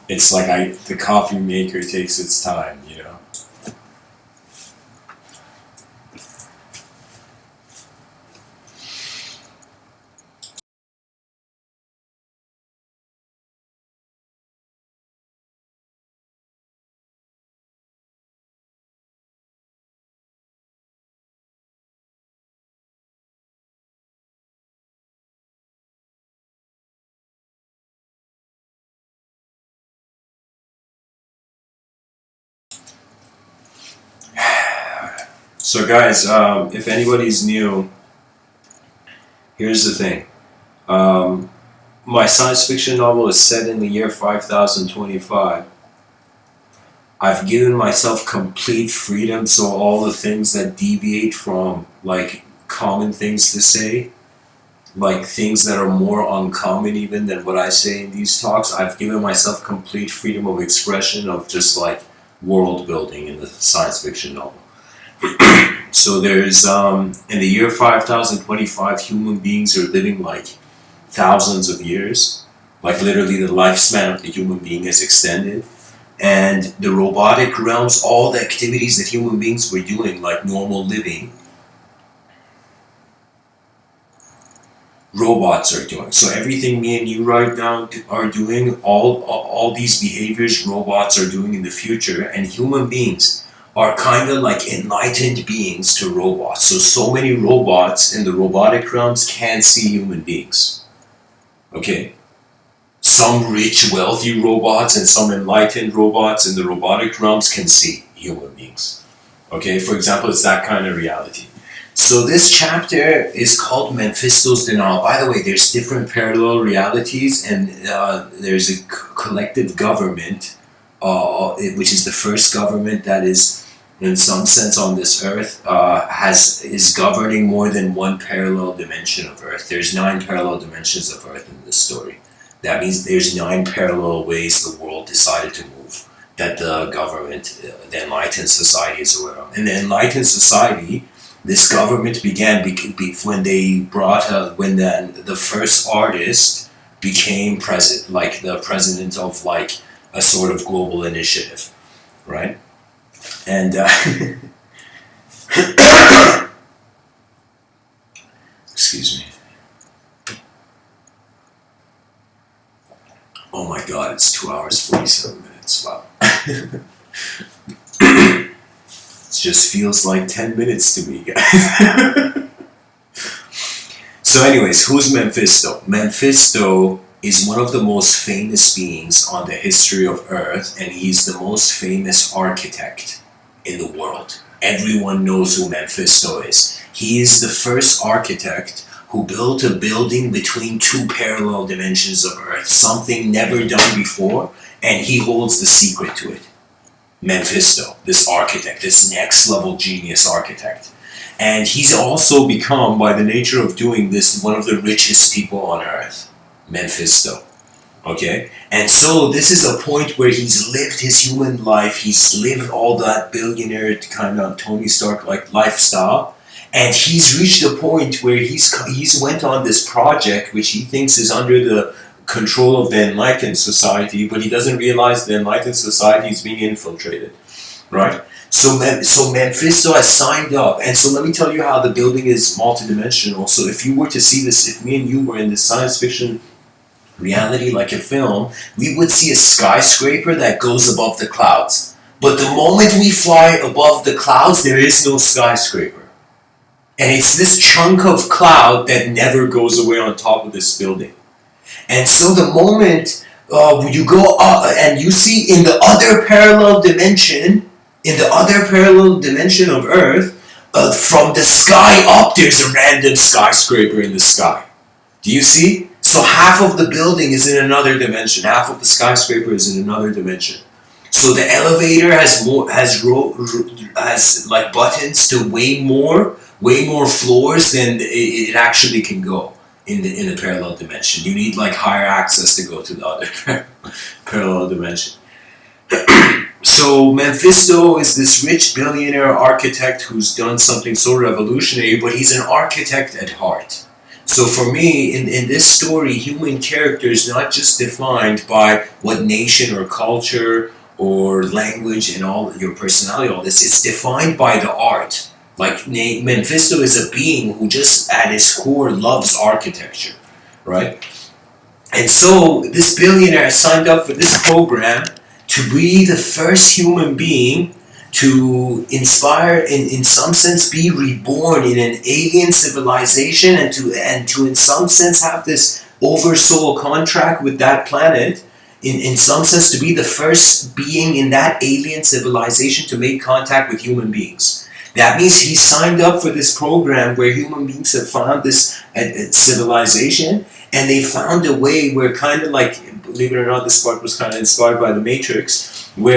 It's like the coffee maker takes its time, you know. So guys, if anybody's new, here's the thing. My science fiction novel is set in the year 5025. I've given myself complete freedom, so all the things that deviate from like common things to say, like things that are more uncommon even than what I say in these talks, I've given myself complete freedom of expression of just like world building in the science fiction novel. So there's in the year 5025, human beings are living like thousands of years, like literally the lifespan of the human being is extended. And the robotic realms, all the activities that human beings were doing, like normal living, robots are doing. So everything me and you right now are doing, all these behaviors robots are doing in the future, and human beings are kind of like enlightened beings to robots. So many robots in the robotic realms can't see human beings. Okay? Some rich, wealthy robots and some enlightened robots in the robotic realms can see human beings. Okay, for example, it's that kind of reality. So this chapter is called Mephisto's Denial. By the way, there's different parallel realities, and there's a collective government, which is the first government that is, in some sense, on this earth, is governing more than one parallel dimension of Earth. There's 9 parallel dimensions of Earth in this story. That means there's 9 parallel ways the world decided to move that the government, the enlightened society is aware of. In the enlightened society, this government began when they brought when the first artist became president, like the president of like a sort of global initiative, right? And excuse me. Oh my God! It's 2 hours 47 minutes. Wow. It just feels like 10 minutes to me, guys. So anyways, who's Mephisto? Mephisto is one of the most famous beings on the history of Earth, and he's the most famous architect in the world. Everyone knows who Mephisto is. He is the first architect who built a building between 2 parallel dimensions of Earth, something never done before, and he holds the secret to it. Mephisto, this architect, this next level genius architect. And he's also become, by the nature of doing this, one of the richest people on earth. Mephisto. Okay? And so this is a point where he's lived his human life, he's lived all that billionaire kind of Tony Stark like lifestyle, and he's reached a point where he's went on this project which he thinks is under the control of the enlightened society, but he doesn't realize the enlightened society is being infiltrated, right? So Mephisto has signed up, and so let me tell you how the building is multidimensional. So if you were to see this, if me and you were in this science fiction reality like a film, we would see a skyscraper that goes above the clouds. But the moment we fly above the clouds, there is no skyscraper. And it's this chunk of cloud that never goes away on top of this building. And so the moment you go up and you see in the other parallel dimension, of Earth, from the sky up, there's a random skyscraper in the sky. Do you see? So half of the building is in another dimension, half of the skyscraper is in another dimension. So the elevator has like buttons to way more floors than it actually can go in the parallel dimension. You need like higher access to go to the other parallel dimension. So Mephisto is this rich billionaire architect who's done something so revolutionary, but he's an architect at heart. So for me, in this story, human character is not just defined by what nation or culture or language and all your personality, all this. It's defined by the art. Like Mephisto is a being who just at his core loves architecture, right? And so this billionaire signed up for this program to be the first human being to inspire, in some sense, be reborn in an alien civilization, and to in some sense have this oversoul contract with that planet, in some sense to be the first being in that alien civilization to make contact with human beings. That means he signed up for this program where human beings have found this civilization, and they found a way where, kind of like, believe it or not, this part was kind of inspired by the Matrix, but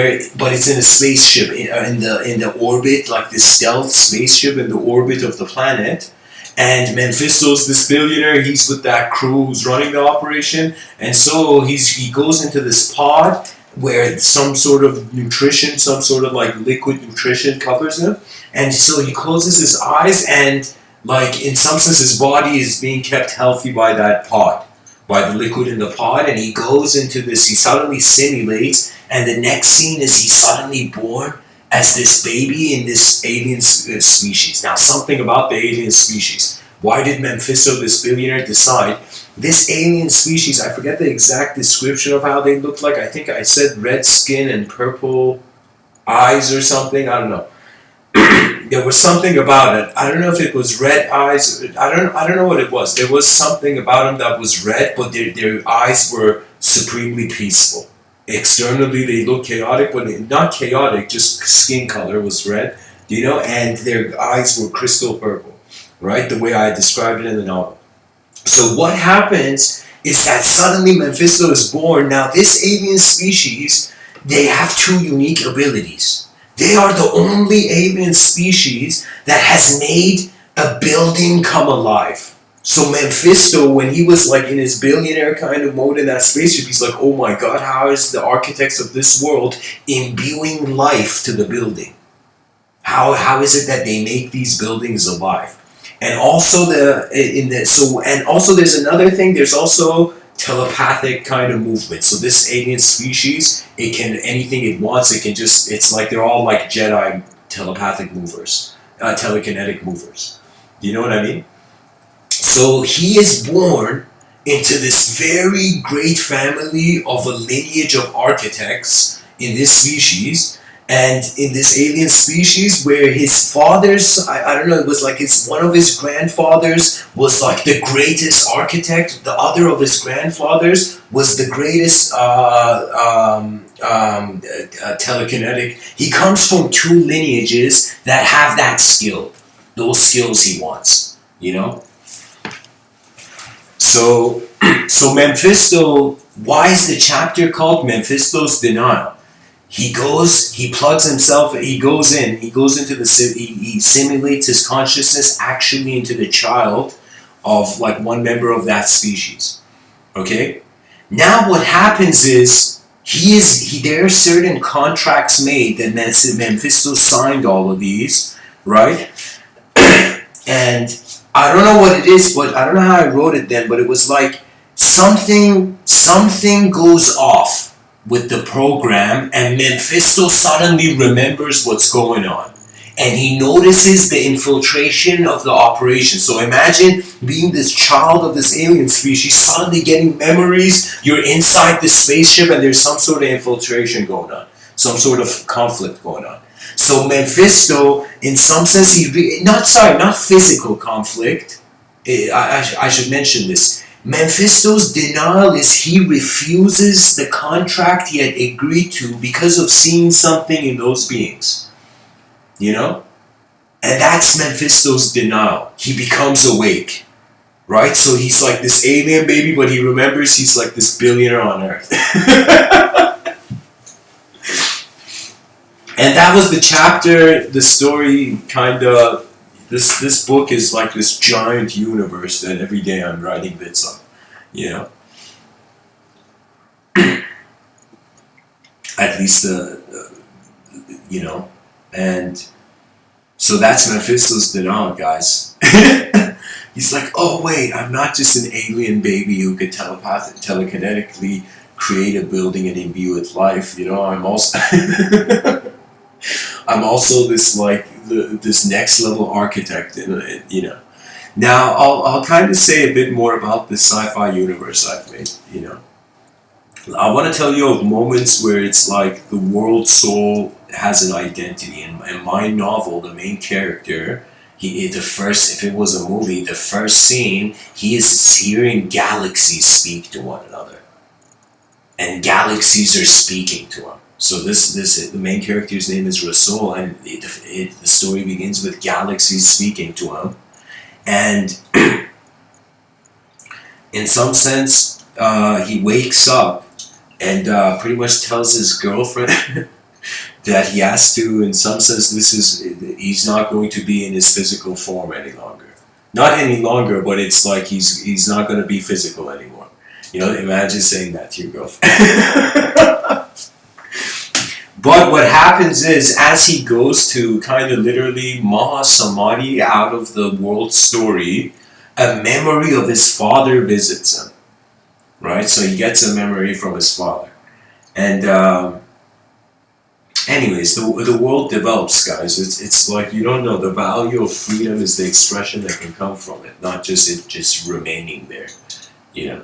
it's in a spaceship in the orbit, like this stealth spaceship in the orbit of the planet. And Mephisto's this billionaire, he's with that crew who's running the operation, and so he goes into this pod where some sort of nutrition, some sort of like liquid nutrition covers him, and so he closes his eyes, and like in some sense his body is being kept healthy by that pod, by the liquid in the pod, and he goes into this, he suddenly simulates, and the next scene is he's suddenly born as this baby in this alien species. Now, something about the alien species. Why did Mephisto, this billionaire, decide this alien species, I forget the exact description of how they looked like, I think I said red skin and purple eyes or something, I don't know. There was something about it. I don't know if it was red eyes. I don't know what it was. There was something about them that was red, but their eyes were supremely peaceful. Externally, they looked chaotic, but not chaotic. Just skin color was red, and their eyes were crystal purple, right? The way I described it in the novel. So what happens is that suddenly Mephisto is born. Now, this alien species, they have two unique abilities. They are the only alien species that has made a building come alive. So Mephisto, when he was like in his billionaire kind of mode in that spaceship, he's like, oh my god, how is the architects of this world imbuing life to the building? How is it that they make these buildings alive? And also also there's another thing, there's also telepathic kind of movement. So this alien species, it can, anything it wants, it can just, it's like they're all like Jedi telepathic movers, telekinetic movers. Do you know what I mean? So he is born into this very great family of a lineage of architects in this species, and in this alien species where his fathers, I don't know, it was like one of his grandfathers was like the greatest architect, the other of his grandfathers was the greatest telekinetic. He comes from two lineages that have that skill, those skills he wants, So Mephisto, why is the chapter called Mephisto's Denial? He plugs himself, he goes into he simulates his consciousness actually into the child of like one member of that species. Okay? Now what happens is, there are certain contracts made that Mephisto signed all of these, right? And I don't know what it is, but I don't know how I wrote it then, but it was like something goes off with the program, and Mephisto suddenly remembers what's going on. And he notices the infiltration of the operation. So imagine being this child of this alien species, suddenly getting memories, you're inside this spaceship and there's some sort of infiltration going on. Some sort of conflict going on. So Mephisto, in some sense, not physical conflict. I should mention this. Mephisto's denial is he refuses the contract he had agreed to because of seeing something in those beings. And that's Mephisto's denial. He becomes awake. Right? So he's like this alien baby, but he remembers he's like this billionaire on Earth. And that was the chapter, the story kind of, this book is like this giant universe that every day I'm writing bits of, At least, and so that's Mephisto's denial, guys. he's like, oh wait, I'm not just an alien baby who could telekinetically create a building and imbue it life. You know, I'm also I'm also this like this next level architect, you know. Now I'll kind of say a bit more about the sci-fi universe I've made. You know, I want to tell you of moments where it's like the world soul has an identity. In my novel, the main character, the first, if it was a movie, the first scene, he is hearing galaxies speak to one another, and galaxies are speaking to him. So the main character's name is Rasul, and the story begins with galaxies speaking to him, and in some sense, he wakes up and pretty much tells his girlfriend that he has to, in some sense, he's not going to be in his physical form any longer. Not any longer, but it's like he's not going to be physical anymore. You know, imagine saying that to your girlfriend. But what happens is, as he goes to kind of literally Maha Samadhi out of the world story, a memory of his father visits him. Right? So he gets a memory from his father. And anyways, the world develops, guys. It's like, you don't know, the value of freedom is the expression that can come from it, not just it just remaining there, you know.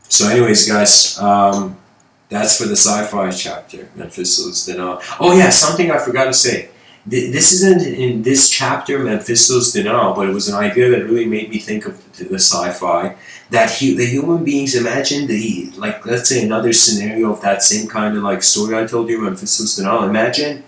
So anyways, guys, that's for the sci-fi chapter. Mephisto's Denial. Oh yeah, something I forgot to say. This isn't in this chapter, Mephisto's Denial, but it was an idea that really made me think of the sci-fi. That the human beings, imagine like, let's say another scenario of that same kind of like story I told you, Mephisto's Denial. Imagine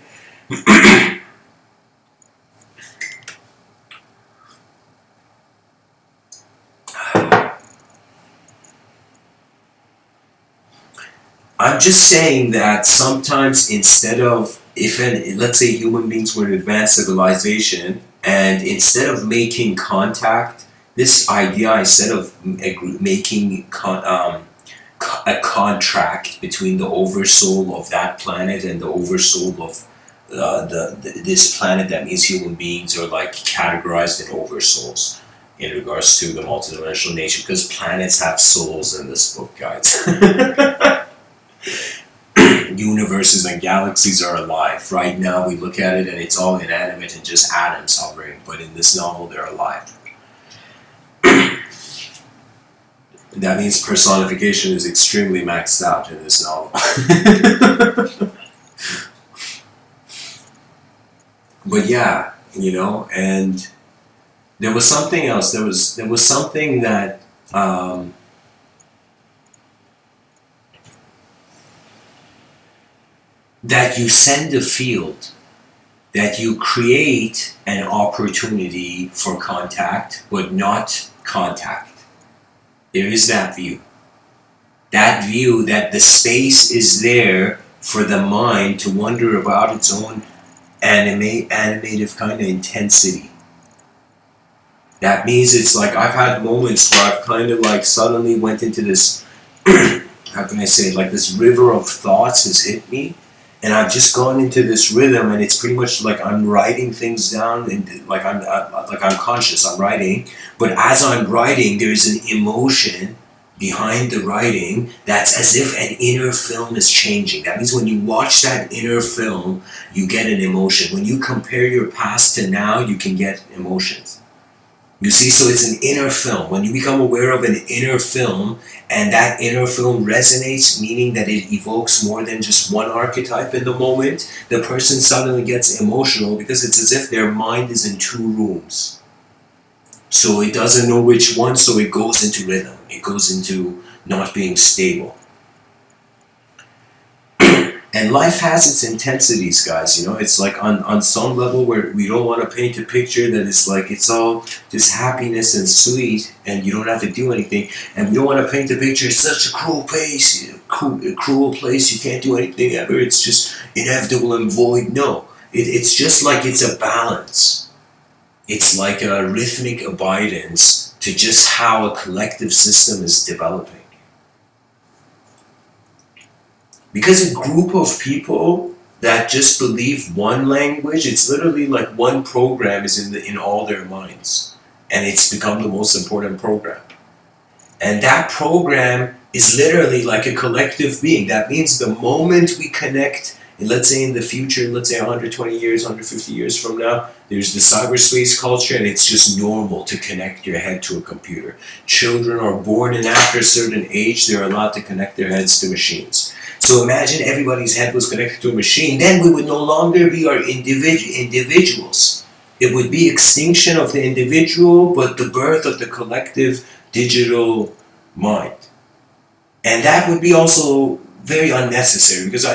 I'm just saying that sometimes instead of, let's say human beings were an advanced civilization, and instead of making contact, this idea I said of making a contract between the oversoul of that planet and the oversoul of this planet, that means human beings are like categorized in oversouls in regards to the multidimensional nature, because planets have souls in this book, guys. Universes and galaxies are alive. Right now we look at it and it's all inanimate and just atoms hovering, but in this novel they're alive. That means personification is extremely maxed out in this novel. But yeah, you know, and there was something else. There was something that that you send a field, that you create an opportunity for contact, but not contact. There is that view. That view that the space is there for the mind to wonder about its own animative kind of intensity. That means it's like, I've had moments where I've kind of like suddenly went into this, how can I say it, like this river of thoughts has hit me, and I've just gone into this rhythm, and it's pretty much like I'm writing things down, and like I'm conscious, I'm writing, but as I'm writing, there's an emotion behind the writing that's as if an inner film is changing. That means when you watch that inner film, you get an emotion. When you compare your past to now, you can get emotions. You see, so it's an inner film. When you become aware of an inner film, and that inner film resonates, meaning that it evokes more than just one archetype in the moment, the person suddenly gets emotional, because it's as if their mind is in two rooms. So it doesn't know which one, so it goes into rhythm. It goes into not being stable. And life has its intensities, guys, you know. It's like on some level where we don't want to paint a picture that is like it's all just happiness and sweet and you don't have to do anything. And we don't want to paint a picture, it's such a cruel place, a cruel place, you can't do anything ever, it's just inevitable and void. No, it's just like it's a balance. It's like a rhythmic abidance to just how a collective system is developing. Because a group of people that just believe one language. It's literally like one program is in all their minds, and it's become the most important program. And that program is literally like a collective being. That means the moment we connect, and let's say in the future, let's say 120 years, 150 years from now, there's the cyberspace culture, and it's just normal to connect your head to a computer. Children are born, and after a certain age, they're allowed to connect their heads to machines. So imagine everybody's head was connected to a machine, then we would no longer be our individuals. It would be extinction of the individual, but the birth of the collective digital mind. And that would be also very unnecessary, because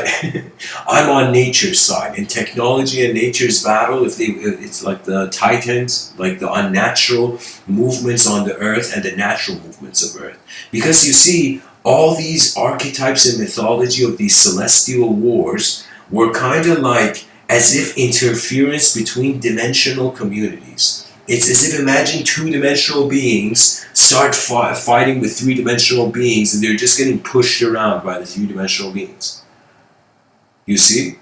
I'm on nature's side. In technology and nature's battle, if it's like the titans, like the unnatural movements on the earth and the natural movements of earth. Because you see, all these archetypes in mythology of these celestial wars were kind of like as if interference between dimensional communities. It's as if, imagine two-dimensional beings start fighting with three-dimensional beings, and they're just getting pushed around by the three-dimensional beings. You see?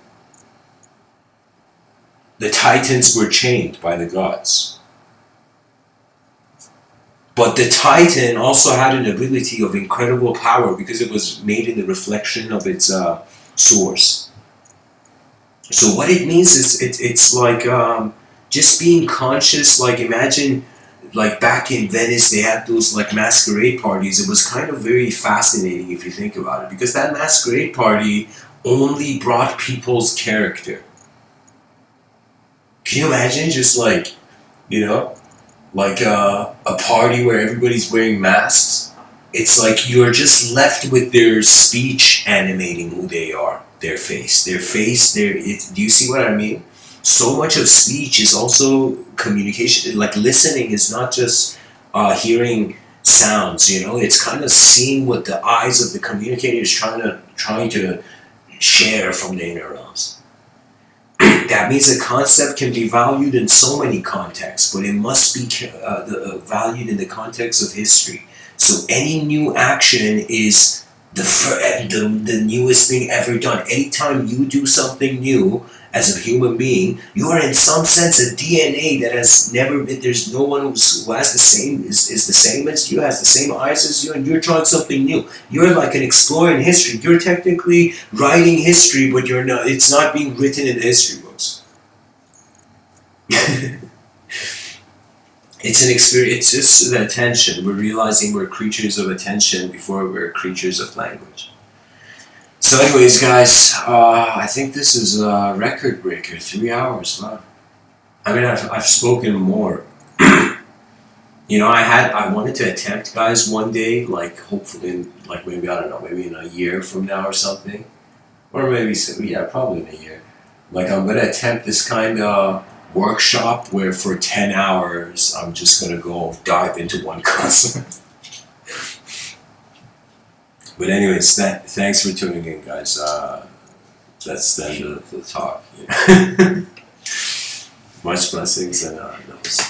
The titans were chained by the gods. But the titan also had an ability of incredible power because it was made in the reflection of its source. So what it means is it's like just being conscious. Like imagine, like back in Venice, they had those like masquerade parties. It was kind of very fascinating if you think about it, because that masquerade party only brought people's character. Can you imagine just like, you know, like a party where everybody's wearing masks? It's like you're just left with their speech animating who they are, their face, do you see what I mean? So much of speech is also communication. Like listening is not just hearing sounds, you know, it's kind of seeing what the eyes of the communicator is trying to share from the inner realms. That means a concept can be valued in so many contexts, but it must be valued in the context of history. So any new action is the newest thing ever done. Anytime you do something new as a human being, you are in some sense a DNA that has never been. There's no one who has the same is the same as you, has the same eyes as you, and you're trying something new. You're like an explorer in history. You're technically writing history, but you're not. It's not being written in the history books. It's an experience. It's just the attention. We're realizing we're creatures of attention before we're creatures of language. So anyways, guys, I think this is a record breaker, 3 hours. Wow. I mean, I've spoken more. You know, I wanted to attempt, guys, one day, like hopefully, like maybe, I don't know, maybe in a year from now or something. Or maybe, yeah, probably in a year. Like I'm going to attempt this kind of workshop where for 10 hours, I'm just going to go dive into one concept. But anyways, thanks for tuning in, guys. That's the end of the talk. You know? Much blessings and namaste.